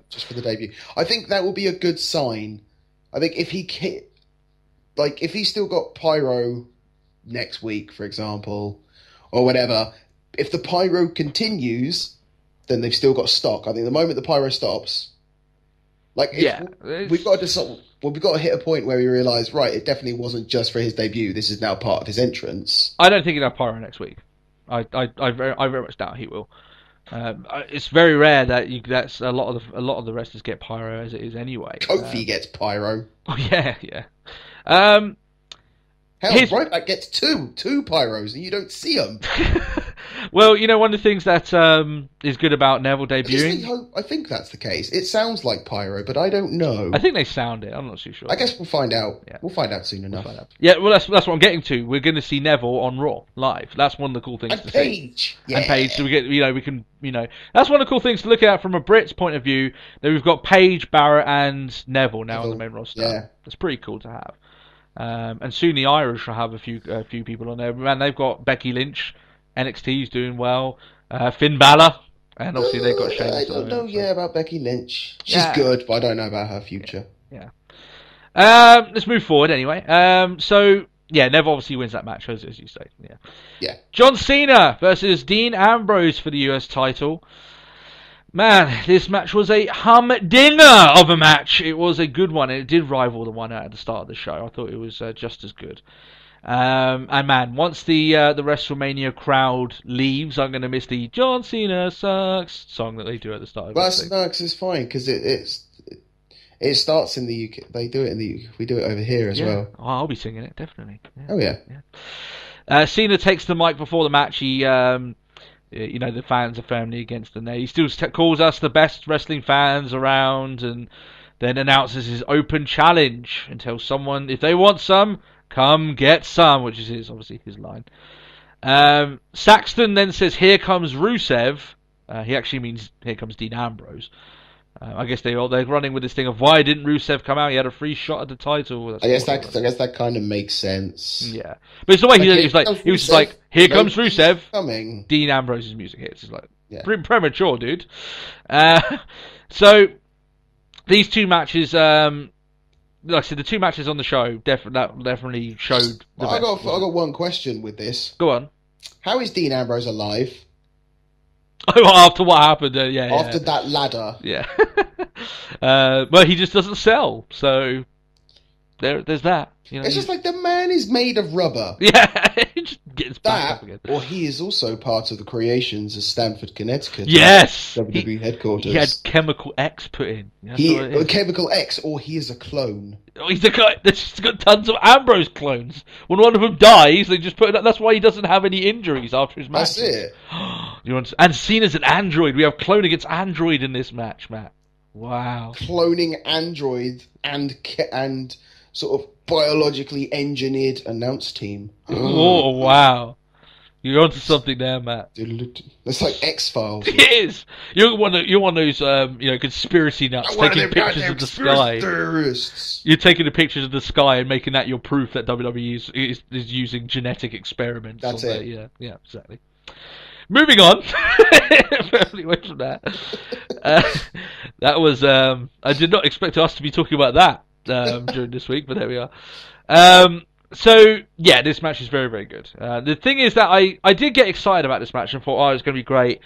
Just for the debut. I think that will be a good sign. I think if if he's still got pyro next week, for example, or whatever, if the pyro continues, then they've still got stock. I think the moment the pyro stops, we've got to decide. Well, we've got to hit a point where we realise, right, it definitely wasn't just for his debut. This is now part of his entrance. I don't think he'll have pyro next week. I very much doubt he will. It's very rare that's a lot of the wrestlers get pyro as it is anyway. Kofi gets pyro. Oh yeah. Hell, Ryback gets two pyros and you don't see them. Well, one of the things that is good about Neville debuting... I think that's the case. It sounds like pyro, but I don't know. I think they sound it. I'm not too sure. I guess we'll find out. Yeah. We'll find out soon enough. Yeah, well, that's what I'm getting to. We're going to see Neville on Raw live. That's one of the cool things to Paige. see. And Paige. So we get, we can, that's one of the cool things to look at from a Brit's point of view. That we've got Paige, Barrett, and Neville now on the main roster. Yeah. That's pretty cool to have. And soon the Irish will have a few people on there. Man, they've got Becky Lynch. NXT is doing well. Finn Balor. And obviously they've got Sheamus. I don't know about Becky Lynch. She's good, but I don't know about her future. Yeah. Let's move forward anyway. So, Neville obviously wins that match, as you say. Yeah. John Cena versus Dean Ambrose for the US title. Man, this match was a humdinger of a match. It was a good one, and it did rival the one at the start of the show. I thought it was just as good. And man, once the WrestleMania crowd leaves, I'm going to miss the John Cena sucks song that they do at the start of the thing. No, because it's fine, because it starts in the UK. They do it we do it over here as well. Oh, I'll be singing it, definitely. Yeah. Oh, yeah. Cena takes the mic before the match. He... the fans are firmly against the nay. He still calls us the best wrestling fans around, and then announces his open challenge and tells someone if they want some, come get some, which is obviously his line. Saxton then says, "Here comes Rusev." He actually means here comes Dean Ambrose. I guess they're running with this thing of why didn't Rusev come out? He had a free shot at the title. I guess that kind of makes sense. Yeah, but it's the way he was just like, "Here comes Rusev." Coming. Dean Ambrose's music hits. It's like premature, dude. So these two matches, like I said, the two matches on the show definitely showed. I got one question with this. Go on. How is Dean Ambrose alive? Oh, after what happened, after that ladder. Yeah. Well, he just doesn't sell, so there's that. It's just like the man is made of rubber. Yeah, he just gets back up again. Or he is also part of the creations of Stamford, Connecticut. Yes! WWE headquarters. He had Chemical X put in. Chemical X, or he is a clone. Oh, he's a guy that's got tons of Ambrose clones. When one of them dies, they just put it. That's why he doesn't have any injuries after his match. That's it. And Cena's an android. We have clone against android in this match, Matt. Wow. Cloning android and sort of biologically engineered announce team. Oh, wow. You're onto something there, Matt. It's like X-Files. It is. You're one of those, conspiracy nuts taking pictures of the sky. Terrorists. You're taking the pictures of the sky and making that your proof that WWE is using genetic experiments. That's it. Yeah, exactly. Moving on. Away from that. That was. I did not expect us to be talking about that during this week, but there we are. So, this match is very, very good. The thing is that I did get excited about this match and thought, it's going to be great.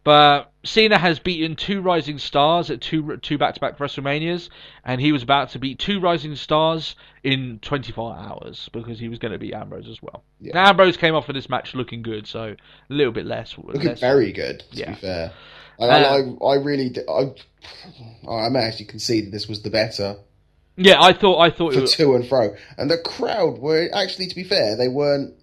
But Cena has beaten 2 Rising Stars at two back-to-back WrestleManias, and he was about to beat 2 Rising Stars in 24 hours because he was going to beat Ambrose as well. Yeah. Now, Ambrose came off for this match looking good, so a little bit less. Looking very good, to be fair. I really did. I may actually concede that this was the better. Yeah, I thought for to and fro, and the crowd were actually, to be fair, they weren't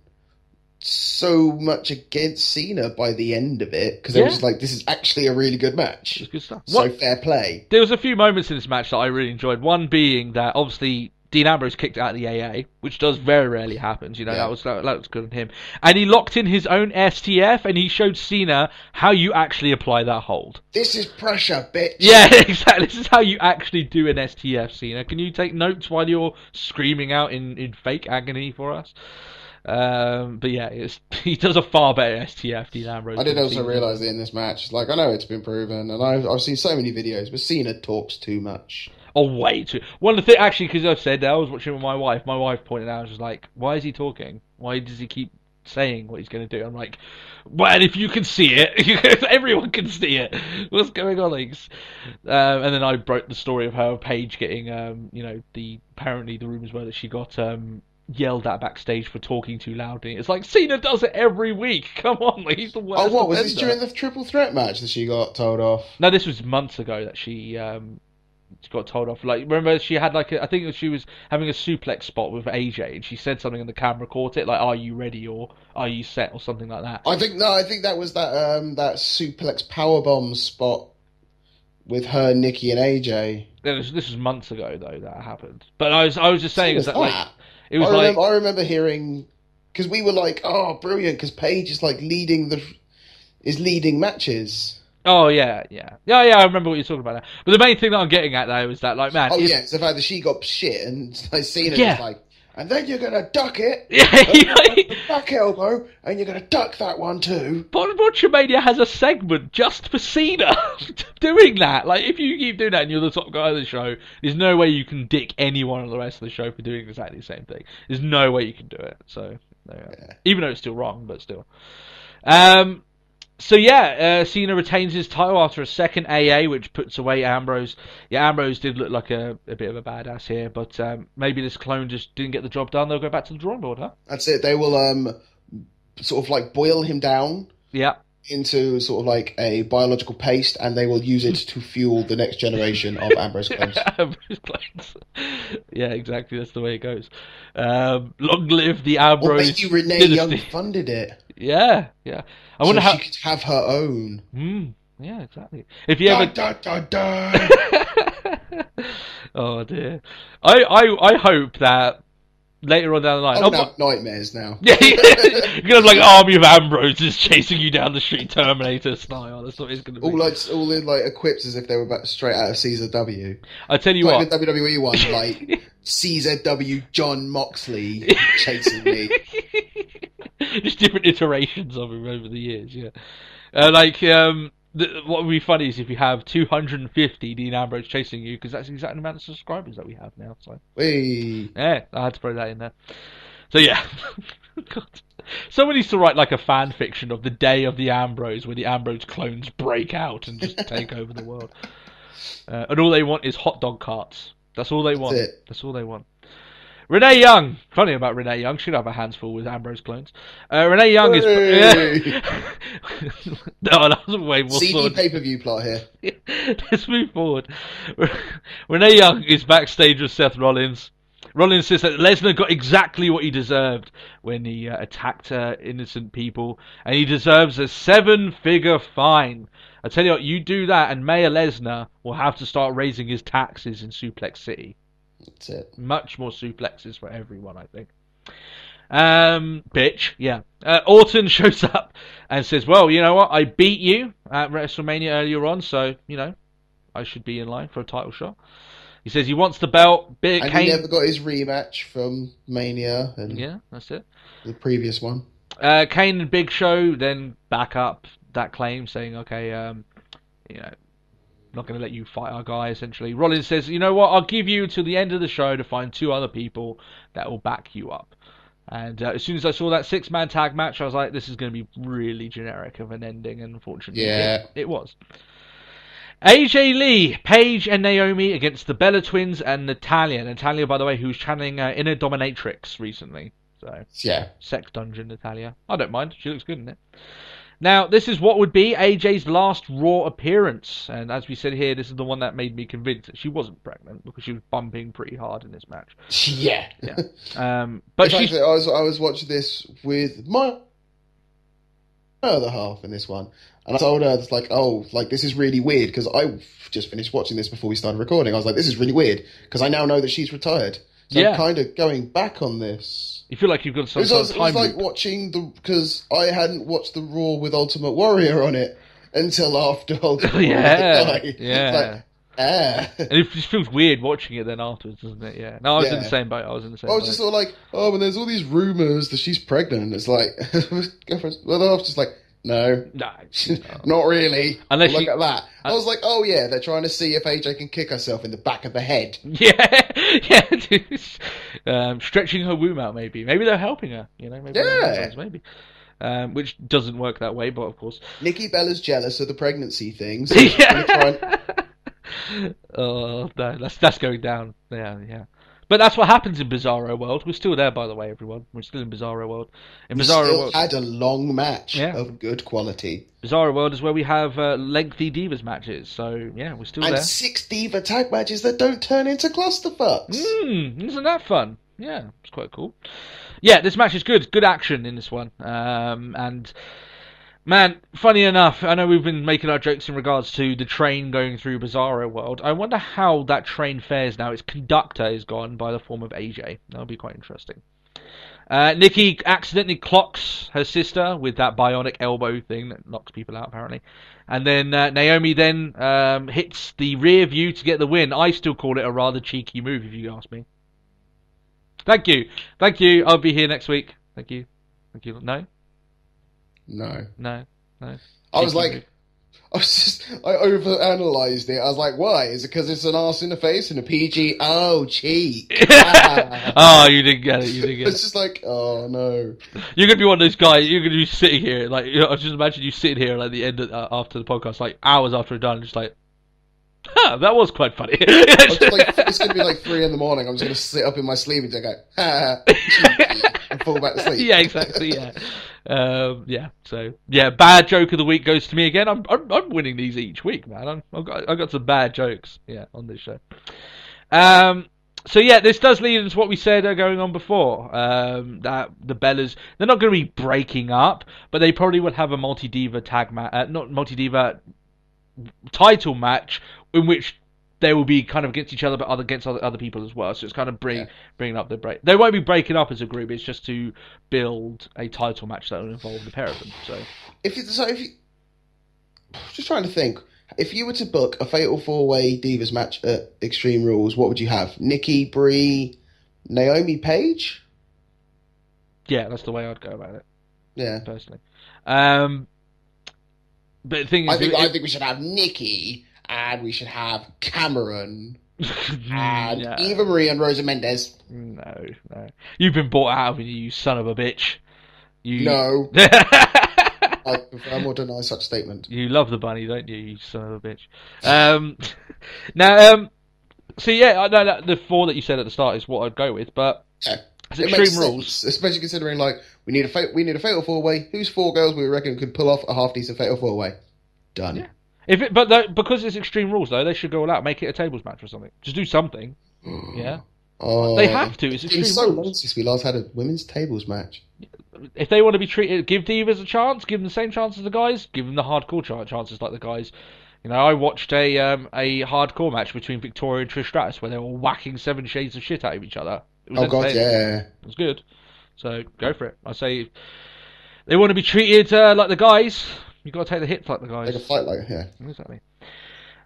so much against Cena by the end of it, because it Yeah. was like, this is actually a really good match. It was good stuff. So fair play. There was a few moments in this match that I really enjoyed. One being that obviously Dean Ambrose kicked out of the AA, which does very rarely happen. You know, Yeah. that was good on him. And he locked in his own STF, and he showed Cena how you actually apply that hold. This is pressure, bitch. Yeah, exactly. This is how you actually do an STF, Cena. Can you take notes while you're screaming out in fake agony for us? But yeah, he does a far better STF, Dean Ambrose. I did also realise it in this match. Like, I know it's been proven, and I've seen so many videos, but Cena talks too much. Oh, way too. One of the things, actually, because I've said that, I was watching with my wife. My wife pointed out, I was like, why is he talking? Why does he keep saying what he's going to do? I'm like, well, if you can see it, everyone can see it. What's going on? Like, and then I broke the story of her Paige getting, apparently the rumours were that she got yelled at backstage for talking too loudly. It's like, Cena does it every week. Come on, like, he's the worst. Oh, what was this during the triple threat match that she got told off? No, this was months ago that she got told off. Like, remember she had I think she was having a suplex spot with AJ, and she said something, and the camera caught it, like, "Are you ready?" or "Are you set?" or something like that. I think that was that suplex powerbomb spot with her, Nikki, and AJ. This was months ago though that happened. But I was just saying that like it was I remember hearing, because we were like, oh, brilliant, because Paige is like leading matches. Oh yeah. I remember what you're talking about now. But the main thing that I'm getting at though is that, like, man, it's the fact that she got shit and like Cena was like, and then you're gonna duck it, back elbow, and you're gonna duck that one too. Botchamania has a segment just for Cena doing that. Like, if you keep doing that and you're the top guy of the show, there's no way you can dick anyone on the rest of the show for doing exactly the same thing. There's no way you can do it. So, even though it's still wrong, but still. Cena retains his title after a second AA, which puts away Ambrose. Yeah, Ambrose did look like a bit of a badass here, but maybe this clone just didn't get the job done. They'll go back to the drawing board, huh? That's it. They will sort of like boil him down. Yeah. Into sort of like a biological paste, and they will use it to fuel the next generation of Ambrose clones. Ambrose clones. Yeah, exactly. That's the way it goes. Long live the Ambrose. Or maybe Renee dynasty. Young funded it. Yeah. I wonder how she could have her own. Yeah, exactly. If you ever. Oh dear. I hope that later on down the line. I'm gonna have nightmares now. Yeah, you're gonna have like an army of Ambroses chasing you down the street, Terminator style. That's what it's gonna be. All in like equipped as if they were straight out of CZW. I tell you like what, the WWE one, like CZW John Moxley chasing me. Just different iterations of him over the years. Yeah, what would be funny is if you have 250 Dean Ambrose chasing you, because that's the exact amount of subscribers that we have now. So, yeah, I had to throw that in there. So yeah, God. Someone needs to write like a fan fiction of the day of the Ambrose, where the Ambrose clones break out and just take over the world. And all they want is hot dog carts. That's all they want. That's all they want. Renee Young. Funny about Renee Young. She'd have her hands full with Ambrose clones. Renee Young is... No, that was way more CD pay-per-view plot here. Let's move forward. Renee Young is backstage with Seth Rollins. Rollins says that Lesnar got exactly what he deserved when he attacked innocent people, and he deserves a 7-figure fine. I tell you what, you do that, and Mayor Lesnar will have to start raising his taxes in Suplex City. That's it. Much more suplexes for everyone, I think. Bitch, yeah. Orton shows up and says, well, you know what? I beat you at WrestleMania earlier on, so, I should be in line for a title shot. He says he wants the belt. He never got his rematch from Mania. Yeah, that's it. The previous one. Kane and Big Show then back up that claim, saying, okay, not going to let you fight our guy, essentially. Rollins says, you know what, I'll give you until the end of the show to find 2 other people that will back you up. And as soon as I saw that 6-man tag match, I was like, this is going to be really generic of an ending, and unfortunately, it was. AJ Lee, Paige and Naomi against the Bella Twins and Natalya. Natalya, by the way, who's channeling Inner Dominatrix recently. So, yeah. Sex Dungeon Natalya. I don't mind. She looks good in it. Now, this is what would be AJ's last Raw appearance. And as we said here, this is the one that made me convinced that she wasn't pregnant, because she was bumping pretty hard in this match. Yeah. But I was watching this with my other half in this one. And I told her, it's like, oh, like, this is really weird, because I just finished watching this before we started recording. I was like, this is really weird, because I now know that she's retired. So I'm kind of going back on this. You feel like you've got some It was like watching because I hadn't watched the Raw with Ultimate Warrior on it until after Ultimate Warrior died. Yeah. Like, and it just feels weird watching it then afterwards, doesn't it? Yeah. No, I was in the same boat. I was just sort of like, oh, and there's all these rumours that she's pregnant. It's like, well, I was just like, no, not really. Unless look at that. I was like, oh yeah, they're trying to see if AJ can kick herself in the back of the head. Yeah, stretching her womb out, maybe. Maybe they're helping her. You know, maybe. Which doesn't work that way, but of course, Nikki Bella's jealous of the pregnancy thing. So oh no, that's going down. Yeah. But that's what happens in Bizarro World. We're still there, by the way, everyone. We're still in Bizarro World. We still had a long match of good quality. Bizarro World is where we have lengthy Divas matches. So, yeah, we're still there. And 6 Diva tag matches that don't turn into clusterfucks. Isn't that fun? Yeah, it's quite cool. Yeah, this match is good. Good action in this one. And... man, funny enough, I know we've been making our jokes in regards to the train going through Bizarro World. I wonder how that train fares now. Its conductor is gone by the form of AJ. That'll be quite interesting. Nikki accidentally clocks her sister with that bionic elbow thing that knocks people out, apparently. And then Naomi then hits the rear view to get the win. I still call it a rather cheeky move, if you ask me. Thank you. I'll be here next week. Thank you. No? No. I overanalyzed it. I was like, why? Is it because it's an arse in the face and a PG? Oh, cheek. Oh, you didn't get it. It's just like, oh, no. You're going to be one of those guys, you're going to be sitting here, like, I just imagine you sitting here like the end of, after the podcast, like, hours after it's done, just like, that was quite funny. It's going to be like 3 a.m. I'm just going to sit up in my sleep and go, and fall back to sleep. Yeah, exactly, yeah. So bad joke of the week goes to me again. I'm winning these each week, man. I've got some bad jokes, on this show. So this does lead into what we said going on before. That the Bellas, they're not going to be breaking up, but they probably will have a multi-diva title match in which they will be kind of against each other, but against other people as well. So it's kind of bringing up the break. They won't be breaking up as a group. It's just to build a title match that will involve the pair of them. So if you just trying to think, if you were to book a Fatal 4-Way Divas match at Extreme Rules, what would you have? Nikki, Brie, Naomi, Paige? Yeah, that's the way I'd go about it. Yeah, personally. But the thing is, I think we should have Nikki. And we should have Cameron and Eva Marie and Rosa Mendez. No. You've been bought out of it, you son of a bitch. No. I confirm or deny such statement. You love the bunny, don't you, you son of a bitch? The 4 that you said at the start is what I'd go with, but it's Extreme Rules. Especially considering, like, we need a Fatal 4-Way. Whose 4 girls we reckon could pull off a half-decent Fatal 4-Way? Done. Yeah. Because it's Extreme Rules, though, they should go all out, make it a tables match or something. Just do something. Yeah. They have to. It's Extreme Rules. It's so long since we last had a women's tables match. If they want to be treated, give divas a chance, give them the same chance as the guys, give them the hardcore chances like the guys. I watched a hardcore match between Victoria and Trish Stratus where they were whacking 7 shades of shit out of each other. It was yeah. It was good. So go for it. I say they want to be treated like the guys. You've got to take the hits like the guys. Take a fight like, yeah. Exactly.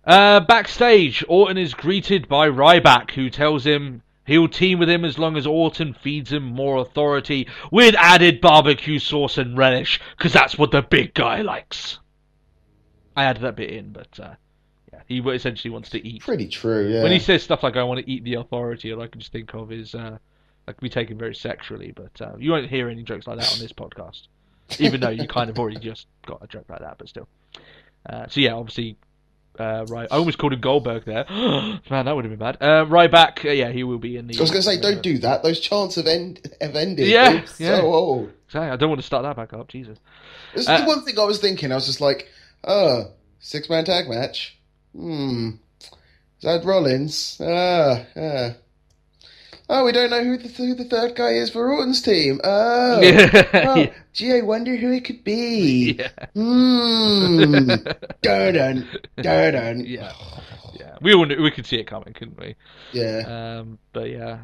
Backstage, Orton is greeted by Ryback, who tells him he'll team with him as long as Orton feeds him more authority with added barbecue sauce and relish, because that's what the big guy likes. I added that bit in, but he essentially wants to eat. Pretty true, yeah. When he says stuff like, I want to eat the authority, all I can just think of is, that can be taken very sexually, but you won't hear any jokes like that on this podcast. Even though you kind of already just got a joke like that, but still. Obviously, I almost called him Goldberg there. Man, that would have been bad. Ryback, he will be in the... I was going to say, don't do that. Those chants have ended. Yeah. So old. Exactly. I don't want to start that back up, Jesus. This is the one thing I was thinking. I was just like, 6-man tag match? Zad Rollins? Oh, we don't know who the third guy is for Orton's team. Oh, Yeah. Gee, I wonder who it could be. Yeah. Dun dun. Yeah. Yeah. We all knew, we could see it coming, couldn't we? Yeah. But yeah.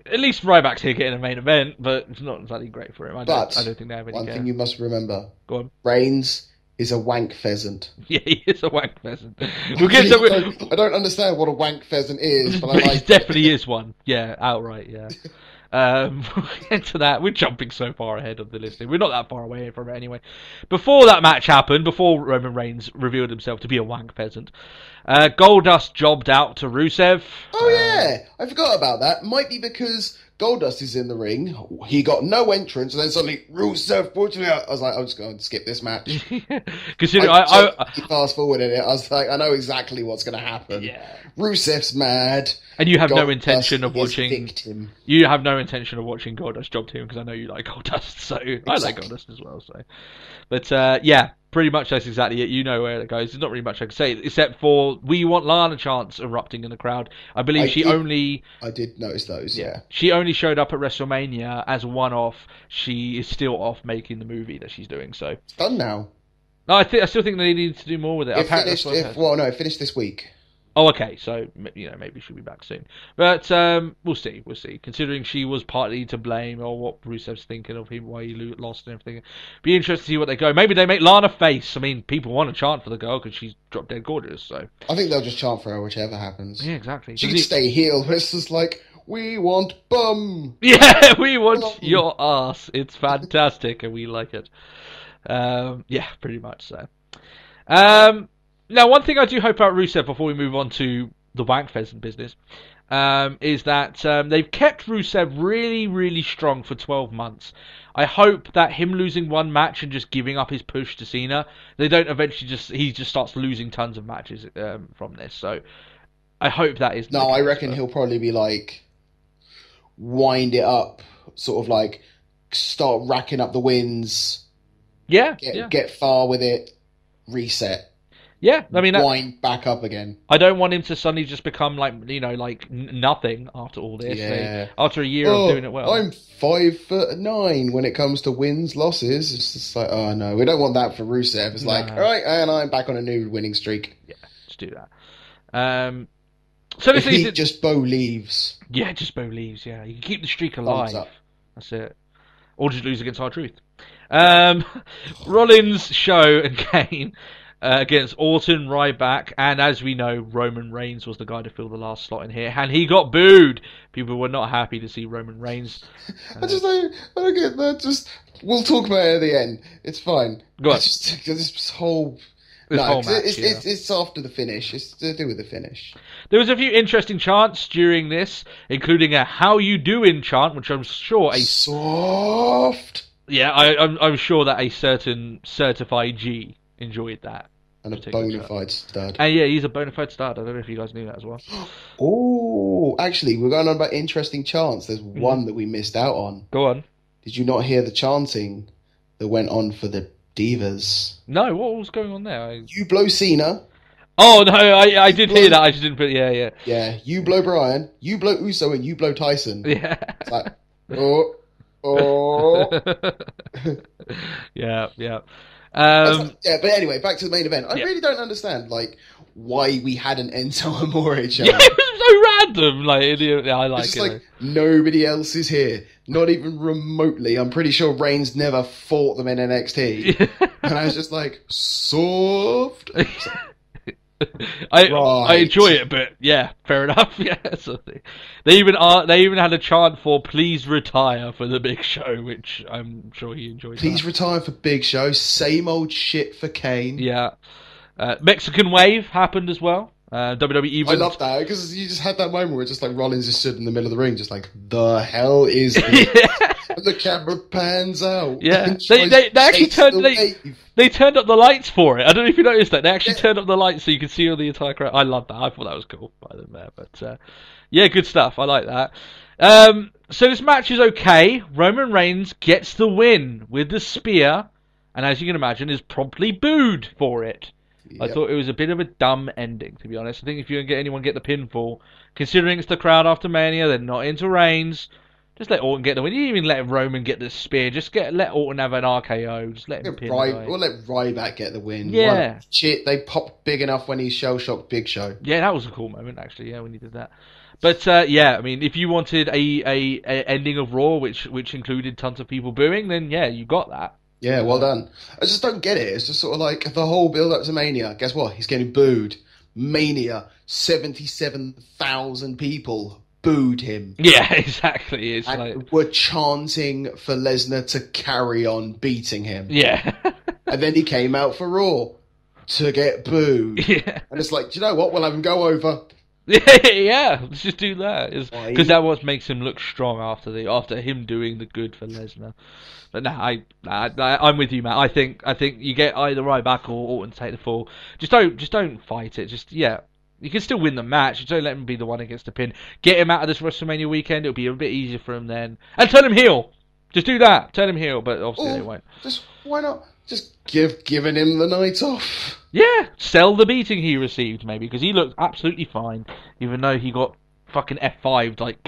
At least Ryback's here getting a main event, but it's not exactly great for him. I don't think they have any one care. thing you must remember. Go on. Reigns is a wank pheasant. Yeah, he is a wank pheasant. I don't understand what a wank pheasant is, but I like it. Definitely is one. Yeah, outright, yeah. We'll get to that. We're jumping so far ahead of the listing. We're not that far away from it anyway. Before that match happened, before Roman Reigns revealed himself to be a wank peasant, Goldust jobbed out to Rusev. Oh yeah, I forgot about that. Might be because Goldust is in the ring. He got no entrance, and then suddenly Rusev pulled me out. I was like, I'm just going to skip this match. Because I fast forwarded it. I was like, I know exactly what's going to happen. Yeah. Rusev's mad, and you have Goldust no intention of watching. Victim. You have no intention of watching Goldust job to him because I know you like Goldust, so exactly. I like Goldust as well. So, but yeah, pretty much that's exactly it. You know where it goes. There's not really much I can say except for we want Lana chants erupting in the crowd. I believe I did notice those. Yeah, she only showed up at WrestleMania as a one-off. She is still off making the movie that she's doing. So it's done now. No, I still think they need to do more with it. It finished this week. Oh, okay. So maybe she'll be back soon. But we'll see. We'll see. Considering she was partly to blame, or what Rusev's thinking of him, why he lost and everything. Be interested to see what they go. Maybe they make Lana face. I mean, people want to chant for the girl because she's drop dead gorgeous. So I think they'll just chant for her, whichever happens. Yeah, exactly. She can stay heel. It's just like, we want bum. Yeah, we want your ass. It's fantastic, and we like it. Yeah, pretty much so. Now, one thing I do hope about Rusev before we move on to the wank pheasant business is that they've kept Rusev really, really strong for 12 months. I hope that him losing one match and just giving up his push to Cena, they don't eventually he just starts losing tons of matches from this. So I hope that is. No, I reckon he'll probably be like wind it up, sort of like start racking up the wins. Yeah, get far with it, reset. Yeah, I mean, wind back up again. I don't want him to suddenly just become like nothing after all this. Yeah. After a year of doing it well, I'm 5'9" when it comes to wins, losses. It's just like, oh no, we don't want that for Rusev. It's like, all right, and I'm back on a new winning streak. Yeah, let's do that. So this is just Bo leaves. Yeah, just Bo leaves. Yeah, you can keep the streak alive. That's it. Or just lose against R-Truth. Rollins, Show, and Kane. Against Orton, Ryback, and as we know, Roman Reigns was the guy to fill the last slot in here, and he got booed. People were not happy to see Roman Reigns. I don't get that. We'll talk about it at the end. It's fine. Go on. This whole match, it's after the finish. It's to do with the finish. There was a few interesting chants during this, including a "How you doing" chant, which I'm sure soft. Yeah, I'm sure that a certain certified G enjoyed that. And a bona fide stud. And yeah, he's a bona fide stud. I don't know if you guys knew that as well. Oh, actually, we're going on about interesting chants. There's one that we missed out on. Go on. Did you not hear the chanting that went on for the Divas? No, what was going on there? You blow Cena. Oh, no, I did hear that. I just didn't put... Yeah. Yeah, you blow Bryan, you blow Uso, and you blow Tyson. Yeah. It's like, oh. Yeah. But anyway, back to the main event. I really don't understand, why we had an Enzo Amore chant. Yeah, it was so random. I like it's it. Like, nobody else is here. Not even remotely. I'm pretty sure Reigns never fought them in NXT. And I was just like, soft. I enjoy it, but yeah, fair enough. Yeah, they even had a chant for "Please retire" for the Big Show, which I'm sure he enjoyed. Please retire for Big Show. Same old shit for Kane. Yeah, Mexican Wave happened as well. WWE. I love that because you just had that moment where just like Rollins just stood in the middle of the ring, just like, the hell is it? And the camera pans out. Yeah, they actually turned they turned up the lights for it. I don't know if you noticed that. They actually turned up the lights so you could see all the entire crowd. I love that. I thought that was cool by them there. But yeah, good stuff. I like that. So this match is okay. Roman Reigns gets the win with the spear, and as you can imagine, is promptly booed for it. I Yep. thought it was a bit of a dumb ending, to be honest. I think if you get anyone get the pinfall, considering it's the crowd after Mania, they're not into Reigns. Just let Orton get the win. You didn't even let Roman get the spear. Just let Orton have an RKO. Just let him pin the guy. Or let Ryback get the win. Yeah. They popped big enough when he shell shocked Big Show. Yeah, that was a cool moment actually. Yeah, when he did that. But yeah, I mean, if you wanted a ending of Raw which included tons of people booing, then yeah, you got that. Yeah, well done. I just don't get it. It's just sort of like the whole build up to Mania. Guess what? He's getting booed. Mania, 77,000 people booed him. Yeah, exactly. It's and were chanting for Lesnar to carry on beating him. Yeah. And then he came out for Raw to get booed. Yeah. And it's like, do you know what? We'll have him go over. Yeah, let's just do that. Because that what makes him look strong after him doing the good for Lesnar. But I'm with you, Matt. I think you get either Ryback or Orton take the fall. Just don't fight it. Just you can still win the match. Just don't let him be the one against the pin. Get him out of this WrestleMania weekend. It'll be a bit easier for him then. And turn him heel. Just do that. Turn him heel. But obviously they won't. Why not? Just giving him the night off. Yeah, sell the beating he received, maybe, because he looked absolutely fine, even though he got fucking F5'd like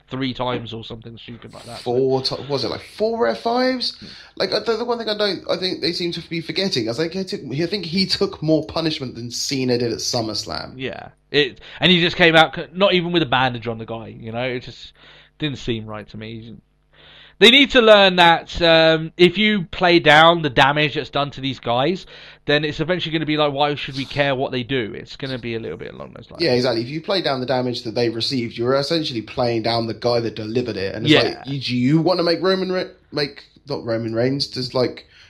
3 times or something stupid like that. Was it like 4 F5s? Like the one thing I think they seem to be forgetting. I think he took more punishment than Cena did at SummerSlam. Yeah, and he just came out not even with a bandage on the guy. You know, it just didn't seem right to me. They need to learn that if you play down the damage that's done to these guys, then it's eventually going to be like, why should we care what they do? It's going to be a little bit along those lines. Yeah, exactly. If you play down the damage that they received, you're essentially playing down the guy that delivered it. And it's like, do you want to make not Roman Reigns?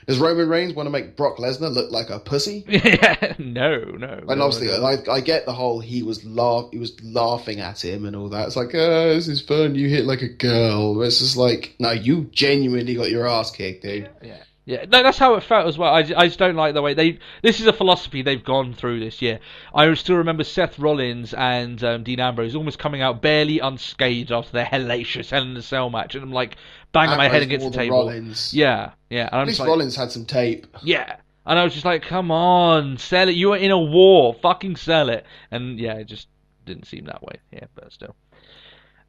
Does Roman Reigns want to make Brock Lesnar look like a pussy? Yeah, no. And obviously, I get the whole he was laughing at him and all that. It's like, this is fun. You hit like a girl. It's just like, no, you genuinely got your ass kicked, dude. Yeah. No, that's how it felt as well. I just don't like the way this is a philosophy they've gone through this year. I still remember Seth Rollins and Dean Ambrose almost coming out barely unscathed after their hellacious Hell in a Cell match, and I'm like banging my head against the table. Rollins. Yeah. And At least Rollins had some tape. Yeah. And I was just like, come on, sell it. You are in a war. Fucking sell it. And yeah, it just didn't seem that way. Yeah, but still.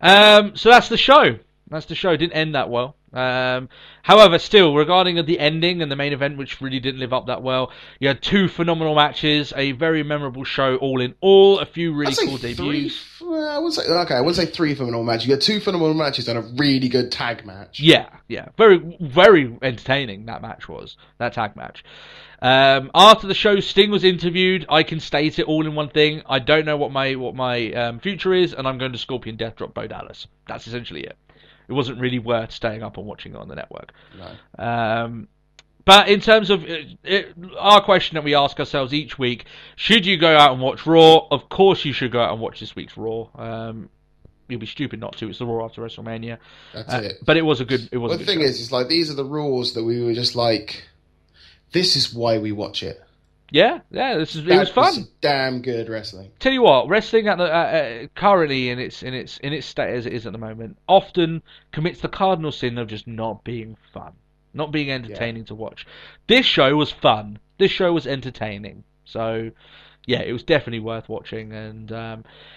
So that's the show. It didn't end that well. However, still, regarding the ending and the main event, which really didn't live up that well, you had 2 phenomenal matches, a very memorable show all in all, a few really cool debuts. I wouldn't say 3 phenomenal matches. You had 2 phenomenal matches and a really good tag match. Yeah. Very, very entertaining that tag match. After the show, Sting was interviewed. I can state it all in one thing. I don't know what my future is, and I'm going to Scorpion Death Drop Bo Dallas. That's essentially it. It wasn't really worth staying up and watching it on the network. No. But in terms of our question that we ask ourselves each week, should you go out and watch Raw? Of course you should go out and watch this week's Raw. You'd be stupid not to. It's the Raw after WrestleMania. That's it. But it was a good. The thing is, it's like these are the rules that we were just like, this is why we watch it. Yeah, it was fun. Damn good wrestling. Tell you what, wrestling at the currently in its state as it is at the moment, often commits the cardinal sin of just not being fun, not being entertaining to watch. This show was fun. This show was entertaining. So, yeah, it was definitely worth watching. And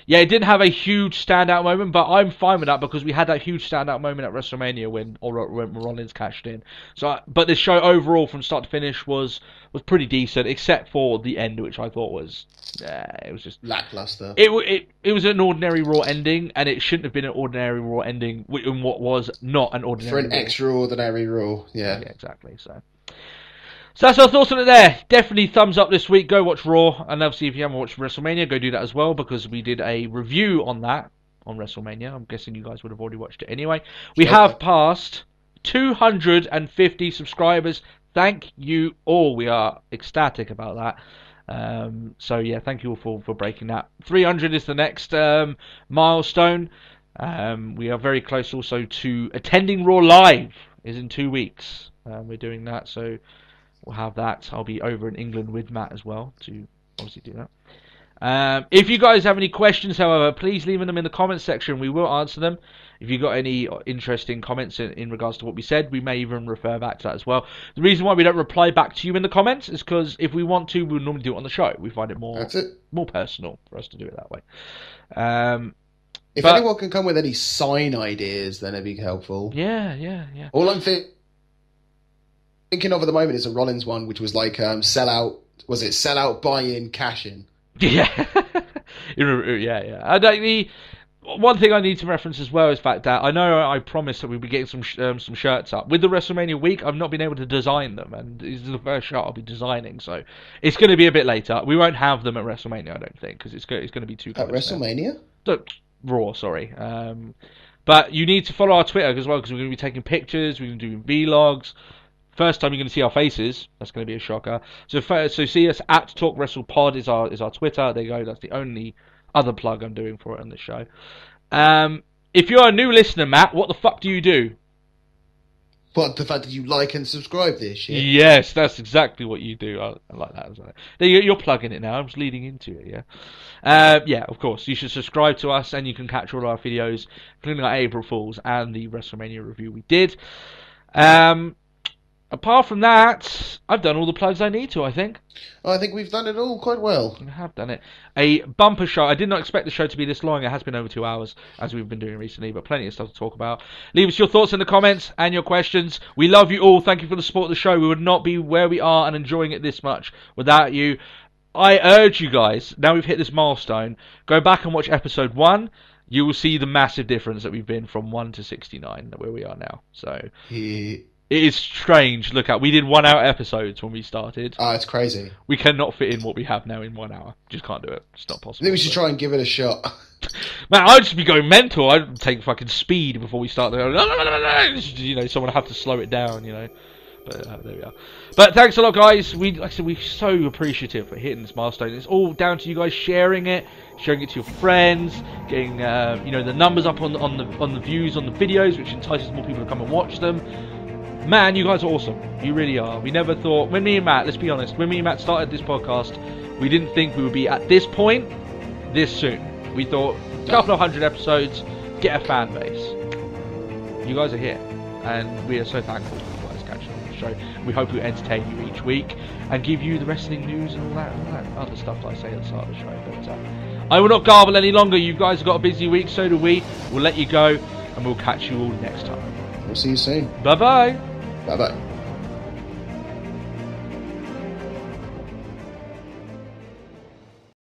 it didn't have a huge standout moment, but I'm fine with that because we had that huge standout moment at WrestleMania when Rollins cashed in. So, but this show overall, from start to finish, was pretty decent, except for the end, which I thought was it was just lackluster. It was an ordinary Raw ending, and it shouldn't have been an ordinary Raw ending in what was not an ordinary for an extraordinary Raw. Yeah, exactly. So that's our thoughts on it there. Definitely thumbs up this week. Go watch Raw. And obviously, if you haven't watched WrestleMania, go do that as well, because we did a review on that on WrestleMania. I'm guessing you guys would have already watched it anyway. We have passed 250 subscribers. Thank you all. We are ecstatic about that. So yeah, thank you all for breaking that. 300 is the next milestone. We are very close also to attending Raw Live. Is in 2 weeks. We're doing that, so we'll have that. I'll be over in England with Matt as well to obviously do that. If you guys have any questions, however, please leave them in the comments section. We will answer them. If you've got any interesting comments in regards to what we said, we may even refer back to that as well. The reason why we don't reply back to you in the comments is because if we want to, we'll normally do it on the show. We find it more personal for us to do it that way. If anyone can come with any sign ideas, then it'd be helpful. Yeah. All I'm thinking of at the moment is a Rollins one, which was like sell out. Was it sell out, buy in, cash in? Yeah. Yeah. One thing I need to reference as well is the fact that I know I promised that we'd be getting some shirts up. With the WrestleMania week, I've not been able to design them, and this is the first shirt I'll be designing, so it's going to be a bit later. We won't have them at WrestleMania, I don't think, because it's going to be too close. At WrestleMania? Raw, sorry. But you need to follow our Twitter as well, because we're going to be taking pictures, we're going to do vlogs. First time you're going to see our faces. That's going to be a shocker. So see us at Talk Wrestle Pod is our Twitter. There you go. That's the only other plug I'm doing for it on this show. If you're a new listener, Matt, what the fuck do you do? What, the fact that you like and subscribe this shit? Yes, that's exactly what you do. I like that as well. You're plugging it now. I'm just leading into it, yeah. Yeah, of course. You should subscribe to us, and you can catch all our videos, including our April Fools and the WrestleMania review we did. Apart from that, I've done all the plugs I need to, I think. I think we've done it all quite well. We have done it. A bumper show. I did not expect the show to be this long. It has been over 2 hours, as we've been doing recently, but plenty of stuff to talk about. Leave us your thoughts in the comments and your questions. We love you all. Thank you for the support of the show. We would not be where we are and enjoying it this much without you. I urge you guys, now we've hit this milestone, go back and watch episode 1. You will see the massive difference that we've been from 1 to 69, where we are now. So... Yeah. It is strange. Look at, we did 1 hour episodes when we started. It's crazy. We cannot fit in what we have now in 1 hour. Just can't do it. It's not possible. I think we should try and give it a shot. Man, I'd just be going mental. I'd take fucking speed before we start. You know, someone would have to slow it down, you know. But there we are. But thanks a lot, guys. Like I said, we're so appreciative for hitting this milestone. It's all down to you guys sharing it to your friends, getting the numbers up on the views on the videos, which entices more people to come and watch them. Man, you guys are awesome. You really are. We never thought... When me and Matt, let's be honest, when me and Matt started this podcast, we didn't think we would be at this point this soon. We thought, a couple of 100 episodes, get a fan base. You guys are here. And we are so thankful for you guys catching on the show. We hope we entertain you each week and give you the wrestling news and all that other stuff that I say at the start of the show. But I will not garble any longer. You guys have got a busy week, so do we. We'll let you go, and we'll catch you all next time. We'll see you soon. Bye-bye. Bye-bye.